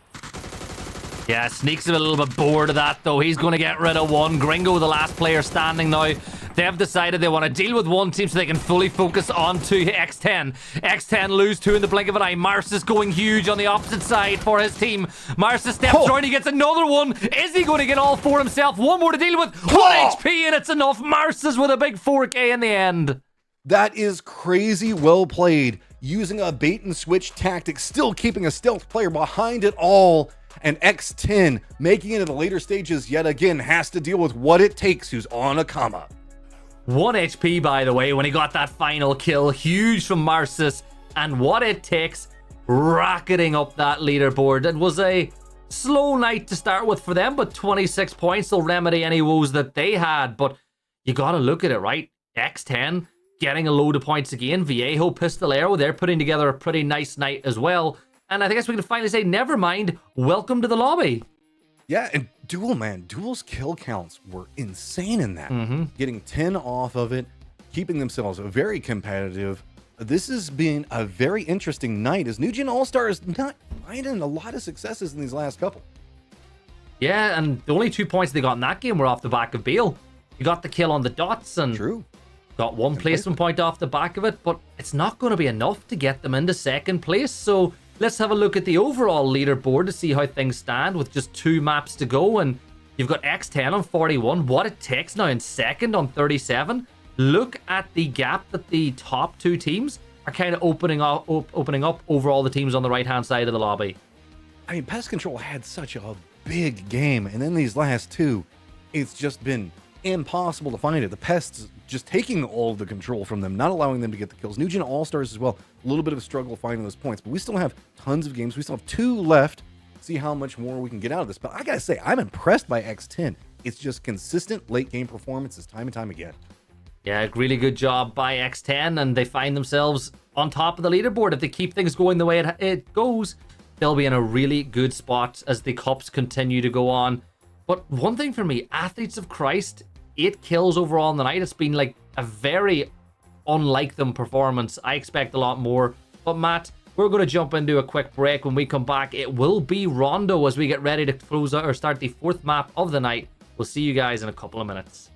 Yeah, Sneak's a little bit bored of that, though. He's going to get rid of one. Gringo, the last player standing now. They've decided they want to deal with one team so they can fully focus on to X10. X10 lose 2 in the blink of an eye. Mars is going huge on the opposite side for his team. Mars steps around, he gets another one. Is he going to get all 4 himself? One more to deal with. 1 HP and it's enough. Mars is with a big 4K in the end. That is crazy well played. Using a bait and switch tactic, still keeping a stealth player behind it all. And X10 making it in the later stages yet again has to deal with what it takes, who's on a comma. 1 HP, by the way, when he got that final kill. Huge from Marcis. And what it takes, rocketing up that leaderboard. It was a slow night to start with for them, but 26 points will remedy any woes that they had. But you got to look at it, right? X10 getting a load of points again. Viejo, Pistolero, they're putting together a pretty nice night as well. And I guess we can finally say, never mind, welcome to the lobby. Yeah, and Duel, man, Duel's kill counts were insane in that. Getting 10 off of it, keeping themselves very competitive. This has been a very interesting night as New Gen All-Star is not finding a lot of successes in these last couple. Yeah, and the only 2 points they got in that game were off the back of Bale. You got the kill on the dots and got 1 placement point off the back of it, but it's not going to be enough to get them into second place. So let's have a look at the overall leaderboard to see how things stand with just 2 maps to go. And you've got X10 on 41. What it takes now in second on 37. Look at the gap that the top 2 teams are kind of opening up over all the teams on the right-hand side of the lobby. I mean, Pest Control had such a big game, and then these last 2, it's just been impossible to find it. The Pests just taking all of the control from them, not allowing them to get the kills. New Gen All-Stars as well, a little bit of a struggle finding those points, but we still have tons of games. We still have 2 left. See how much more we can get out of this. But I gotta say, I'm impressed by X10. It's just consistent late game performances time and time again. Yeah, really good job by X10, and they find themselves on top of the leaderboard. If they keep things going the way it goes, they'll be in a really good spot as the cups continue to go on. But one thing for me, Athletes of Christ, 8 kills overall in the night. It's been like a very unlike them performance. I expect a lot more. But Matt, we're going to jump into a quick break. When we come back, it will be Rondo as we get ready to close out or start the 4th map of the night. We'll see you guys in a couple of minutes.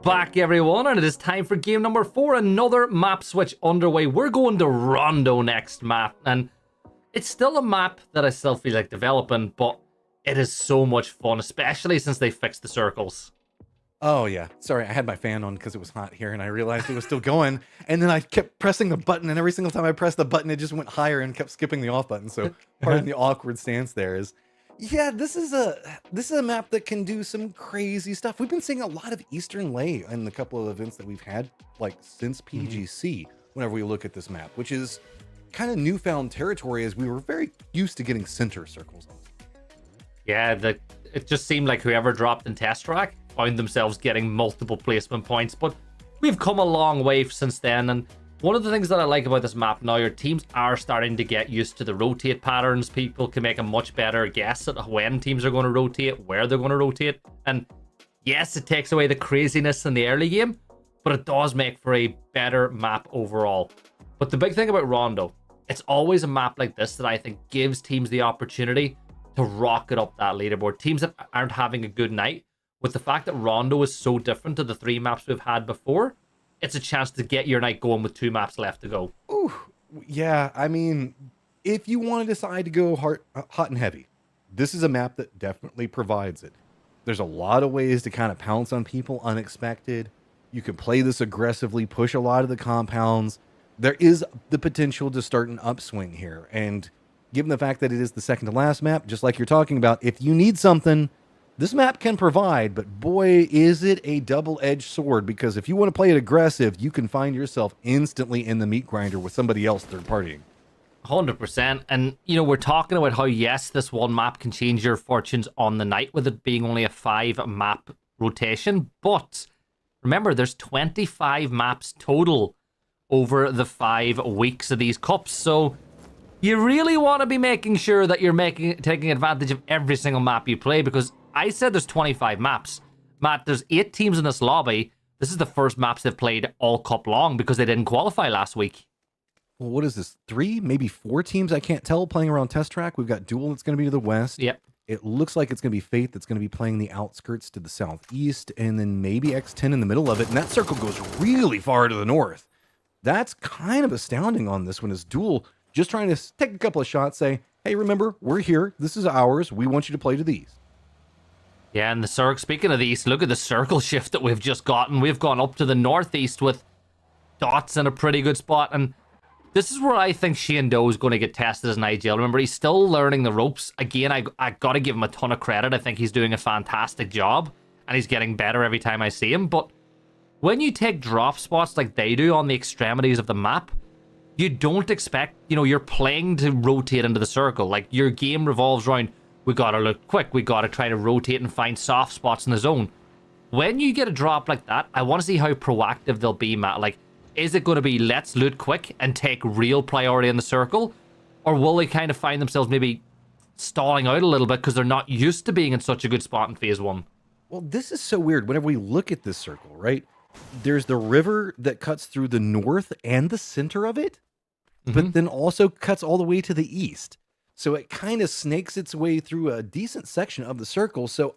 back, everyone, and it is time for game number 4. Another map switch underway. We're going to Rondo next, Matt, and it's still a map that I still feel like developing, but it is so much fun, especially since they fixed the circles. Oh, yeah. Sorry, I had my fan on because it was hot here, and I realized it was still going, and then I kept pressing the button, and every single time I pressed the button, it just went higher and kept skipping the off button, so part of the awkward stance there is... Yeah, this is a map that can do some crazy stuff. We've been seeing a lot of Eastern Lay in the couple of events that we've had, like since PGC, whenever we look at this map, which is kind of newfound territory as we were very used to getting center circles on. Yeah, it just seemed like whoever dropped in Test Track found themselves getting multiple placement points, but we've come a long way since then, and one of the things that I like about this map now, your teams are starting to get used to the rotate patterns. People can make a much better guess at when teams are going to rotate, where they're going to rotate. And yes, it takes away the craziness in the early game, but it does make for a better map overall. But the big thing about Rondo, it's always a map like this that I think gives teams the opportunity to rocket up that leaderboard. Teams that aren't having a good night, with the fact that Rondo is so different to the 3 maps we've had before, it's a chance to get your night going with 2 maps left to go. Ooh, yeah, I mean, if you want to decide to go hot and heavy, this is a map that definitely provides it. There's a lot of ways to kind of pounce on people unexpected. You can play this aggressively, push a lot of the compounds. There is the potential to start an upswing here. And given the fact that it is the second to last map, just like you're talking about, if you need something, this map can provide, but boy, is it a double-edged sword, because if you want to play it aggressive, you can find yourself instantly in the meat grinder with somebody else third partying. 100%. And, you know, we're talking about how, yes, this one map can change your fortunes on the night with it being only a 5-map rotation. But remember, there's 25 maps total over the 5 weeks of these cups. So you really want to be making sure that you're taking advantage of every single map you play, because I said there's 25 maps. Matt, there's 8 teams in this lobby. This is the first maps they've played all cup long because they didn't qualify last week. Well, what is this? 3, maybe 4 teams? I can't tell playing around Test Track. We've got Duel that's going to be to the west. Yep. It looks like it's going to be Faith that's going to be playing the outskirts to the southeast, and then maybe X10 in the middle of it. And that circle goes really far to the north. That's kind of astounding on this one, is Duel just trying to take a couple of shots, say, hey, remember, we're here. This is ours. We want you to play to these. Yeah, and speaking of the east, look at the circle shift that we've just gotten. We've gone up to the northeast with dots in a pretty good spot. And this is where I think Shane Doe is going to get tested as an IGL. Remember, he's still learning the ropes. Again, I got to give him a ton of credit. I think he's doing a fantastic job, and he's getting better every time I see him. But when you take drop spots like they do on the extremities of the map, you don't expect, you know, you're playing to rotate into the circle. Like, your game revolves around, we gotta look quick, we gotta try to rotate and find soft spots in the zone. When you get a drop like that, I want to see how proactive they'll be, Matt. Like, is it going to be let's loot quick and take real priority in the circle? Or will they kind of find themselves maybe stalling out a little bit because they're not used to being in such a good spot in phase 1? Well, this is so weird. Whenever we look at this circle, right? There's the river that cuts through the north and the center of it, but then also cuts all the way to the east. So it kind of snakes its way through a decent section of the circle. So,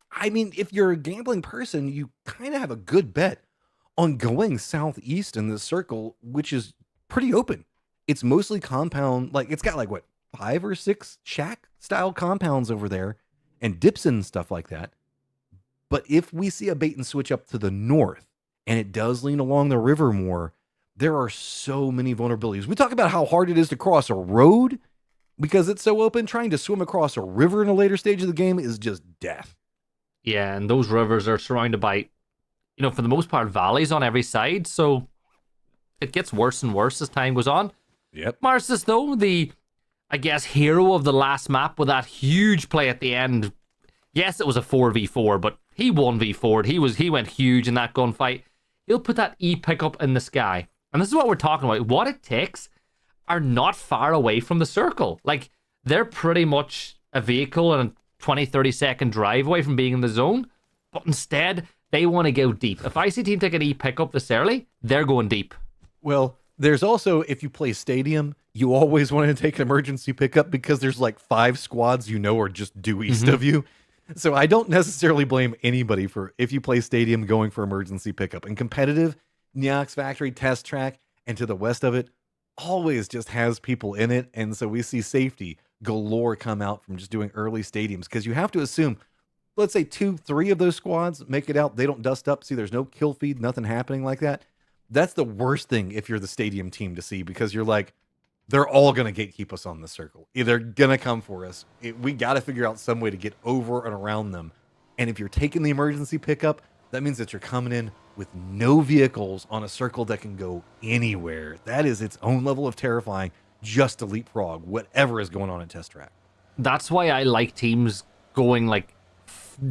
I mean, if you're a gambling person, you kind of have a good bet on going southeast in this circle, which is pretty open. It's mostly compound, like it's got like what, 5 or 6 shack style compounds over there and dips and stuff like that. But if we see a bait and switch up to the north and it does lean along the river more, there are so many vulnerabilities. We talk about how hard it is to cross a road because it's so open. Trying to swim across a river in a later stage of the game is just death. Yeah, and those rivers are surrounded by, you know, for the most part, valleys on every side. So it gets worse and worse as time goes on. Yep. Marcis, though, the, I guess, hero of the last map with that huge play at the end. Yes, it was a 4v4, but he 1v4'd. He went huge in that gunfight. He'll put that E pickup in the sky. And this is what we're talking about. What it takes are not far away from the circle. Like, they're pretty much a vehicle and a 20-30 second drive away from being in the zone. But instead, they want to go deep. If I see a team take an E pickup this early, they're going deep. Well, there's also, if you play Stadium, you always want to take an emergency pickup because there's like 5 squads you know are just due east of you. So I don't necessarily blame anybody for if you play Stadium going for emergency pickup. And competitive, Neox Factory Test Track, and to the west of it, always just has people in it. And so we see safety galore come out from just doing early stadiums because you have to assume, let's say 2-3 of those squads make it out. They don't dust up. See, there's no kill feed, nothing happening like that. That's the worst thing if you're the Stadium team to see because you're like, they're all going to gatekeep us on the circle. They're going to come for us. We got to figure out some way to get over and around them. And if you're taking the emergency pickup, that means that you're coming in with no vehicles on a circle that can go anywhere. That is its own level of terrifying just to leapfrog whatever is going on at Test Track. That's why I like teams going like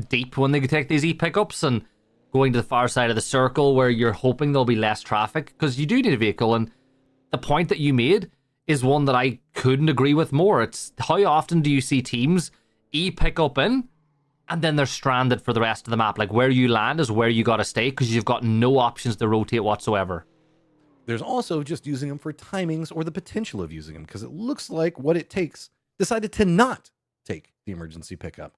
deep when they take these e-pickups and going to the far side of the circle where you're hoping there'll be less traffic because you do need a vehicle. And the point that you made is one that I couldn't agree with more. It's how often do you see teams pick up in and then they're stranded for the rest of the map? Like where you land is where you got to stay because you've got no options to rotate whatsoever. There's also just using them for timings or the potential of using them because it looks like what it takes decided to not take the emergency pickup.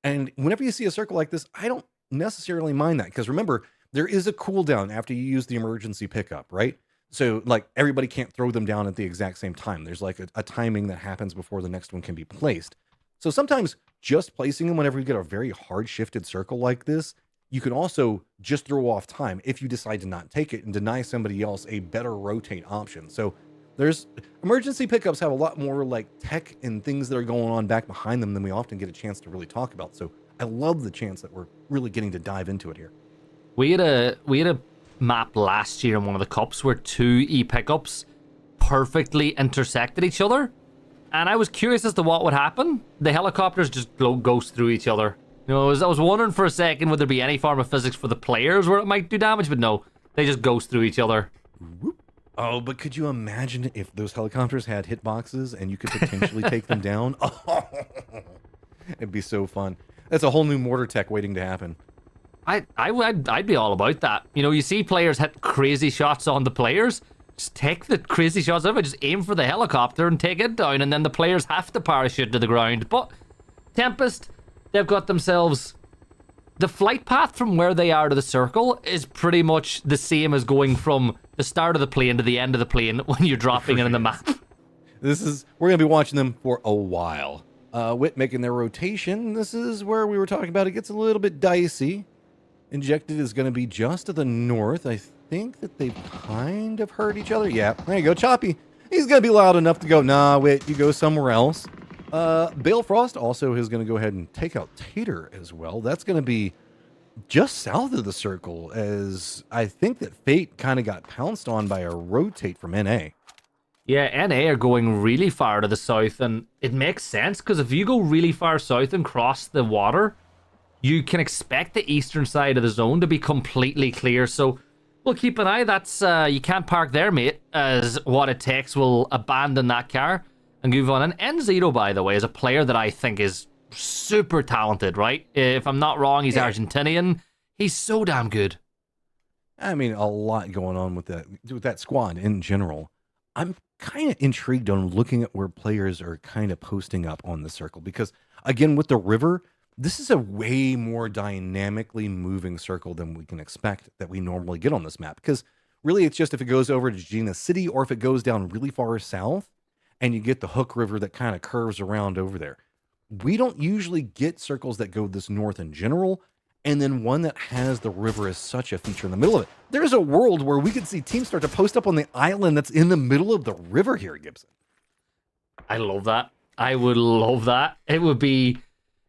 And whenever you see a circle like this, I don't necessarily mind that because remember, there is a cooldown after you use the emergency pickup, right? So like everybody can't throw them down at the exact same time. There's like a timing that happens before the next one can be placed. So sometimes just placing them whenever you get a very hard shifted circle like this, you can also just throw off time if you decide to not take it and deny somebody else a better rotate option. So there's emergency pickups have a lot more like tech and things that are going on back behind them than we often get a chance to really talk about. So I love the chance that we're really getting to dive into it here. We had a map last year in one of the cups where 2 e-pickups perfectly intersected each other, and I was curious as to what would happen. The helicopters just ghost through each other. You know, I was wondering for a second would there be any form of physics for the players where it might do damage, but no, they just ghost through each other. Oh, but could you imagine if those helicopters had hitboxes and you could potentially take them down? Oh, it'd be so fun. That's a whole new mortar tech waiting to happen. I'd be all about that. You know, you see players hit crazy shots on the players. Just take the crazy shots over, just aim for the helicopter and take it down, and then the players have to parachute to the ground. But Tempest, they've got themselves... The flight path from where they are to the circle is pretty much the same as going from the start of the plane to the end of the plane when you're dropping it in the map. We're going to be watching them for a while. Wit making their rotation. This is where we were talking about. It gets a little bit dicey. Injected is going to be just to the north. I think that they've kind of heard each other. Yeah, there you go. Choppy. He's going to be loud enough to go, nah, Wit, you go somewhere else. Balefrost also is going to go ahead and take out Tater as well. That's going to be just south of the circle, as I think that Fate kind of got pounced on by a rotate from NA. Yeah, NA are going really far to the south, and it makes sense, because if you go really far south and cross the water, you can expect the eastern side of the zone to be completely clear. So we'll keep an eye. That's you can't park there, mate, as What It Takes will abandon that car and move on. And N0, by the way, is a player that I think is super talented, right? If I'm not wrong, he's Argentinian. He's so damn good. I mean, a lot going on with that squad in general. I'm kind of intrigued on looking at where players are kind of posting up on the circle because, again, with the river, this is a way more dynamically moving circle than we can expect that we normally get on this map. Because really, it's just if it goes over to Gina City or if it goes down really far south and you get the Hook River that kind of curves around over there. We don't usually get circles that go this north in general, and then one that has the river as such a feature in the middle of it. There's a world where we could see teams start to post up on the island that's in the middle of the river here, Gibson. I love that. I would love that. It would be,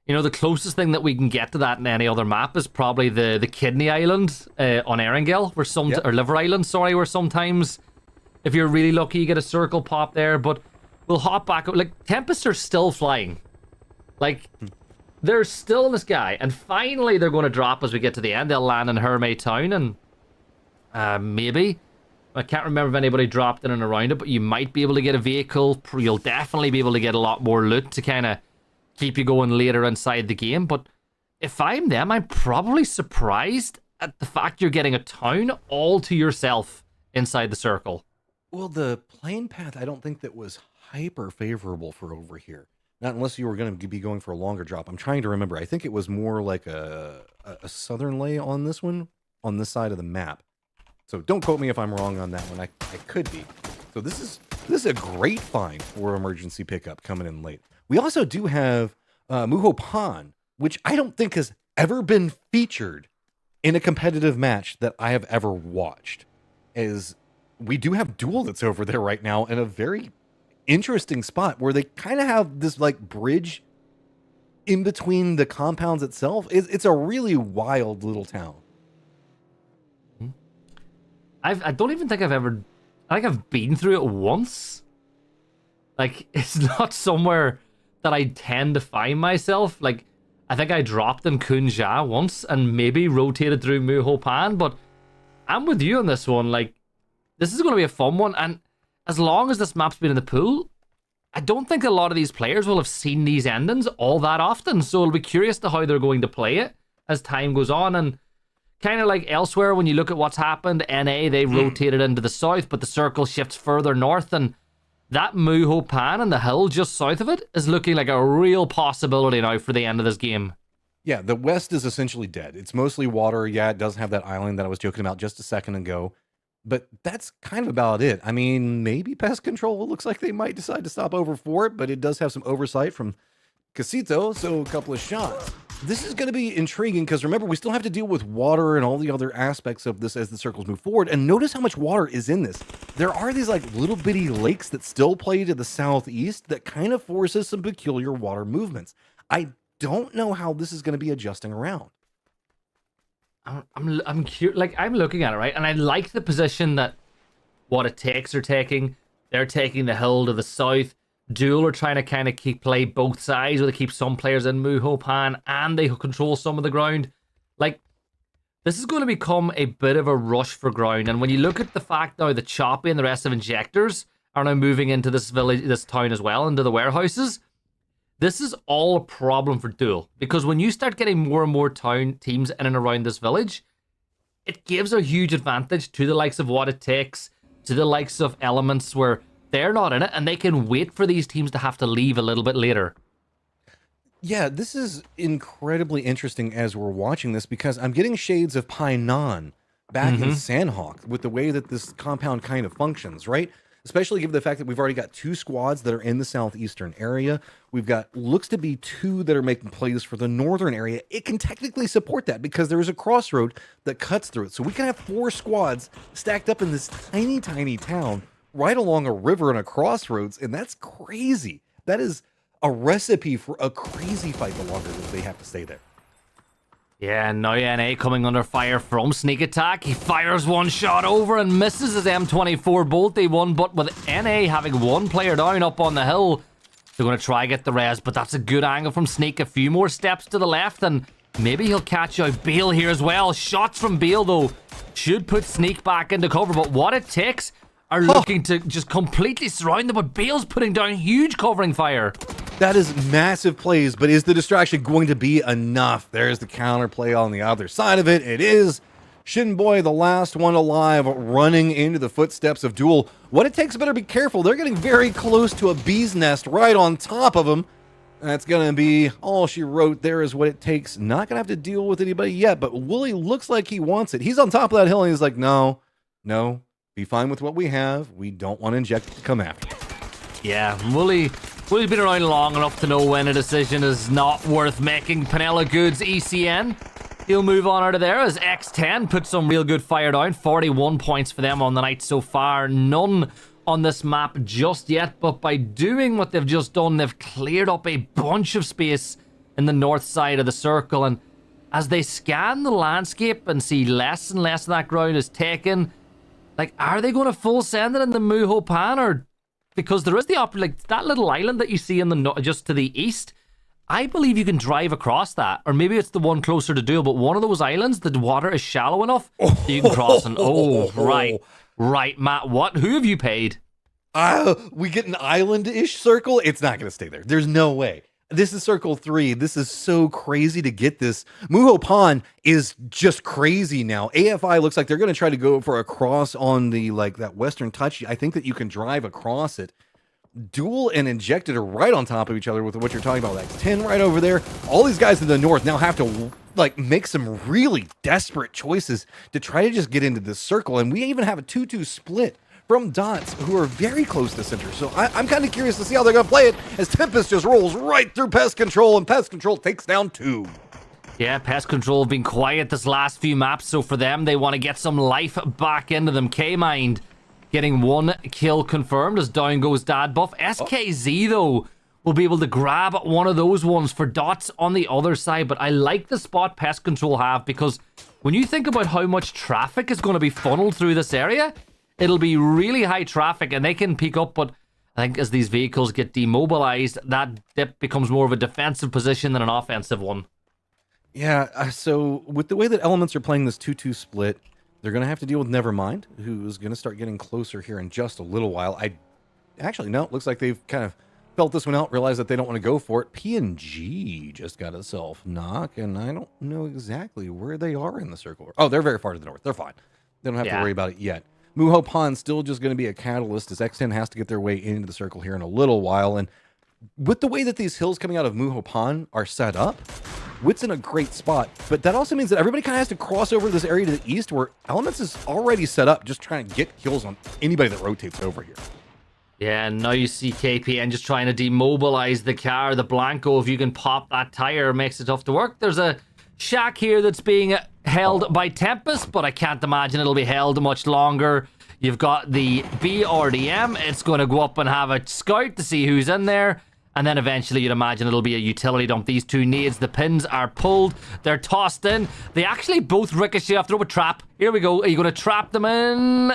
you know, the closest thing that we can get to that in any other map is probably the Kidney Island on Erangel, where or Liver Island, sorry, where sometimes, if you're really lucky, you get a circle pop there. But we'll hop back. Like, Tempests are still flying. Like, they're still in the sky, and finally they're going to drop as we get to the end. They'll land in Hermé Town, and maybe, I can't remember if anybody dropped in and around it, but you might be able to get a vehicle. You'll definitely be able to get a lot more loot to kind of keep you going later inside the game. But if I'm them, I'm probably surprised at the fact you're getting a town all to yourself inside the circle. Well, the plane path, I don't think that was hyper favorable for over here. Not unless you were going to be going for a longer drop. I'm trying to remember. I think it was more like a southern lay on this one, on this side of the map. So don't quote me if I'm wrong on that one. I could be. So this is a great find for emergency pickup coming in late. We also do have Muho Pan, which I don't think has ever been featured in a competitive match that I have ever watched. As we do have Duel that's over there right now in a very interesting spot where they kind of have this like bridge in between the compounds itself. It's a really wild little town. I don't even think I've been through it once. Like, it's not somewhere that I tend to find myself. Like, I think I dropped in Kunja once and maybe rotated through Muho Pan, but I'm with you on this one. Like, this is going to be a fun one, and as long as this map's been in the pool, I don't think a lot of these players will have seen these endings all that often, so it'll be curious to how they're going to play it as time goes on. And kind of like elsewhere, when you look at what's happened, NA, they rotated into the south, but the circle shifts further north, and that Muho Pan and the hill just south of it is looking like a real possibility now for the end of this game. Yeah, the west is essentially dead. It's mostly water. Yeah, it does have that island that I was joking about just a second ago. But that's kind of about it. I mean, maybe pest control looks like they might decide to stop over for it, but it does have some oversight from Casito, so a couple of shots. This is going to be intriguing because remember, we still have to deal with water and all the other aspects of this as the circles move forward. And notice how much water is in this. There are these like little bitty lakes that still play to the southeast that kind of forces some peculiar water movements. I don't know how this is going to be adjusting around. I'm curious. Like, I'm looking at it, right, and I like the position that What It Takes are taking. They're taking the hill to the south. Duel are trying to kind of play both sides, where they keep some players in Muho Pan and they control some of the ground. Like, this is going to become a bit of a rush for ground. And when you look at the fact now that Choppy and the rest of Injectors are now moving into this village, this town as well, into the warehouses, this is all a problem for Duel, because when you start getting more and more town teams in and around this village, it gives a huge advantage to the likes of What It Takes, to the likes of Elements where they're not in it and they can wait for these teams to have to leave a little bit later. Yeah, this is incredibly interesting as we're watching this because I'm getting shades of Painan back in Sandhawk with the way that this compound kind of functions, right? Especially given the fact that we've already got 2 squads that are in the southeastern area. We've got, looks to be 2 that are making plays for the northern area. It can technically support that because there is a crossroad that cuts through it. So we can have 4 squads stacked up in this tiny, tiny town right along a river and a crossroads. And that's crazy. That is a recipe for a crazy fight the longer that they have to stay there. Yeah, now NA coming under fire from Sneak Attack. He fires one shot over and misses his M24 bolt. They won, but with NA having 1 player down up on the hill, they're going to try get the res, but that's a good angle from Sneak. A few more steps to the left, and maybe he'll catch out Bale here as well. Shots from Bale, though, should put Sneak back into cover, but What It Takes are looking to just completely surround them, but Bale's putting down huge covering fire. That is massive plays, but is the distraction going to be enough? There's the counterplay on the other side of it. It is Shinboy, the last one alive, running into the footsteps of Duel. What It Takes better be careful. They're getting very close to a bee's nest right on top of him. That's going to be all she wrote. There is What It Takes. Not going to have to deal with anybody yet, but Wooly looks like he wants it. He's on top of that hill, and he's like, no, be fine with what we have. We don't want Inject to come after you. Yeah, Wooly's been around long enough to know when a decision is not worth making. Panella Goods ECN, he'll move on out of there as X10 puts some real good fire down. 41 points for them on the night so far. None on this map just yet, but by doing what they've just done, they've cleared up a bunch of space in the north side of the circle. And as they scan the landscape and see less and less of that ground is taken, like, are they going to full send it in the Muho Pan, or... Because there is the like that little island that you see in the just to the east. I believe you can drive across that, or maybe it's the one closer to Duel. But one of those islands, the water is shallow enough that you can cross. And right, Matt. Who have you paid? We get an island-ish circle. It's not going to stay there. There's no way. This is circle 3. This is so crazy to get this. Muho Pan is just crazy now. AFI looks like they're going to try to go for a cross on the, like, that western touch. I think that you can drive across it. Duel and Injected are right on top of each other with what you're talking about. That's 10 right over there. All these guys in the north now have to like make some really desperate choices to try to just get into this circle. And we even have a 2-2 split from Dots, who are very close to center. So I'm kind of curious to see how they're going to play it as Tempest just rolls right through Pest Control, and Pest Control takes down 2. Yeah, Pest Control have been quiet this last few maps, so for them, they want to get some life back into them. K-Mind getting 1 kill confirmed as down goes Dad Buff. SKZ, though, will be able to grab one of those ones for Dots on the other side, but I like the spot Pest Control have, because when you think about how much traffic is going to be funneled through this area, it'll be really high traffic, and they can peek up, but I think as these vehicles get demobilized, that dip becomes more of a defensive position than an offensive one. Yeah, so with the way that Elements are playing this 2-2 split, they're going to have to deal with Nevermind, who is going to start getting closer here in just a little while. Actually, no, it looks like they've kind of felt this one out, realized that they don't want to go for it. PNG just got a self-knock, and I don't know exactly where they are in the circle. Oh, they're very far to the north. They're fine. They don't have to worry about it yet. Muho Pond still just going to be a catalyst as X10 has to get their way into the circle here in a little while. And with the way that these hills coming out of Muho Pond are set up, Wit's in a great spot, but that also means that everybody kind of has to cross over this area to the east where Elements is already set up, just trying to get kills on anybody that rotates over here. Yeah, and now you see KPN just trying to demobilize the car. The Blanco, if you can pop that tire, makes it tough to work. There's a shack here that's being held by Tempest, but I can't imagine it'll be held much longer. You've got the BRDM. It's going to go up and have a scout to see who's in there. And then eventually you'd imagine it'll be a utility dump. These two nades, the pins are pulled. They're tossed in. They actually both ricochet off. Throw a trap. Here we go. Are you going to trap them in?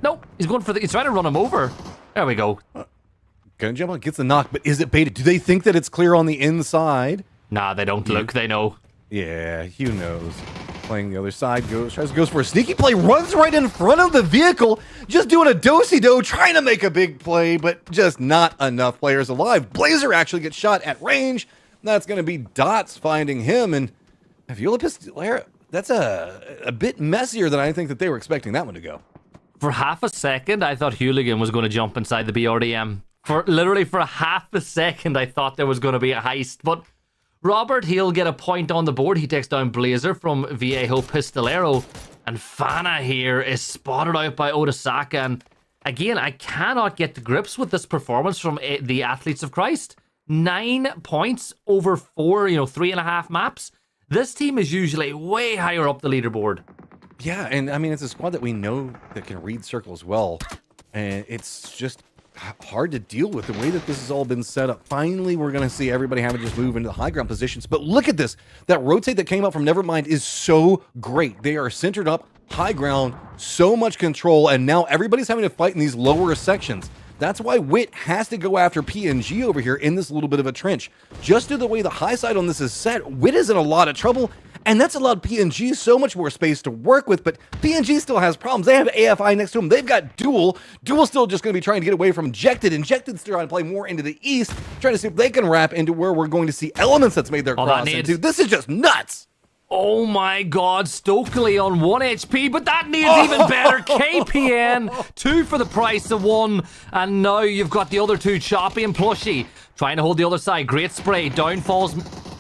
Nope. He's going for he's trying to run him over. There we go. Gonna jump on, gets the knock, but is it baited? Do they think that it's clear on the inside? Nah, they don't look. They know. Yeah, Hugh knows. Playing the other side, goes for a sneaky play, runs right in front of the vehicle, just doing a do-si-do, trying to make a big play, but just not enough players alive. Blazer actually gets shot at range. That's going to be Dots finding him, and Viola Pistolera, that's a bit messier than I think that they were expecting that one to go. For half a second, I thought Hooligan was going to jump inside the BRDM. Literally for half a second, I thought there was going to be a heist, but Robert, he'll get a point on the board. He takes down Blazer from Viejo Pistolero. And Fana here is spotted out by Odasaka. And again, I cannot get to grips with this performance from the Athletes of Christ. 9 points over 4, 3.5 maps. This team is usually way higher up the leaderboard. Yeah, and I mean, it's a squad that we know that can read circles well. And it's just hard to deal with the way that this has all been set up. Finally, we're going to see everybody having to just move into the high ground positions. But look at this. That rotate that came up from Nevermind is so great. They are centered up, high ground, so much control, and now everybody's having to fight in these lower sections. That's why Wit has to go after PNG over here in this little bit of a trench. Just to the way the high side on this is set, Wit is in a lot of trouble, and that's allowed PNG so much more space to work with, but PNG still has problems. They have AFI next to them. They've got Duel. Duel's still just going to be trying to get away from Injected. Injected's still trying to play more into the east, trying to see if they can wrap into where we're going to see Elements that's made their cross into. This is just nuts. Oh my god, Stokely on 1 HP, but that needs even better. KPN, 2 for the price of 1, and now you've got the other 2, Choppy and Plushy, trying to hold the other side. Great spray, down falls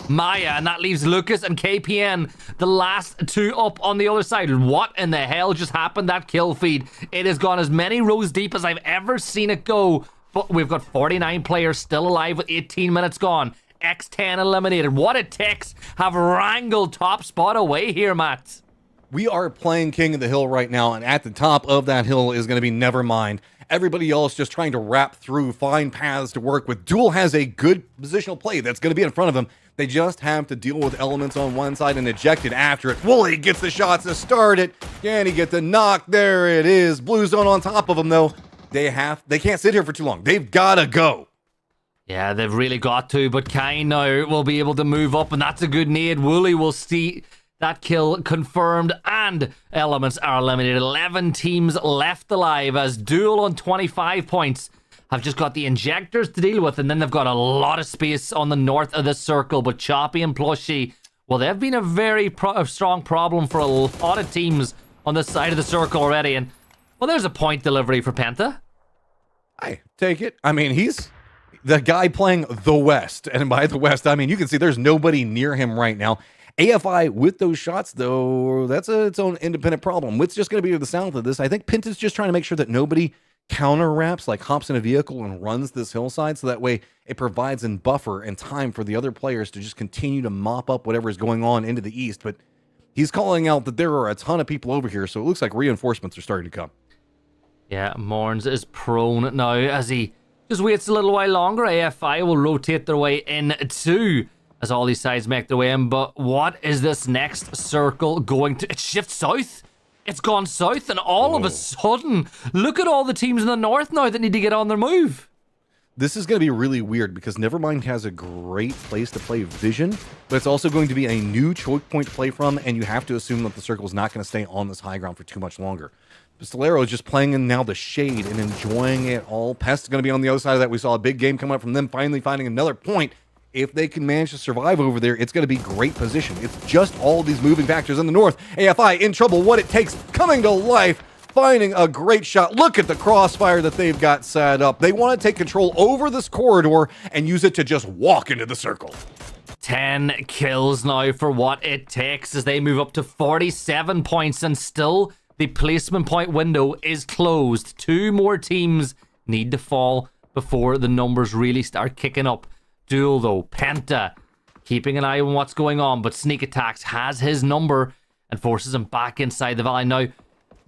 Maya, and that leaves Lucas and KPN, the last 2 up on the other side. What in the hell just happened? That kill feed, it has gone as many rows deep as I've ever seen it go, but we've got 49 players still alive with 18 minutes gone. X10 eliminated. What a Tex have wrangled top spot away here, Matt. We are playing King of the Hill right now, and at the top of that hill is going to be Nevermind. Everybody else just trying to wrap through, find paths to work with. Duel has a good positional play that's going to be in front of them. They just have to deal with Elements on one side and Ejected after it. Wooly gets the shots to start it. Can he get the knock? There it is. Blue Zone on top of them, though. They can't sit here for too long. They've got to go. Yeah, they've really got to, but Kain now will be able to move up, and that's a good nade. Wooly will see that kill confirmed, and Elements are eliminated. 11 teams left alive as Duel on 25 points have just got the Injectors to deal with, and then they've got a lot of space on the north of the circle, but Choppy and Plushy, well, they've been a very strong problem for a lot of teams on this side of the circle already, and, well, there's a point delivery for Penta. I take it. I mean, he's the guy playing the West. And by the West, I mean, you can see there's nobody near him right now. AFI with those shots, though, that's its own independent problem. Wit's just going to be to the south of this. I think Pinta's just trying to make sure that nobody counter wraps, like hops in a vehicle and runs this hillside, so that way it provides a buffer and time for the other players to just continue to mop up whatever is going on into the east. But he's calling out that there are a ton of people over here, so it looks like reinforcements are starting to come. Yeah, Morns is prone now as he just waits a little while longer. AFI will rotate their way in too as all these sides make their way in. But what is this next circle going to? It shifts south. It's gone south, and all of a sudden, look at all the teams in the north now that need to get on their move. This is going to be really weird because Nevermind has a great place to play Vision, but it's also going to be a new choke point to play from, and you have to assume that the circle is not going to stay on this high ground for too much longer. Pistolero is just playing in now the shade and enjoying it all. Pest is going to be on the other side of that. We saw a big game come up from them finally finding another point. If they can manage to survive over there, it's going to be great position. It's just all these moving factors in the north. AFI in trouble. What it takes coming to life. Finding a great shot. Look at the crossfire that they've got set up. They want to take control over this corridor and use it to just walk into the circle. 10 kills now for what it takes as they move up to 47 points, and still the placement point window is closed. 2 more teams need to fall before the numbers really start kicking up. Duel though, Penta keeping an eye on what's going on, but Sneak Attacks has his number and forces him back inside the valley. Now,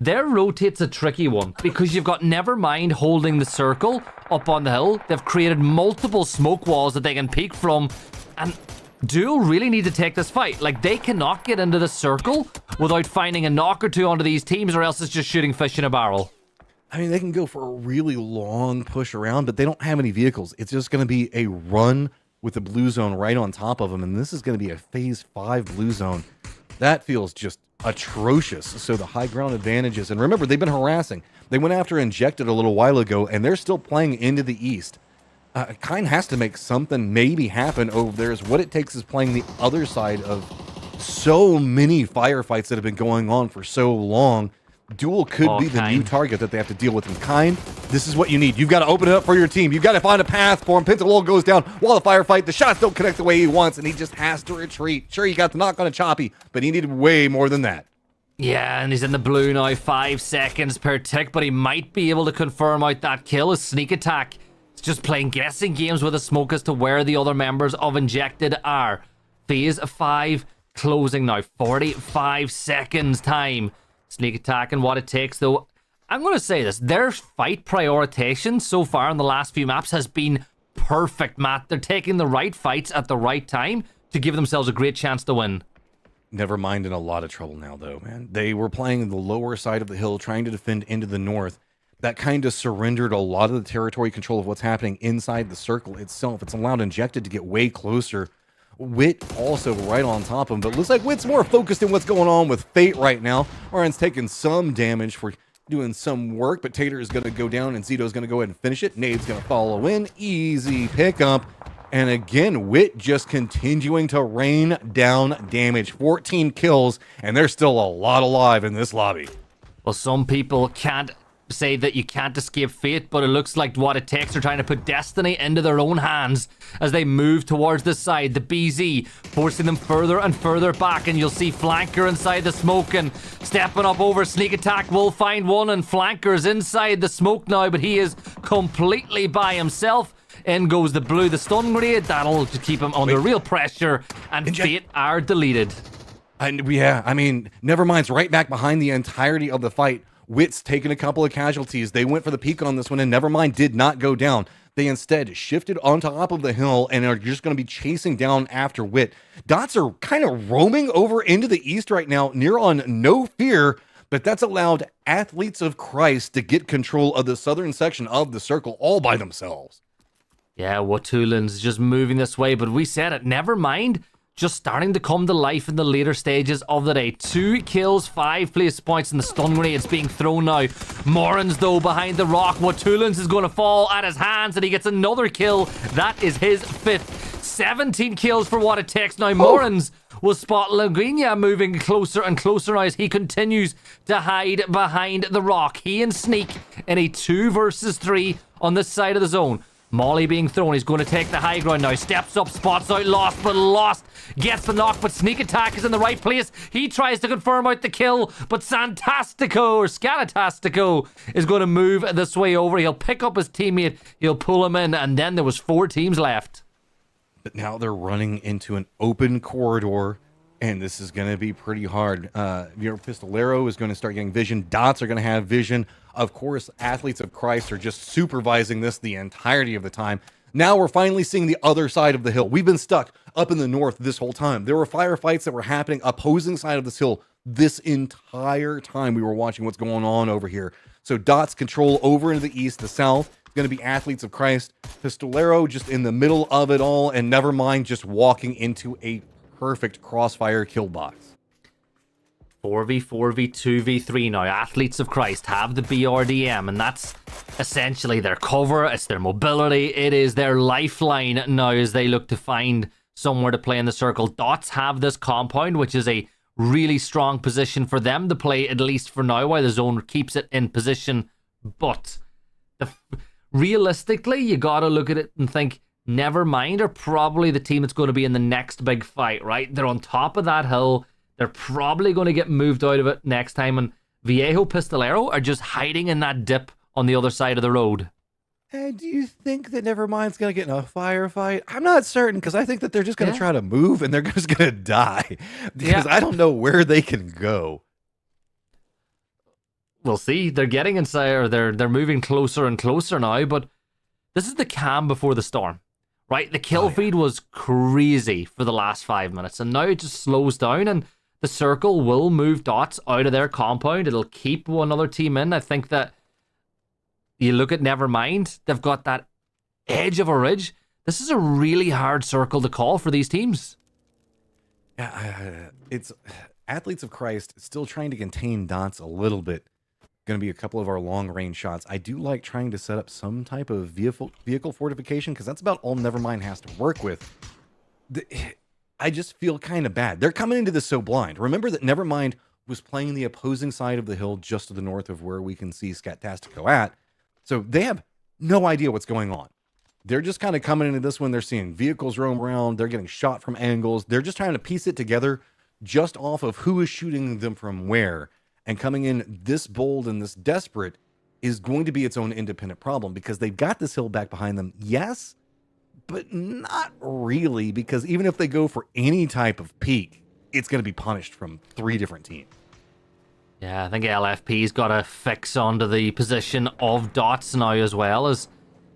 their rotate's a tricky one because you've got Nevermind holding the circle up on the hill. They've created multiple smoke walls that they can peek from, and Duel really need to take this fight. Like, they cannot get into the circle without finding a knock or two onto these teams, or else it's just shooting fish in a barrel. I mean, they can go for a really long push around, but they don't have any vehicles. It's just going to be a run with the blue zone right on top of them, and this is going to be a phase 5 blue zone. That feels just atrocious. So the high ground advantages, and remember, they've been harassing. They went after Injected a little while ago, and they're still playing into the east. Kind has to make something maybe happen over there. Is what it takes is playing the other side of so many firefights that have been going on for so long. Duel could be the new target that they have to deal with in Kind. This is what you need. You've got to open it up for your team. You've got to find a path for him. Pentalol goes down while the firefight. The shots don't connect the way he wants, and he just has to retreat. Sure, he got the knock on a Choppy, but he needed way more than that. Yeah, and he's in the blue now. 5 seconds per tick, but he might be able to confirm out that kill. His Sneak Attack. It's just playing guessing games with a smoke as to where the other members of Injected are. Phase 5 closing now. 45 seconds time. Sneak Attack and what it takes, though. I'm going to say this. Their fight prioritization so far in the last few maps has been perfect, Matt. They're taking the right fights at the right time to give themselves a great chance to win. Nevermind in a lot of trouble now, though, man. They were playing the lower side of the hill, trying to defend into the north. That kind of surrendered a lot of the territory control of what's happening inside the circle itself. It's allowed Injected to get way closer. Wit also right on top of him, but looks like Wit's more focused in what's going on with Fate right now. Oren's taking some damage for doing some work, but Tater is going to go down and Zito's going to go ahead and finish it. Nade's going to follow in. Easy pickup. And again, Wit just continuing to rain down damage. 14 kills, and there's still a lot alive in this lobby. Well, some people can't say that you can't escape fate, but it looks like what it takes are trying to put destiny into their own hands as they move towards the side. The BZ forcing them further and further back, and you'll see Flanker inside the smoke and stepping up over. Sneak Attack will find one, and Flanker's inside the smoke now, but he is completely by himself. In goes the blue, the stun grenade. That'll just keep him under real pressure, and Fate are deleted. And yeah, I mean, Nevermind's right back behind the entirety of the fight. Wit's taken a couple of casualties. They went for the peak on this one, and Nevermind did not go down. They instead shifted on top of the hill and are just going to be chasing down after Wit. Dots are kind of roaming over into the east right now, near on No Fear, but that's allowed Athletes of Christ to get control of the southern section of the circle all by themselves. Yeah, Watulin's just moving this way, but we said it, Nevermind just starting to come to life in the later stages of the day. 2 kills, 5 place points, and the stun grenade is being thrown now. Morans, though, behind the rock. Watulins is going to fall at his hands, and he gets another kill. That is his 5th. 17 kills for what it takes. Now, Morans will spot Linguina moving closer and closer now as he continues to hide behind the rock. He and Sneak in a 2 versus 3 on this side of the zone. Molly being thrown. He's going to take the high ground now. Steps up, spots out Lost, but Lost gets the knock. But Sneak Attack is in the right place. He tries to confirm out the kill, but Santastico or Scalatastico is going to move this way over. He'll pick up his teammate. He'll pull him in, and then there was 4 teams left. But now they're running into an open corridor, and this is going to be pretty hard. Your Pistolero is going to start getting vision. Dots are going to have vision. Of course, Athletes of Christ are just supervising this the entirety of the time. Now we're finally seeing the other side of the hill. We've been stuck up in the north this whole time. There were firefights that were happening opposing side of this hill this entire time we were watching what's going on over here. So Dots control over into the east, the south. It's going to be Athletes of Christ. Pistolero just in the middle of it all, and Nevermind just walking into a perfect crossfire kill box. 4v4, v2, v3 now. Athletes of Christ have the BRDM, and that's essentially their cover. It's their mobility. It is their lifeline now as they look to find somewhere to play in the circle. Dots have this compound, which is a really strong position for them to play, at least for now, while the zone keeps it in position. But realistically, you got to look at it and think, Nevermind are probably the team that's going to be in the next big fight, right? They're on top of that hill. They're probably going to get moved out of it next time, and Viejo Pistolero are just hiding in that dip on the other side of the road. And do you think that Nevermind's going to get in a firefight? I'm not certain, because I think that they're just going to try to move, and they're just going to die. Because I don't know where they can go. We'll see. They're getting inside, or they're moving closer and closer now, but this is the calm before the storm, right? The kill feed was crazy for the last 5 minutes, and now it just slows down, and the circle will move Dots out of their compound. It'll keep one other team in. I think that you look at Nevermind, they've got that edge of a ridge. This is a really hard circle to call for these teams. Yeah, it's Athletes of Christ still trying to contain Dots a little bit. Going to be a couple of our long-range shots. I do like trying to set up some type of vehicle fortification, because that's about all Nevermind has to work with. I just feel kind of bad. They're coming into this so blind. Remember that Nevermind was playing the opposing side of the hill just to the north of where we can see Scatastico at. So they have no idea what's going on. They're just kind of coming into this one. They're seeing vehicles roam around. They're getting shot from angles. They're just trying to piece it together just off of who is shooting them from where. And coming in this bold and this desperate is going to be its own independent problem, because they've got this hill back behind them. Yes, but not really, because even if they go for any type of peak, it's going to be punished from 3 different teams. Yeah, I think LFP's got to fix onto the position of Dots now, as well, as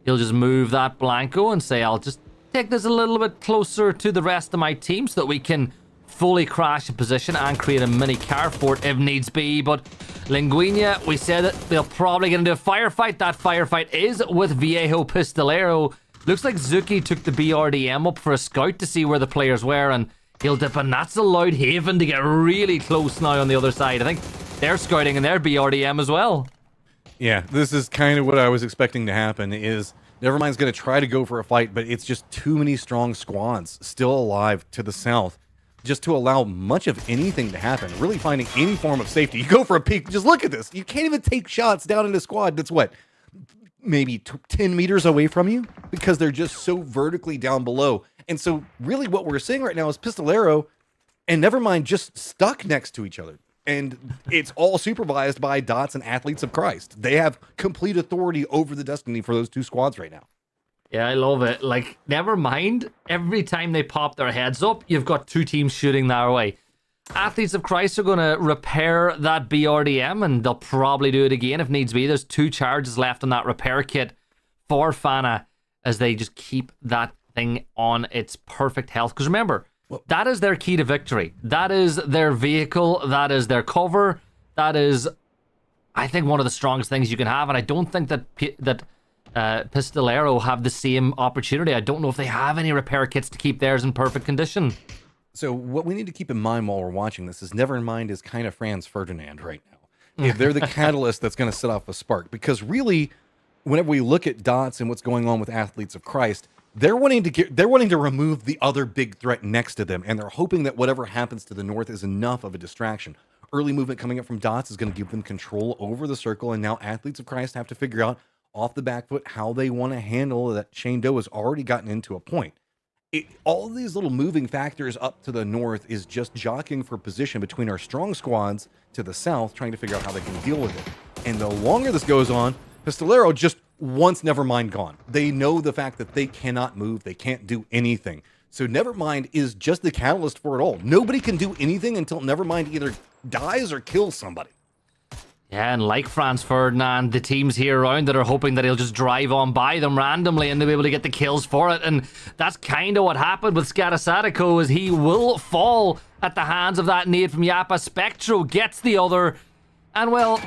he'll just move that Blanco and say, I'll just take this a little bit closer to the rest of my team so that we can fully crash a position and create a mini car fort if needs be. But Linguina, we said that they'll probably get into a firefight. That firefight is with Viejo Pistolero. Looks like Zuki took the BRDM up for a scout to see where the players were, and he'll dip, and that's allowed Haven to get really close now on the other side. I think they're scouting in their BRDM as well. Yeah, this is kind of what I was expecting to happen, is Nevermind's going to try to go for a fight, but it's just too many strong squads still alive to the south just to allow much of anything to happen, really finding any form of safety. You go for a peek, just look at this. You can't even take shots down in a squad that's what? Maybe 10 meters away from you, because they're just so vertically down below. And so really what we're seeing right now is Pistolero and Nevermind just stuck next to each other. And it's all supervised by Dots and Athletes of Christ. They have complete authority over the destiny for those 2 squads right now. Yeah, I love it. Like, Nevermind, every time they pop their heads up, you've got 2 teams shooting their way. Athletes of Christ are going to repair that BRDM, and they'll probably do it again if needs be. There's 2 charges left on that repair kit for Fana as they just keep that thing on its perfect health. Because remember, that is their key to victory. That is their vehicle. That is their cover. That is, I think, one of the strongest things you can have. And I don't think that Pistolero have the same opportunity. I don't know if they have any repair kits to keep theirs in perfect condition. So what we need to keep in mind while we're watching this is Nevermind is kind of Franz Ferdinand right now. If they're the catalyst that's going to set off a spark. Because really, whenever we look at Dots and what's going on with Athletes of Christ, They're wanting to remove the other big threat next to them, and they're hoping that whatever happens to the north is enough of a distraction. Early movement coming up from Dots is going to give them control over the circle, and now Athletes of Christ have to figure out off the back foot how they want to handle that. Shane Doe has already gotten into a point. All of these little moving factors up to the north is just jockeying for position between our strong squads to the south, trying to figure out how they can deal with it. And the longer this goes on, Pistolero just wants Nevermind gone. They know the fact that they cannot move, they can't do anything. So Nevermind is just the catalyst for it all. Nobody can do anything until Nevermind either dies or kills somebody. Yeah, and like Franz Ferdinand, the teams here around that are hoping that he'll just drive on by them randomly and they'll be able to get the kills for it. And that's kind of what happened with Scatasadiko, is he will fall at the hands of that nade from Yappa. Spectro gets the other. And well,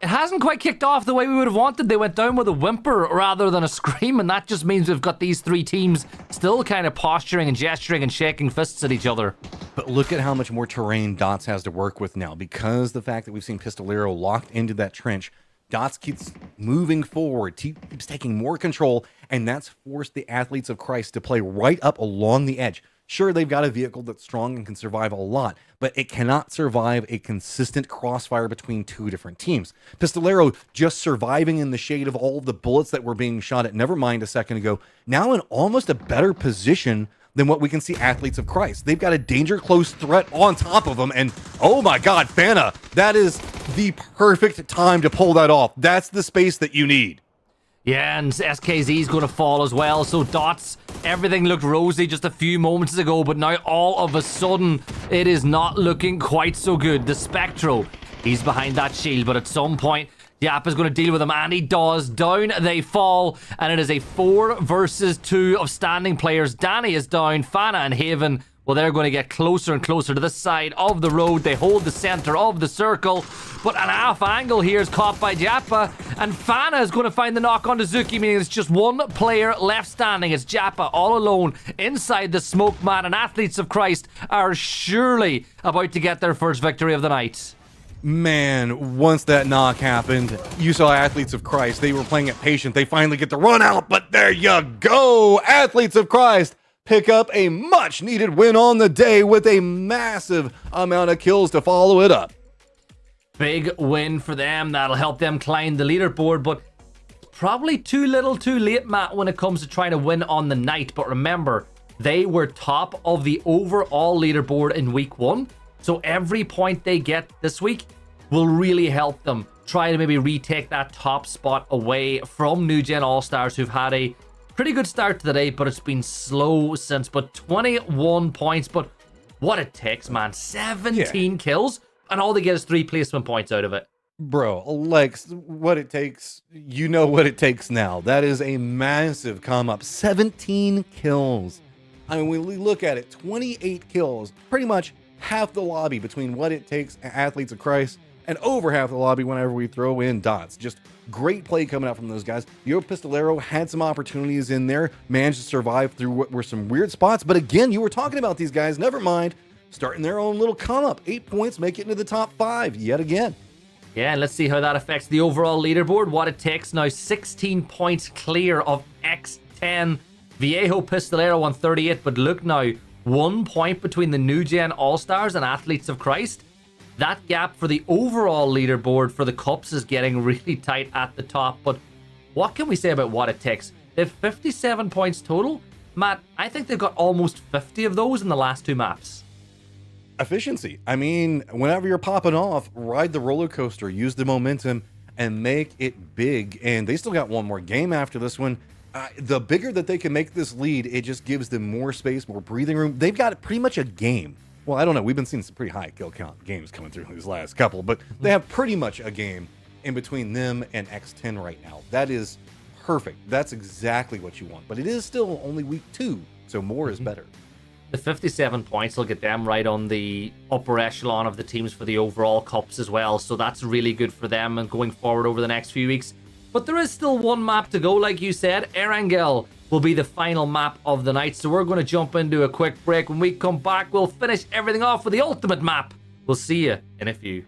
it hasn't quite kicked off the way we would have wanted. They went down with a whimper rather than a scream, and that just means we've got these three teams still kind of posturing and gesturing and shaking fists at each other. But look at how much more terrain Dots has to work with now, because the fact that we've seen Pistolero locked into that trench. Dots keeps moving forward, keeps taking more control, and that's forced the Athletes of Christ to play right up along the edge. Sure, they've got a vehicle that's strong and can survive a lot, but it cannot survive a consistent crossfire between two different teams. Pistolero just surviving in the shade of all of the bullets that were being shot at Nevermind a second ago, now in almost a better position than what we can see Athletes of Christ. They've got a danger close threat on top of them, and oh my god, Fana, that is the perfect time to pull that off. That's the space that you need. Yeah, and SKZ's going to fall as well. So Dots, everything looked rosy just a few moments ago, but now all of a sudden, it is not looking quite so good. The Spectro, he's behind that shield, but at some point, Yap is going to deal with him, and he does. Down they fall, and it is a 4 versus 2 of standing players. Danny is down, Fana and Haven, well, they're going to get closer and closer to the side of the road. They hold the center of the circle, but an half angle here is caught by Jappa, and Fana is going to find the knock on Suzuki, meaning it's just one player left standing. It's Jappa all alone inside the smoke mat, and Athletes of Christ are surely about to get their first victory of the night. Man, once that knock happened, you saw Athletes of Christ. They were playing it patient. They finally get the run out, but there you go. Athletes of Christ pick up a much-needed win on the day with a massive amount of kills to follow it up. Big win for them. That'll help them climb the leaderboard, but probably too little too late, Matt, when it comes to trying to win on the night. But remember, they were top of the overall leaderboard in week 1, so every point they get this week will really help them try to maybe retake that top spot away from New Gen All-Stars, who've had a pretty good start to the day, but it's been slow since. But 21 points, but what it takes, man. 17 kills, and all they get is 3 placement points out of it. Bro, like, what it takes, you know what it takes now. That is a massive come up. 17 kills. I mean, when we look at it, 28 kills, pretty much half the lobby between what it takes Athletes of Christ and over half the lobby whenever we throw in Dots. Just great play coming out from those guys. Yo Pistolero had some opportunities in there, managed to survive through what were some weird spots. But again, you were talking about these guys, Nevermind, starting their own little come up. 8 points, make it into the top 5 yet again. Yeah, and let's see how that affects the overall leaderboard. What it takes now, 16 points clear of X10. Viejo Pistolero on 38, but look now, 1 point between the New Gen All-Stars and Athletes of Christ. That gap for the overall leaderboard for the Cups is getting really tight at the top. But what can we say about what it takes? They have 57 points total. Matt, I think they've got almost 50 of those in the last 2 maps. Efficiency. I mean, whenever you're popping off, ride the roller coaster, use the momentum, and make it big. And they still got one more game after this one. The bigger that they can make this lead, it just gives them more space, more breathing room. They've got pretty much a game. Well, I don't know. We've been seeing some pretty high kill count games coming through these last couple, but they have pretty much a game in between them and X10 right now. That is perfect. That's exactly what you want. But it is still only week 2, so more is better. The 57 points will get them right on the upper echelon of the teams for the overall Cups as well, so that's really good for them and going forward over the next few weeks. But there is still one map to go, like you said. Erangel will be the final map of the night, so we're going to jump into a quick break. When we come back, we'll finish everything off with the ultimate map. We'll see you in a few.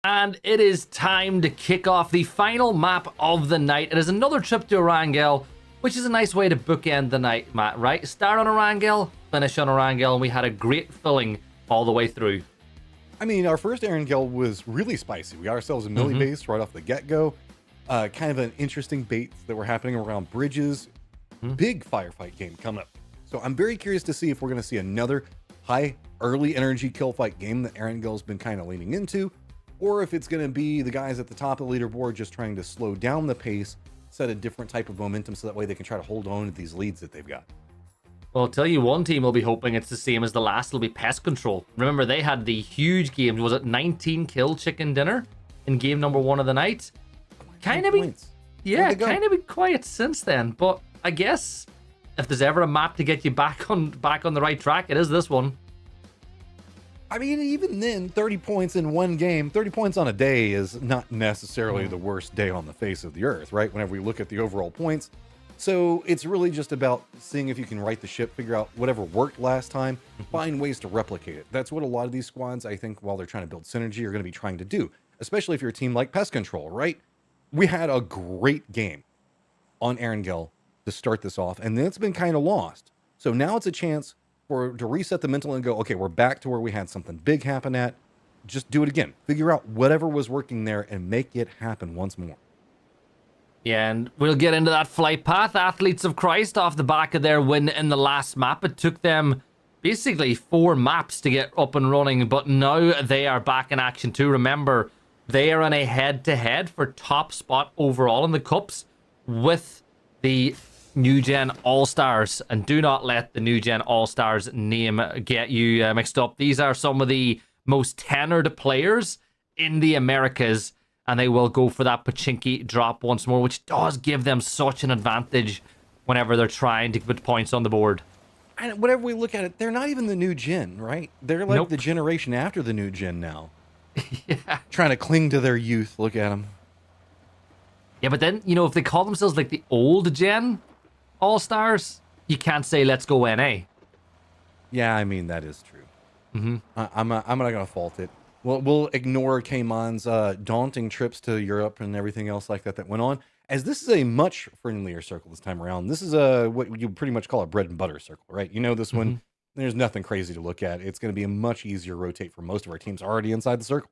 And it is time to kick off the final map of the night. It is another trip to Erangel, which is a nice way to bookend the night, Matt, right? Start on Erangel, finish on Erangel, and we had a great filling all the way through. I mean, our first Erangel was really spicy. We got ourselves a melee base right off the get-go. Kind of an interesting baits that were happening around bridges. Big firefight game coming up. So I'm very curious to see if we're going to see another high early energy kill fight game that Erangel's been kind of leaning into, or if it's going to be the guys at the top of the leaderboard just trying to slow down the pace, set a different type of momentum so that way they can try to hold on to these leads that they've got. Well, I'll tell you, one team will be hoping it's the same as the last. It'll be Pest Control. Remember, they had the huge game. Was it 19 kill chicken dinner in game number 1 of the night? Kind of been, yeah, kind of been quiet since then. But I guess if there's ever a map to get you back on the right track, it is this one. I mean, even then, 30 points in one game, 30 points on a day is not necessarily the worst day on the face of the earth, right? Whenever we look at the overall points. So it's really just about seeing if you can right the ship, figure out whatever worked last time, find ways to replicate it. That's what a lot of these squads, I think, while they're trying to build synergy, are going to be trying to do, especially if you're a team like Pest Control, right? We had a great game on Erangel to start this off, and then it's been kind of lost. So now it's a chance to reset the mental and go, okay, we're back to where we had something big happen at. Just do it again. Figure out whatever was working there and make it happen once more. Yeah, and we'll get into that flight path. Athletes of Christ, off the back of their win in the last map. It took them basically 4 maps to get up and running, but now they are back in action too. Remember, they are in a head-to-head for top spot overall in the Cups with the New Gen All-Stars. And do not let the New Gen All-Stars name get you mixed up. These are some of the most tenured players in the Americas, and they will go for that Pachinki drop once more, which does give them such an advantage whenever they're trying to put points on the board. And whenever we look at it, they're not even the new gen, right? They're like the generation after the new gen now. Yeah. Trying to cling to their youth. Look at them. Yeah, but then, you know, if they call themselves like the old gen All-Stars, you can't say let's go NA. Yeah, I mean, that is true. I'm not going to fault it. We'll ignore Kaymon's daunting trips to Europe and everything else like that went on, as this is a much friendlier circle this time around. This is what you pretty much call a bread and butter circle, right? You know, this one, there's nothing crazy to look at. It's going to be a much easier rotate for most of our teams already inside the circle.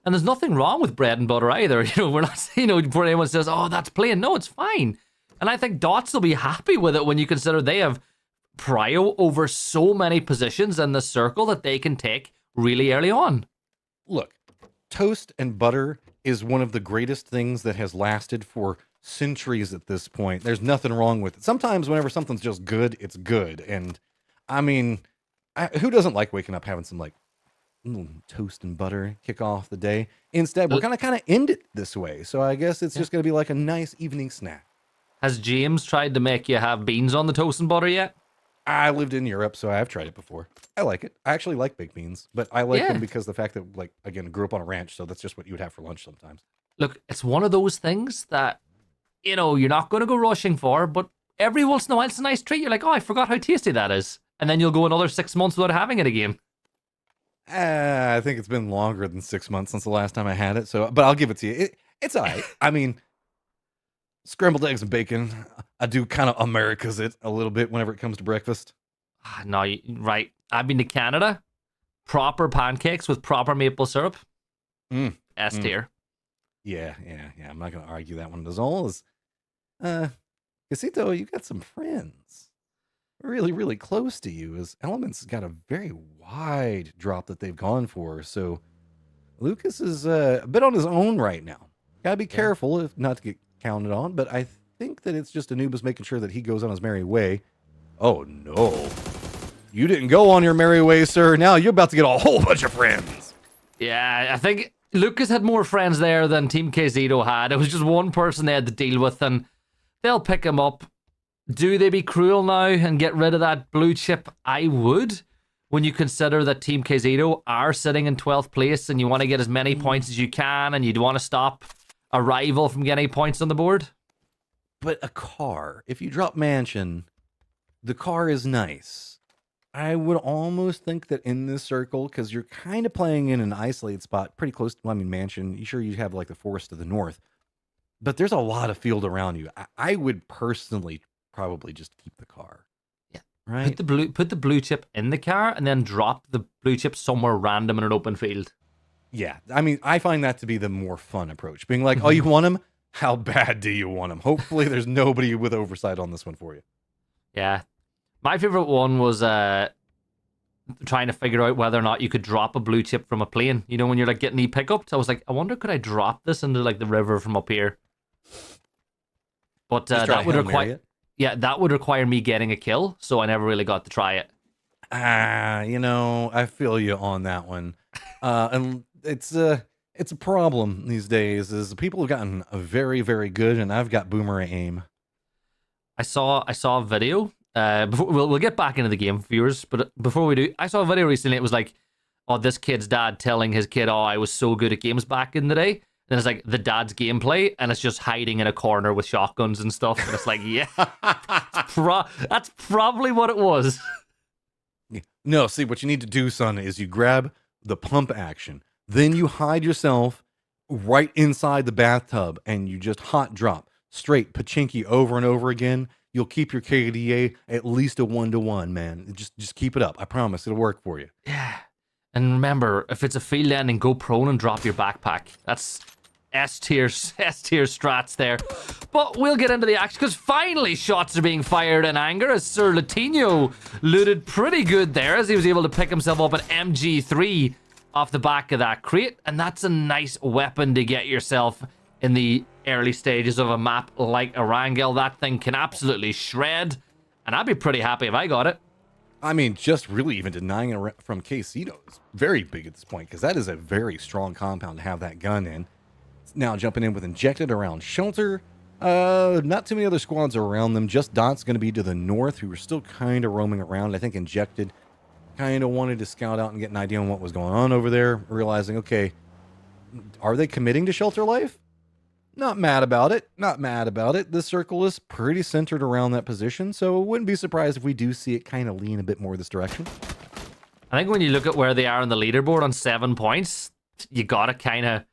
And there's nothing wrong with bread and butter either. You know, we're not saying, you know, before anyone says, oh, that's plain. No, it's fine. And I think Dots will be happy with it when you consider they have prio over so many positions in the circle that they can take really early on. Look, toast and butter is one of the greatest things that has lasted for centuries at this point. There's nothing wrong with it. Sometimes whenever something's just good, it's good. And I mean, who doesn't like waking up having some like toast and butter kick off the day? Instead, we're going to kind of end it this way. So I guess it's just going to be like a nice evening snack. Has James tried to make you have beans on the toast and butter yet? I lived in Europe, so I have tried it before. I like it. I actually like baked beans, but I like them because the fact that, like, again, grew up on a ranch, so that's just what you would have for lunch sometimes. Look, it's one of those things that, you know, you're not going to go rushing for, but every once in a while it's a nice treat. You're like, oh, I forgot how tasty that is. And then you'll go another 6 months without having it again. I think it's been longer than 6 months since the last time I had it, so, but I'll give it to you. It's all right. I mean, scrambled eggs and bacon, I do kind of America's it a little bit whenever it comes to breakfast. No, right. I've been to Canada. Proper pancakes with proper maple syrup. S tier. Yeah. I'm not going to argue that one. As all as, Casito, you got some friends really, really close to you. As Elements has got a very wide drop that they've gone for. So Lucas is a bit on his own right now. Got to be careful if not to get counted on, but I think that it's just Anubis making sure that he goes on his merry way. Oh no, you didn't go on your merry way, sir. Now you're about to get a whole bunch of friends. Yeah, I think Lucas had more friends there than Team KZito had. It was just one person they had to deal with, and they'll pick him up. Do they be cruel now and get rid of that blue chip? I would, when you consider that Team KZito are sitting in 12th place and you want to get as many points as you can and you'd want to stop a rival from getting points on the board. But a car, if you drop Mansion, the car is nice. I would almost think that in this circle, because you're kind of playing in an isolated spot, pretty close to, well, I mean, mansion. You sure you have like the forest to the north, but there's a lot of field around you. I would personally probably just keep the car. Yeah. Right. Put the blue chip in the car and then drop the blue chip somewhere random in an open field. Yeah. I mean, I find that to be the more fun approach. Being like, oh, you want him? How bad do you want him? Hopefully there's nobody with oversight on this one for you. Yeah. My favorite one was trying to figure out whether or not you could drop a blue chip from a plane. You know, when you're like getting pick-ups, I was like, I wonder, could I drop this into like the river from up here? But that would require, that would require me getting a kill, so I never really got to try it. I feel you on that one. And it's a problem these days. Is people have gotten very, very good, and I've got boomer aim. I saw a video. We'll get back into the game, viewers. But before we do, I saw a video recently. It was like, oh, this kid's dad telling his kid, oh, I was so good at games back in the day. And it's like the dad's gameplay, and it's just hiding in a corner with shotguns and stuff. And it's like, yeah, that's probably what it was. No, see, what you need to do, son, is you grab the pump action. Then you hide yourself right inside the bathtub, and you just hot drop straight pachinki over and over again. You'll keep your KDA at least a 1-to-1, man. Just keep it up. I promise it'll work for you. Yeah. And remember, if it's a field ending, go prone and drop your backpack. That's S-tier strats there. But we'll get into the action, because finally shots are being fired in anger as Sir Latino looted pretty good there as he was able to pick himself up an MG3 off the back of that crate. And that's a nice weapon to get yourself in the early stages of a map like Erangel. That thing can absolutely shred, and I'd be pretty happy if I got it. I mean, just really even denying it from Casito is very big at this point, because that is a very strong compound to have that gun in. Now jumping in with Injected around Shelter. Not too many other squads around them. Just Dot's going to be to the north, who are still kind of roaming around. I think Injected kind of wanted to scout out and get an idea on what was going on over there, realizing, okay, are they committing to Shelter life? Not mad about it. Not mad about it. This circle is pretty centered around that position, so wouldn't be surprised if we do see it kind of lean a bit more this direction. I think when you look at where they are on the leaderboard on 7 points, you gotta kind of,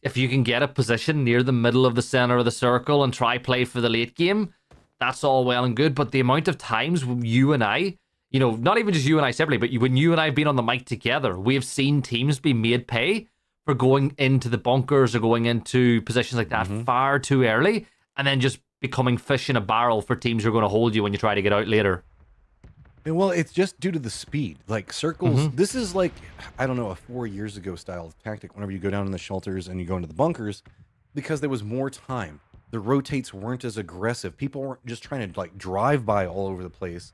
if you can get a position near the middle of the center of the circle and try play for the late game, that's all well and good. But the amount of times you and I, you know, not even just you and I separately, but when you and I have been on the mic together, we have seen teams be made pay for going into the bunkers or going into positions like that far too early, and then just becoming fish in a barrel for teams who are going to hold you when you try to get out later. Well, it's just due to the speed. Like circles, this is like, I don't know, a 4 years ago style of tactic whenever you go down in the shelters and you go into the bunkers, because there was more time. The rotates weren't as aggressive. People weren't just trying to like drive by all over the place.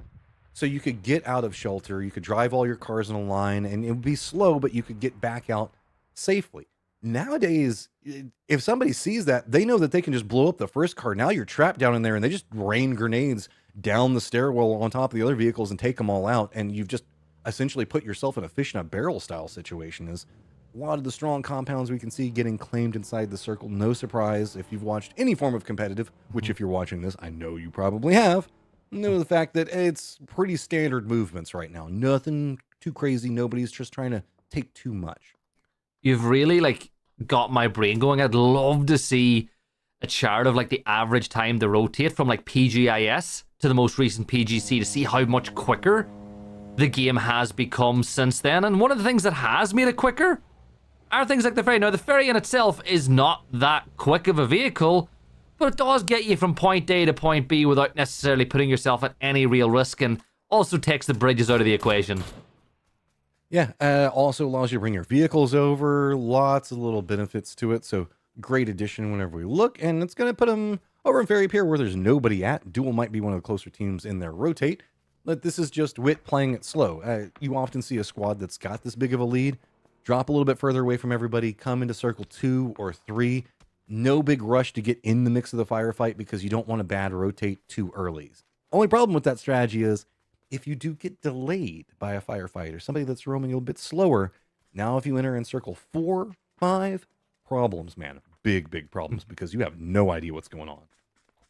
So you could get out of shelter, you could drive all your cars in a line, and it would be slow, but you could get back out safely. Nowadays, if somebody sees that, they know that they can just blow up the first car. Now you're trapped down in there, and they just rain grenades down the stairwell on top of the other vehicles and take them all out, and you've just essentially put yourself in a fish in a barrel style situation. Is a lot of the strong compounds we can see getting claimed inside the circle. No surprise if you've watched any form of competitive, which if you're watching this, I know you probably have, know the fact that it's pretty standard movements right now. Nothing too crazy. Nobody's just trying to take too much. You've really like got my brain going. I'd love to see a chart of like the average time to rotate from like PGIS to the most recent PGC to see how much quicker the game has become since then. And one of the things that has made it quicker are things like the ferry. Now, the ferry in itself is not that quick of a vehicle, but it does get you from point A to point B without necessarily putting yourself at any real risk, and also takes the bridges out of the equation. Yeah, also allows you to bring your vehicles over. Lots of little benefits to it. So great addition whenever we look. And it's going to put them over in Ferry Pier where there's nobody at. Duel might be one of the closer teams in their rotate. But this is just Wit playing it slow. You often see a squad that's got this big of a lead drop a little bit further away from everybody, come into circle 2 or 3. No big rush to get in the mix of the firefight because you don't want to bad rotate too early. Only problem with that strategy is if you do get delayed by a firefighter, somebody that's roaming a little bit slower, now if you enter in circle 4, 5, problems, man. Big, big problems because you have no idea what's going on.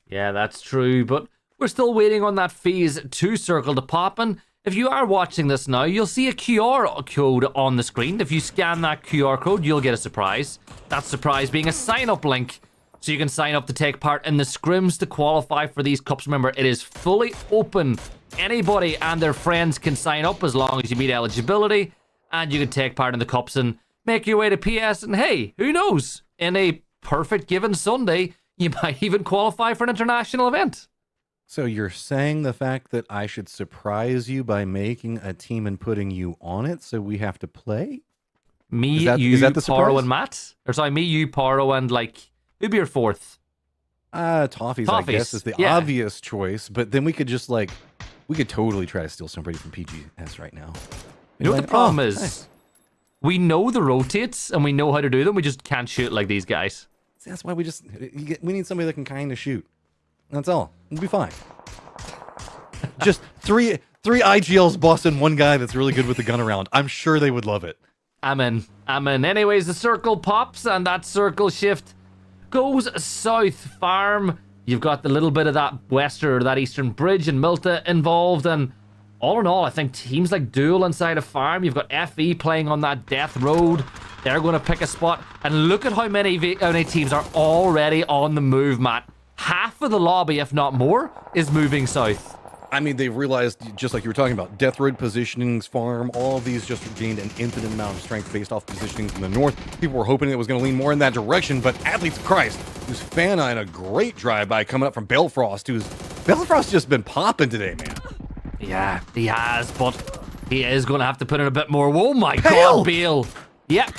Yeah, that's true, but we're still waiting on that phase 2 circle to pop, and if you are watching this now, you'll see a QR code on the screen. If you scan that QR code, you'll get a surprise. That surprise being a sign-up link. So you can sign up to take part in the scrims to qualify for these cups. Remember, it is fully open. Anybody and their friends can sign up as long as you meet eligibility. And you can take part in the cups and make your way to PS. And hey, who knows? In a perfect given Sunday, you might even qualify for an international event. So you're saying the fact that I should surprise you by making a team and putting you on it so we have to play? Me, you, Paro, and Matt? Or sorry, me, you, Paro, and like... Who'd be your fourth? Toffees, I guess, is the obvious choice. But then we could just like, we could totally try to steal somebody from PGS right now. You know what the problem is? Nice. We know the rotates and we know how to do them. We just can't shoot like these guys. See, that's why we need somebody that can kind of shoot. That's all. We'll be fine. Just three IGLs bossing one guy that's really good with the gun around. I'm sure they would love it. I'm in. Anyways, the circle pops and that circle shift goes south. Farm, you've got the little bit of that western or that eastern bridge and Milta involved, and all in all, I think teams like Duel inside of Farm, you've got FE playing on that death road. They're going to pick a spot, and look at how many teams are already on the move, Matt. Half of the lobby, if not more, is moving south. I mean, they've realized, just like you were talking about, Death Road positionings, Farm, all of these just gained an infinite amount of strength based off positionings in the north. People were hoping it was going to lean more in that direction, but Athletes of Christ, who's Fana in a great drive-by coming up from Belfrost, Belfrost just been popping today, man. Yeah, he has, but he is going to have to put in a bit more. Oh my God, Bale. Yep.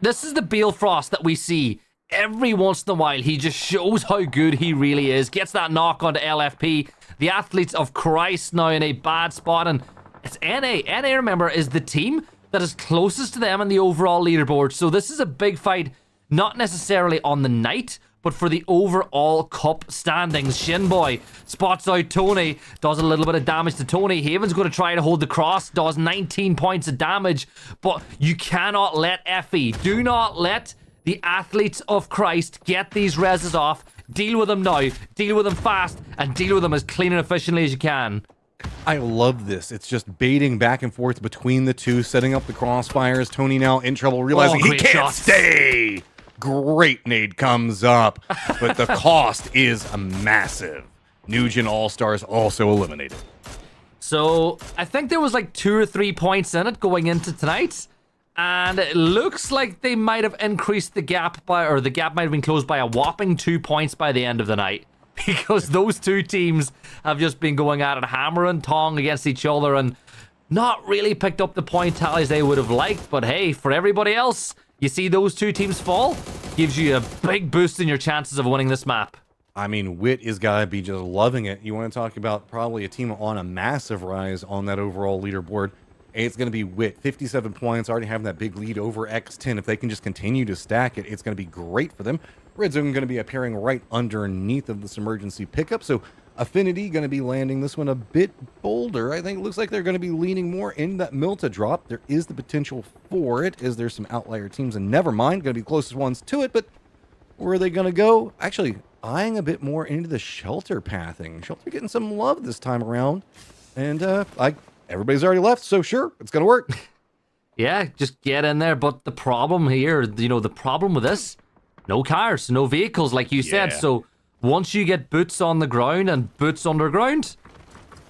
This is the Balefrost that we see every once in a while. He just shows how good he really is. Gets that knock onto LFP. The Athletes of Christ now in a bad spot, and it's NA. NA, remember, is the team that is closest to them in the overall leaderboard. So this is a big fight, not necessarily on the night, but for the overall cup standings. Shinboy spots out Tony, does a little bit of damage to Tony. Haven's going to try to hold the cross, does 19 points of damage, but you cannot let FE, do not let the Athletes of Christ get these reses off. Deal with them now, deal with them fast, and deal with them as clean and efficiently as you can. I love this. It's just baiting back and forth between the two, setting up the crossfires. Tony now in trouble, realizing he can't stay. Great nade comes up, but the cost is massive. Nugent All-Stars also eliminated. So I think there was like 2 or 3 points in it going into tonight. And it looks like they might have increased the gap the gap might have been closed by a whopping 2 points by the end of the night. Because those two teams have just been going at it hammer and tong against each other and not really picked up the point tallies they would have liked. But hey, for everybody else, you see those two teams fall, gives you a big boost in your chances of winning this map. I mean, Wit is gotta be just loving it. You want to talk about probably a team on a massive rise on that overall leaderboard. It's going to be Wit, 57 points, already having that big lead over X10. If they can just continue to stack it, it's going to be great for them. Red Zone going to be appearing right underneath of this emergency pickup. So Affinity going to be landing this one a bit bolder. I think it looks like they're going to be leaning more in that Milta drop. There is the potential for it, as there's some outlier teams, and Nevermind going to be the closest ones to it. But where are they going to go? Actually, eyeing a bit more into the Shelter pathing. Shelter getting some love this time around. And everybody's already left, so sure, it's going to work. Yeah, just get in there. But the problem here, the problem with this, no cars, no vehicles, like you said. So once you get boots on the ground and boots underground,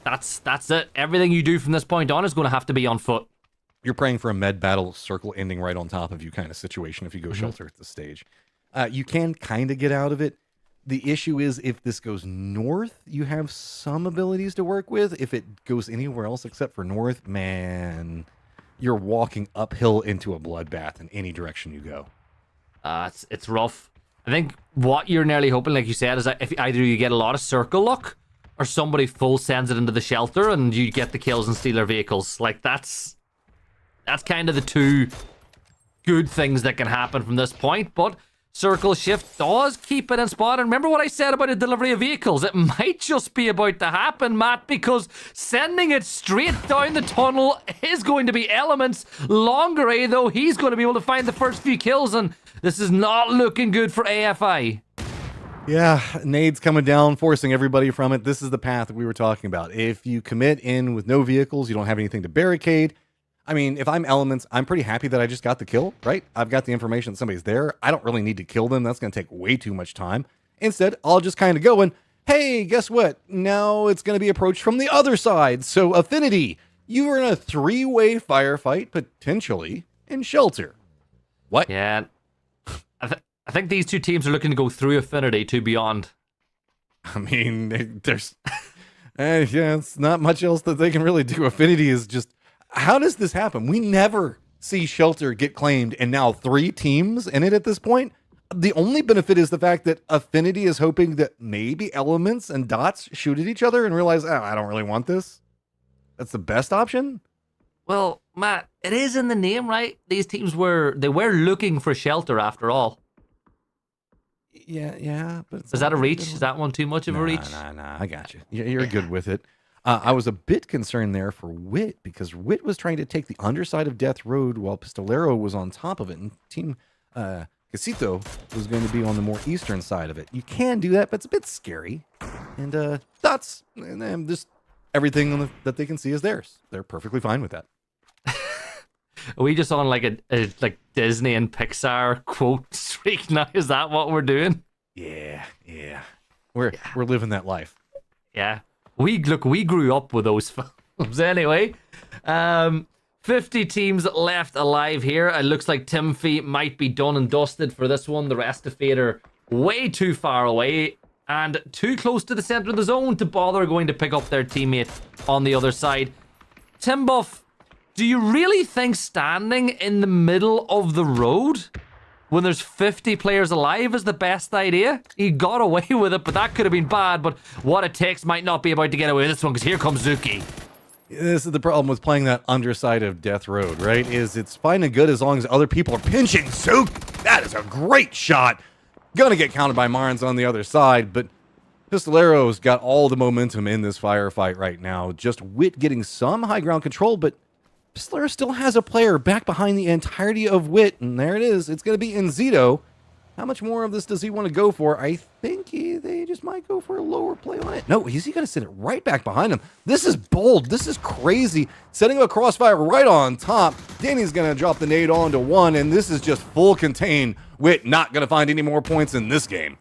that's it. Everything you do from this point on is going to have to be on foot. You're praying for a med battle circle ending right on top of you kind of situation if you go Shelter at this stage. You can kind of get out of it. The issue is if this goes north, you have some abilities to work with. If it goes anywhere else except for north, man, you're walking uphill into a bloodbath in any direction you go. It's rough. I think what you're nearly hoping, like you said, is that if either you get a lot of circle luck or somebody full sends it into the Shelter and you get the kills and steal their vehicles. Like that's kind of the two good things that can happen from this point, but Circle Shift does keep it in spot. And remember what I said about a delivery of vehicles? It might just be about to happen, Matt, because sending it straight down the tunnel is going to be Elements. Longeray, though, he's going to be able to find the first few kills, and this is not looking good for AFI. Yeah, nades coming down, forcing everybody from it. This is the path that we were talking about. If you commit in with no vehicles, you don't have anything to barricade. I mean, if I'm Elements, I'm pretty happy that I just got the kill, right? I've got the information that somebody's there. I don't really need to kill them. That's going to take way too much time. Instead, I'll just kind of go and, hey, guess what? Now it's going to be approached from the other side. So, Affinity, you are in a 3-way firefight, potentially, in Shelter. What? Yeah. I think these two teams are looking to go through Affinity to Beyond. I mean, there's... yeah, it's not much else that they can really do. Affinity is just... How does this happen? We never see Shelter get claimed, and now 3 teams in it at this point. The only benefit is the fact that Affinity is hoping that maybe Elements and Dots shoot at each other and realize, oh, I don't really want this. That's the best option? Well, Matt, it is in the name, right? These teams were looking for Shelter after all. Yeah, but is that a reach? Is that one too much of a reach? Nah. I got you. You're good with it. I was a bit concerned there for Wit because Wit was trying to take the underside of Death Road while Pistolero was on top of it, and Team Casito was going to be on the more eastern side of it. You can do that, but it's a bit scary. And Dots, and just everything that they can see is theirs. They're perfectly fine with that. Are we just on like a like Disney and Pixar quote streak now? Is that what we're doing? Yeah. We're living that life. Yeah. We grew up with those films anyway. 50 teams left alive here. It looks like Timothy might be done and dusted for this one. The rest of Fate are way too far away and too close to the center of the zone to bother going to pick up their teammate on the other side. Tim Buff, do you really think standing in the middle of the road when there's 50 players alive is the best idea? He got away with it, but that could have been bad. But what it takes might not be about to get away with this one, because here comes Zuki. This is the problem with playing that underside of Death Road, right? Is it's fine and good as long as other people are pinching Zuki. That is a great shot. Gonna get counted by Marins on the other side, but Pistolero's got all the momentum in this firefight right now. Just Wit getting some high ground control, but Pistolero still has a player back behind the entirety of Wit, and there it is. It's going to be Enzito. How much more of this does he want to go for? I think they just might go for a lower play on it. No, he's going to sit it right back behind him. This is bold. This is crazy. Setting up a crossfire right on top. Danny's going to drop the nade onto 1, and this is just full contain. Wit not going to find any more points in this game.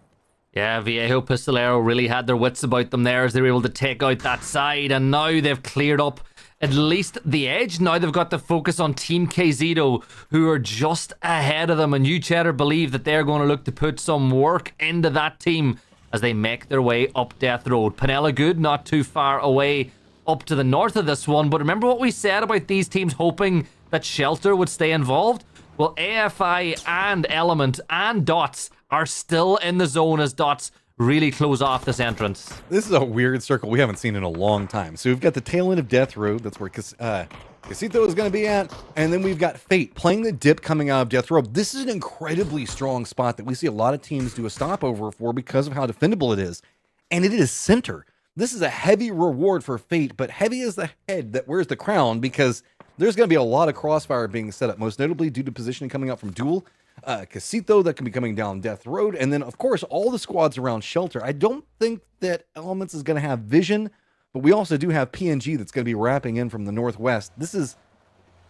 Yeah, Viejo Pistolero really had their wits about them there as they were able to take out that side, and now they've cleared up at least the edge. Now they've got to focus on Team KZito, who are just ahead of them, and you cheddar believe that they're going to look to put some work into that team as they make their way up Death Road. Panella Good not too far away up to the north of this one, but remember what we said about these teams hoping that Shelter would stay involved? Well, AFI and Element and Dots are still in the zone as Dots really close off this entrance. This is a weird circle we haven't seen in a long time. So we've got the tail end of Death Road. That's where Casito is going to be at. And then we've got Fate playing the dip coming out of Death Road. This is an incredibly strong spot that we see a lot of teams do a stopover for because of how defendable it is. And it is center. This is a heavy reward for Fate, but heavy is the head that wears the crown because there's going to be a lot of crossfire being set up, most notably due to positioning coming out from Duel. Casito that can be coming down Death Road, and then of course all the squads around Shelter. I don't think that Elements is going to have vision, but we also do have PNG that's going to be wrapping in from the northwest. This is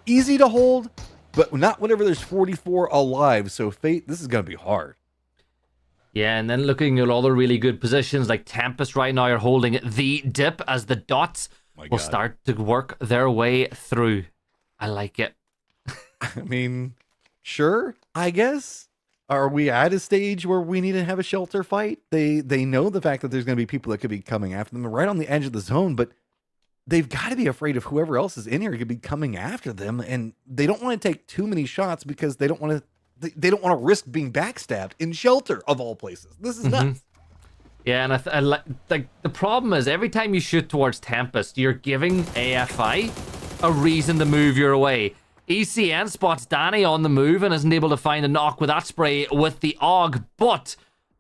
easy to hold, but not whenever there's 44 alive. So Fate, this is going to be hard. Yeah, and then looking at all the really good positions, like Tempest right now are holding the dip as the Dots will start to work their way through. I like it. I mean, sure, I guess. Are we at a stage where we need to have a Shelter fight? They know the fact that there's going to be people that could be coming after them. They're right on the edge of the zone, but they've got to be afraid of whoever else is in here could be coming after them, and they don't want to take too many shots because they don't want to. They don't want to risk being backstabbed in Shelter of all places. This is nuts. Yeah, and I like the problem is every time you shoot towards Tempest, you're giving AFI a reason to move your way. ECN spots Danny on the move and isn't able to find a knock with that spray with the AUG, but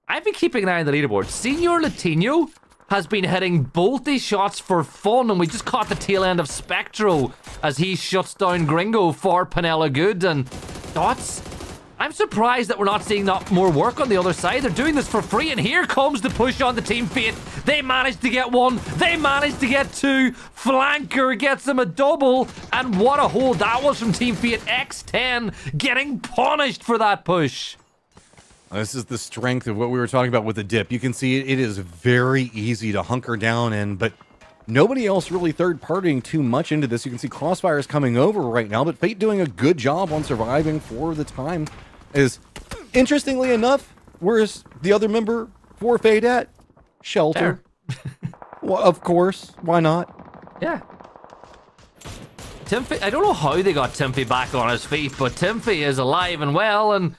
I've been keeping an eye on the leaderboard. Senior Latino has been hitting bolty shots for fun, and we just caught the tail end of Spectro as he shuts down Gringo for Panella Good, and Dots, I'm surprised that we're not seeing that more work on the other side. They're doing this for free, and here comes the push on the Team Fate. They managed to get one. They managed to get two. Flanker gets them a double, and what a hold that was from Team Fate. X10 getting punished for that push. This is the strength of what we were talking about with the dip. You can see it is very easy to hunker down in, but nobody else really third-partying too much into this. You can see Crossfire's coming over right now, but Fate doing a good job on surviving for the time. Is interestingly enough, where's the other member for Fate at? Shelter. Well, of course. Why not? Yeah. Timfy, I don't know how they got Timfy back on his feet, but Timfy is alive and well, and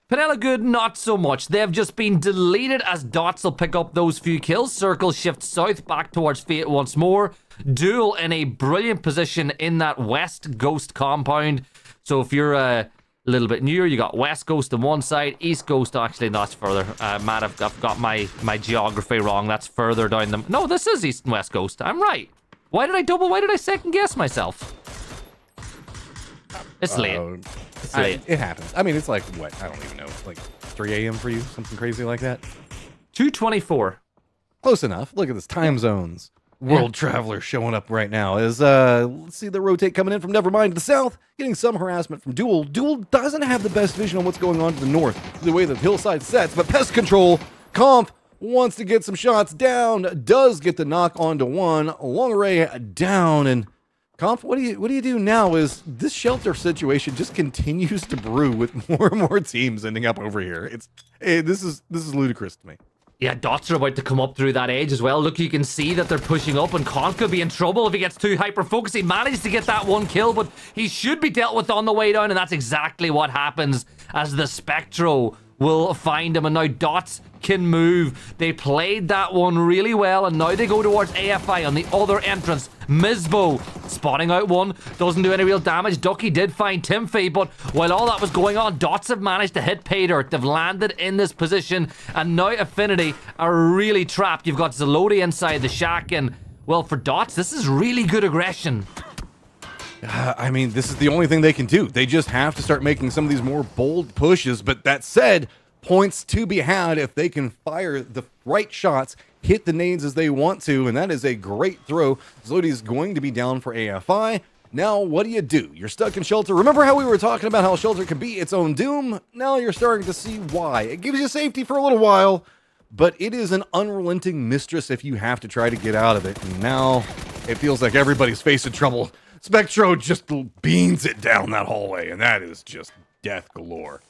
Penella Good, not so much. They've just been deleted as Dots will pick up those few kills. Circle shifts south back towards Fate once more. Duel in a brilliant position in that West Ghost compound. So if you're a little bit newer, you got West Ghost on one side, East Ghost, actually that's further. Matt, I've got my geography wrong. That's further down the... No, this is East and West Ghost. I'm right. Why did I second guess myself? It's late. It's late. It happens. I mean, it's like, what? I don't even know. Like 3 a.m. for you? Something crazy like that? 2:24. Close enough. Look at this. Time zones. World Traveler showing up right now. Is let's see the rotate coming in from Nevermind to the south, getting some harassment from Duel. Duel doesn't have the best vision on what's going on to the north, the way the hillside sets, but Pest Control, Conf wants to get some shots down, does get the knock onto one, long array down, and Conf, what do you do now? Is this shelter situation just continues to brew with more and more teams ending up over here? This is ludicrous to me. Yeah, Dots are about to come up through that edge as well. Look, you can see that they're pushing up, and Con could be in trouble if he gets too hyper-focused. He managed to get that one kill, but he should be dealt with on the way down, and that's exactly what happens as the Spectro will find him, and now Dots can move. They played that one really well, and now they go towards AFI on the other entrance. Mizbo spotting out one, doesn't do any real damage. Ducky did find Timfy, but while all that was going on, Dots have managed to hit pay dirt. They've landed in this position, and now Affinity are really trapped. You've got Zelodi inside the shack, and well, for Dots, this is really good aggression. I mean, this is the only thing they can do. They just have to start making some of these more bold pushes. But that said, points to be had if they can fire the right shots, hit the nades as they want to, and that is a great throw. Zodi's going to be down for AFI. Now, what do? You're stuck in Shelter. Remember how we were talking about how Shelter can be its own doom? Now you're starting to see why. It gives you safety for a little while, but it is an unrelenting mistress if you have to try to get out of it. And now it feels like everybody's facing trouble. Spectro just beans it down that hallway, and that is just death galore.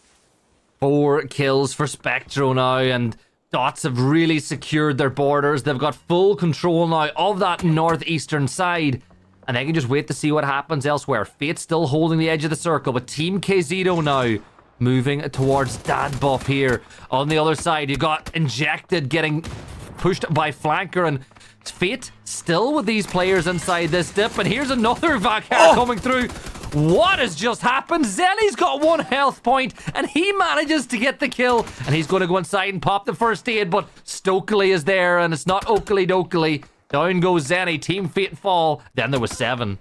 4 kills for Spectro now, and Dots have really secured their borders. They've got full control now of that northeastern side, and they can just wait to see what happens elsewhere. Fate's still holding the edge of the circle, but Team KZito now moving towards Dad Buff here. On the other side, you got Injected getting pushed by Flanker, and Fate still with these players inside this dip, and here's another Valkyrie coming through. What has just happened? Zenny's got 1 health point, and he manages to get the kill, and he's going to go inside and pop the first aid, but Stokely is there, and it's not Oakley Dokley. Down goes Zenny. Team Fate fall. Then there was 7.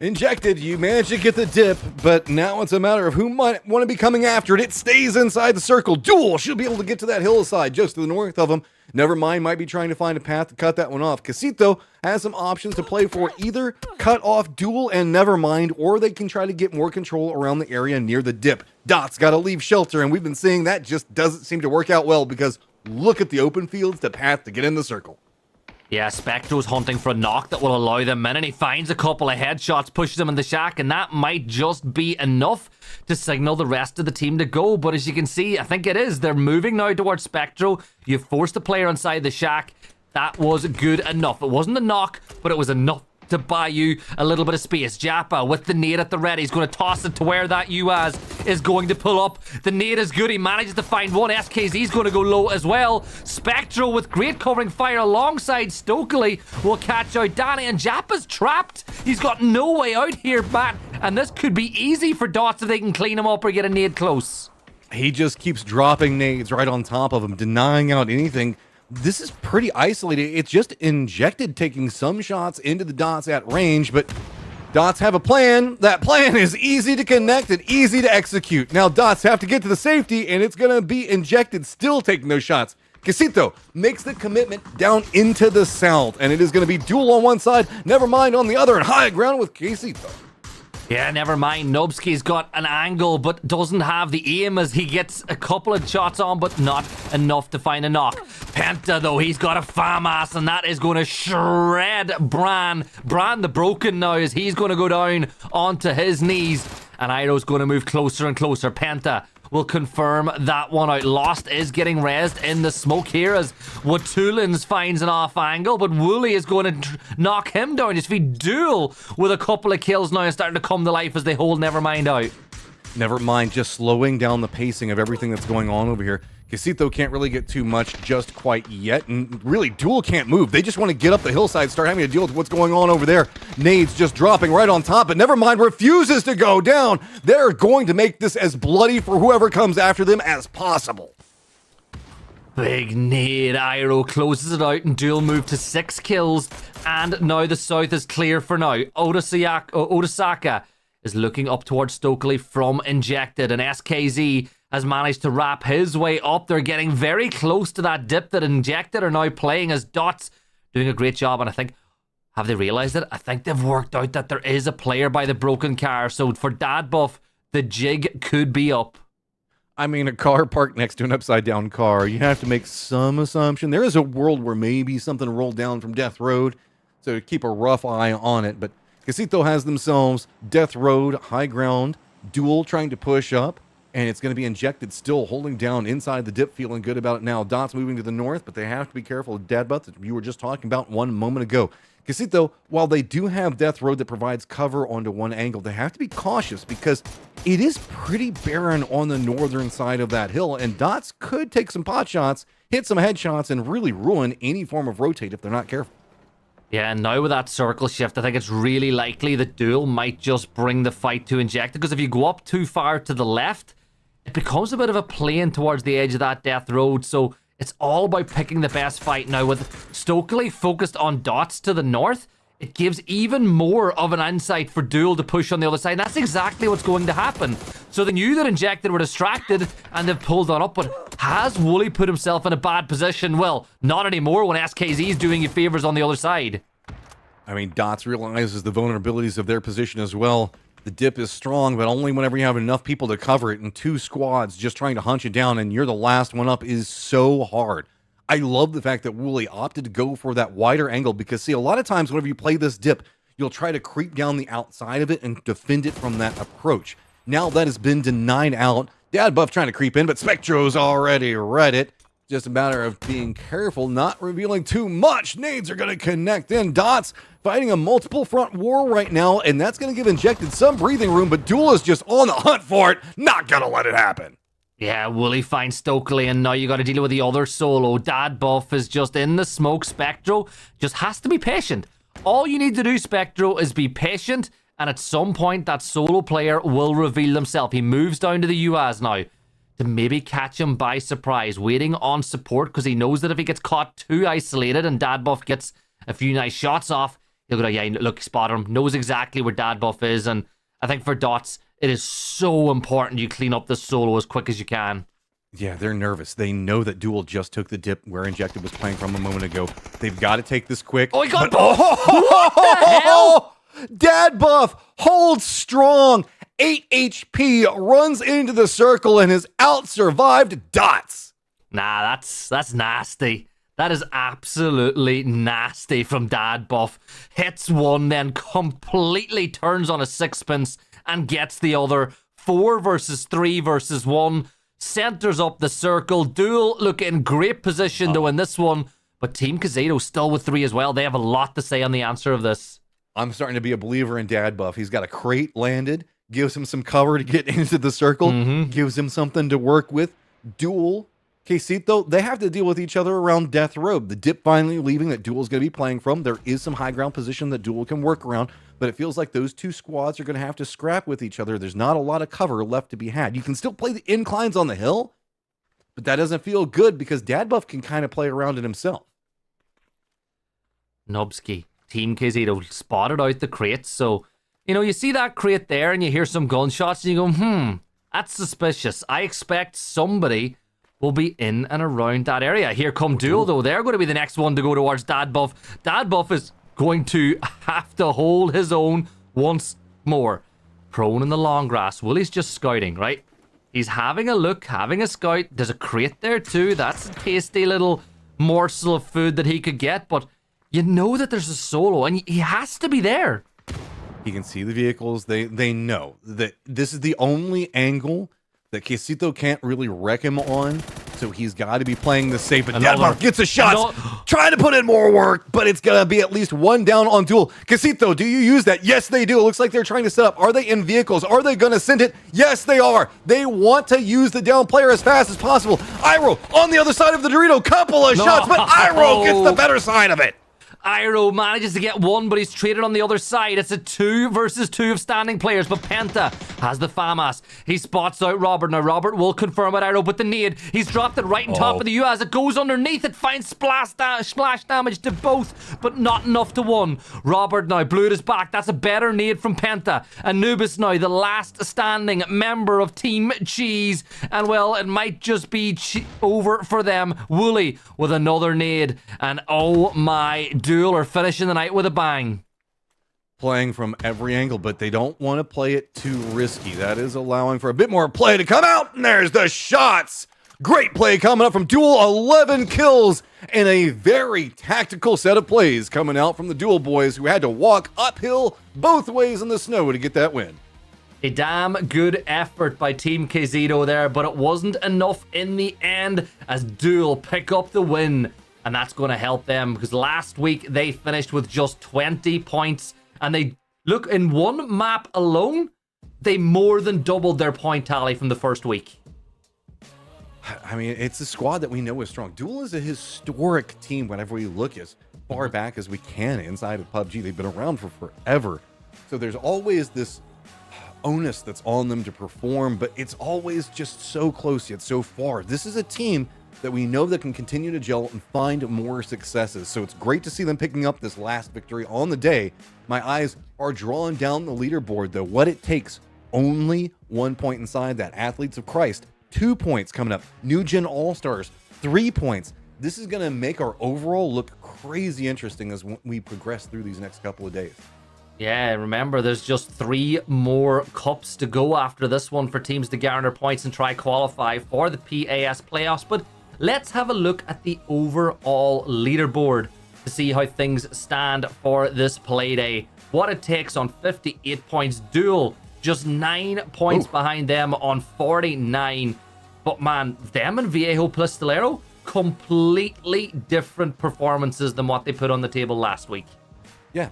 Injected, you managed to get the dip, but now it's a matter of who might want to be coming after it. It stays inside the circle. Duel should be able to get to that hillside just to the north of him. Nevermind might be trying to find a path to cut that one off. Casito has some options to play for. Either cut off Duel and Nevermind, or they can try to get more control around the area near the dip. Dot's got to leave Shelter, and we've been seeing that just doesn't seem to work out well because look at the open fields, the path to get in the circle. Yeah, Spectro's hunting for a knock that will allow them in, and he finds a couple of headshots, pushes them in the shack, and that might just be enough to signal the rest of the team to go. But as you can see, I think it is. They're moving now towards Spectro. You forced the player inside the shack. That was good enough. It wasn't a knock, but it was enough to buy you a little bit of space. Jappa with the nade at the ready. He's going to toss it to where that Uaz is going to pull up. The nade is good. He manages to find one. SKZ's going to go low as well. Spectro with great covering fire alongside Stokely will catch out Danny, and Jappa's trapped. He's got no way out here, Matt, and this could be easy for Dots if they can clean him up or get a nade close. He just keeps dropping nades right on top of him, denying out anything. This is pretty isolated. It's just Injected taking some shots into the Dots at range, but Dots have a plan. That plan is easy to connect and easy to execute. Now Dots have to get to the safety, and it's going to be injected, still taking those shots. Quesito makes the commitment down into the south, and it is going to be Duel on one side, never mind on the other, and high ground with Quesito. Yeah, never mind. Nubski's got an angle, but doesn't have the aim as he gets a couple of shots on, but not enough to find a knock. Penta, though, he's got a FAMAS, and that is going to shred Bran. Bran the Broken now, as he's going to go down onto his knees, and Iroh's going to move closer and closer. Penta will confirm that one out. Lost is getting rezzed in the smoke here as Watulins finds an off angle, but Wooly is going to knock him down. Just feed Duel with a couple of kills now and starting to come to life as they hold Nevermind out. Nevermind just slowing down the pacing of everything that's going on over here. Quesito can't really get too much just quite yet, and really, Duel can't move. They just want to get up the hillside, start having to deal with what's going on over there. Nades just dropping right on top, but Nevermind refuses to go down. They're going to make this as bloody for whoever comes after them as possible. Big nade. Iroh closes it out, and Duel moved to 6 kills, and now the south is clear for now. Odasaka is looking up towards Stokely from Injected, and SKZ has managed to wrap his way up. They're getting very close to that dip that Injected are now playing as Dots doing a great job. And I think, have they realized it? I think they've worked out that there is a player by the broken car. So for Dad Buff, the jig could be up. I mean, a car parked next to an upside-down car. You have to make some assumption. There is a world where maybe something rolled down from Death Road, so keep a rough eye on it. But Quesito has themselves Death Road, high ground, Duel trying to push up. And it's going to be Injected still holding down inside the dip, feeling good about it now. Dots moving to the north, but they have to be careful of Dad Buff that you were just talking about one moment ago. Quesito, while they do have Death Road that provides cover onto one angle, they have to be cautious because it is pretty barren on the northern side of that hill, and Dots could take some pot shots, hit some headshots, and really ruin any form of rotate if they're not careful. Yeah, and now with that circle shift, I think it's really likely that Duel might just bring the fight to Injected, because if you go up too far to the left, it becomes a bit of a plane towards the edge of that Death Road, so it's all about picking the best fight. Now, with Stokely focused on Dots to the north, it gives even more of an insight for Duel to push on the other side, and that's exactly what's going to happen. So they knew that Injected were distracted, and they've pulled on up, but has Wooly put himself in a bad position? Well, not anymore when SKZ is doing you favors on the other side. I mean, Dots realizes the vulnerabilities of their position as well. The dip is strong, but only whenever you have enough people to cover it, and 2 squads just trying to hunt you down, and you're the last one up is so hard. I love the fact that Wooly opted to go for that wider angle because, see, a lot of times whenever you play this dip, you'll try to creep down the outside of it and defend it from that approach. Now that has been denied out. Dad Buff trying to creep in, but Spectro's already read it. Just a matter of being careful, not revealing too much. Nades are going to connect in. Dots fighting a multiple front war right now, and that's going to give Injected some breathing room, but Duel is just on the hunt for it. Not going to let it happen. Yeah, Wooly finds Stokely, and now you got to deal with the other solo. Dad Buff is just in the smoke. Spectro just has to be patient. All you need to do, Spectro, is be patient, and at some point that solo player will reveal themselves. He moves down to the UAs now to maybe catch him by surprise, waiting on support, because he knows that if he gets caught too isolated and Dad Buff gets a few nice shots off, he'll go, yeah, look, spot him, knows exactly where Dad Buff is. And I think for Dots, it is so important you clean up the solo as quick as you can. Yeah, they're nervous. They know that Duel just took the dip where Injected was playing from a moment ago. They've got to take this quick. Oh, he got both! What the hell? Dad Buff holds strong. 8 HP, runs into the circle, and has out-survived Dots. Nah, that's nasty. That is absolutely nasty from Dad Buff. Hits one, then completely turns on a sixpence and gets the other. 4 versus 3 versus 1. Centers up the circle. Duel look in great position to win this one, but Team Quesito still with 3 as well. They have a lot to say on the answer of this. I'm starting to be a believer in Dad Buff. He's got a crate landed, gives him some cover to get into the circle, gives him something to work with. Duel, Quesito, they have to deal with each other around Death Road. The dip finally leaving that Duel's going to be playing from. There is some high ground position that Duel can work around, but it feels like those 2 squads are going to have to scrap with each other. There's not a lot of cover left to be had. You can still play the inclines on the hill, but that doesn't feel good because Dad Buff can kind of play around it himself. Nubski, Team Quesito spotted out the crates, so You know, you see that crate there and you hear some gunshots and you go, that's suspicious. I expect somebody will be in and around that area. Here come Duel, though. They're going to be the next one to go towards Dad Buff. Dad Buff is going to have to hold his own once more. Prone in the long grass. Willie's just scouting, right? He's having a look, having a scout. There's a crate there too. That's a tasty little morsel of food that he could get, but you know that there's a solo and he has to be there. He can see the vehicles. They know that this is the only angle that Quesito can't really wreck him on, so he's got to be playing the safe. And Deadlock gets a shot, trying to put in more work, but it's gonna be at least one down on Duel. Quesito, do you use that? Yes, they do. It looks like they're trying to set up. Are they in vehicles? Are they gonna send it? Yes, they are. They want to use the down player as fast as possible. Iroh on the other side of the Dorito, couple of shots, but Iroh gets the better side of it. Iroh manages to get one, but he's traded on the other side. It's a 2 versus 2 of standing players, but Penta has the FAMAS. He spots out Robert. Now, Robert will confirm with Iroh, but the nade, he's dropped it right on top of the U as it goes underneath. It finds splash damage to both, but not enough to one. Robert now blew his back. That's a better nade from Penta. Anubis now, the last standing member of Team Cheese. And, well, it might just be over for them. Wooly with another nade. And, oh my, Duel are finishing the night with a bang. Playing from every angle, but they don't want to play it too risky. That is allowing for a bit more play to come out, and there's the shots. Great play coming up from Duel. 11 kills and a very tactical set of plays coming out from the Duel boys, who had to walk uphill both ways in the snow to get that win. A damn good effort by Team Quesito there, but it wasn't enough in the end as Duel pick up the win. And that's going to help them because last week they finished with just 20 points. And they, look, in one map alone, they more than doubled their point tally from the first week. I mean, it's a squad that we know is strong. Duel is a historic team whenever we look as far back as we can inside of PUBG. They've been around for forever. So there's always this onus that's on them to perform, but it's always just so close yet so far. This is a team that we know that can continue to gel and find more successes. So it's great to see them picking up this last victory on the day. My eyes are drawn down the leaderboard, though. What it takes, only 1 point inside that. Athletes of Christ, 2 points coming up. New Gen All-Stars, 3 points. This is going to make our overall look crazy interesting as we progress through these next couple of days. Yeah, remember, there's just 3 more cups to go after this one for teams to garner points and try qualify for the PAS playoffs. But let's have a look at the overall leaderboard to see how things stand for this playday. What it takes on 58 points. Duel, just 9 points behind them on 49. But man, them and Viejo Pistolero, completely different performances than what they put on the table last week. Yeah,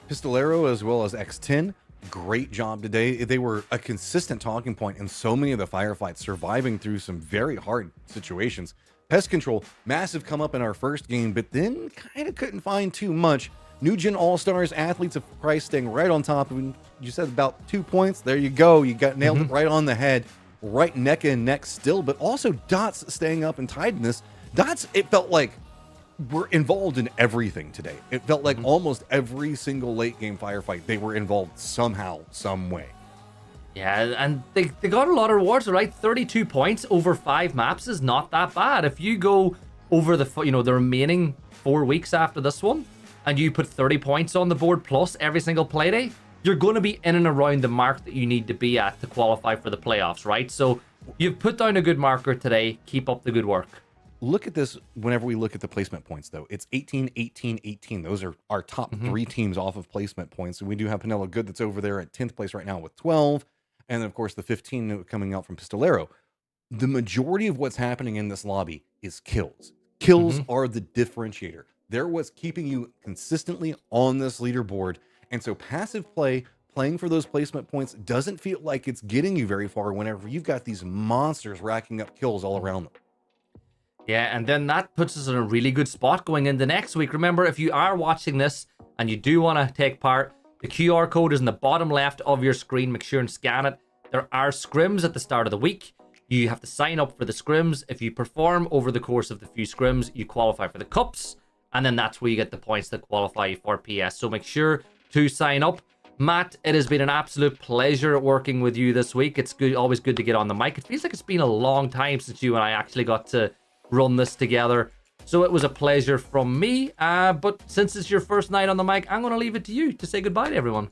Pistolero as well as X10, great job today. They were a consistent talking point in so many of the firefights, surviving through some very hard situations. Pest Control, massive come up in our first game, but then kind of couldn't find too much. New Gen All-Stars, Athletes of Christ staying right on top. You said about 2 points. There you go. You got nailed it right on the head. Right neck and neck still, but also Dots staying up and tied in this. Dots, it felt like were involved in everything today. It felt like almost every single late game firefight, they were involved somehow, some way. Yeah, and they got a lot of rewards, right? 32 points over 5 maps is not that bad. If you go over the remaining 4 weeks after this one, and you put 30 points on the board plus every single playday, you're going to be in and around the mark that you need to be at to qualify for the playoffs, right? So you've put down a good marker today. Keep up the good work. Look at this whenever we look at the placement points, though. It's 18, 18, 18. Those are our top 3 teams off of placement points. And we do have Pinello Good that's over there at 10th place right now with 12. And then, of course, the 15 coming out from Pistolero. The majority of what's happening in this lobby is kills. Kills are the differentiator. They're what's keeping you consistently on this leaderboard. And so passive play, playing for those placement points, doesn't feel like it's getting you very far whenever you've got these monsters racking up kills all around them. Yeah, and then that puts us in a really good spot going into next week. Remember, if you are watching this and you do want to take part, the QR code is in the bottom left of your screen. Make sure and scan it. There are scrims at the start of the week. You have to sign up for the scrims. If you perform over the course of the few scrims, you qualify for the cups. And then that's where you get the points that qualify you for PS. So make sure to sign up. Matt, it has been an absolute pleasure working with you this week. It's good, always good to get on the mic. It feels like it's been a long time since you and I actually got to run this together. So it was a pleasure from me. But since it's your first night on the mic, I'm going to leave it to you to say goodbye to everyone.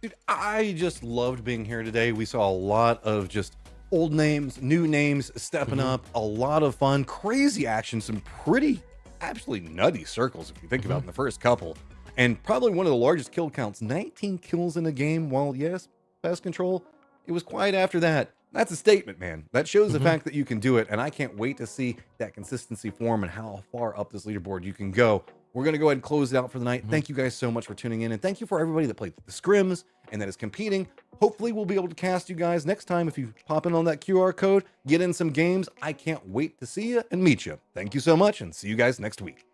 Dude, I just loved being here today. We saw a lot of just old names, new names stepping up, a lot of fun, crazy action, some pretty absolutely nutty circles if you think about it in the first couple. And probably one of the largest kill counts, 19 kills in a game. While yes, pest control, it was quiet after that. That's a statement, man. That shows the fact that you can do it. And I can't wait to see that consistency form and how far up this leaderboard you can go. We're going to go ahead and close it out for the night. Thank you guys so much for tuning in. And thank you for everybody that played the scrims and that is competing. Hopefully we'll be able to cast you guys next time. If you pop in on that QR code, get in some games. I can't wait to see you and meet you. Thank you so much and see you guys next week.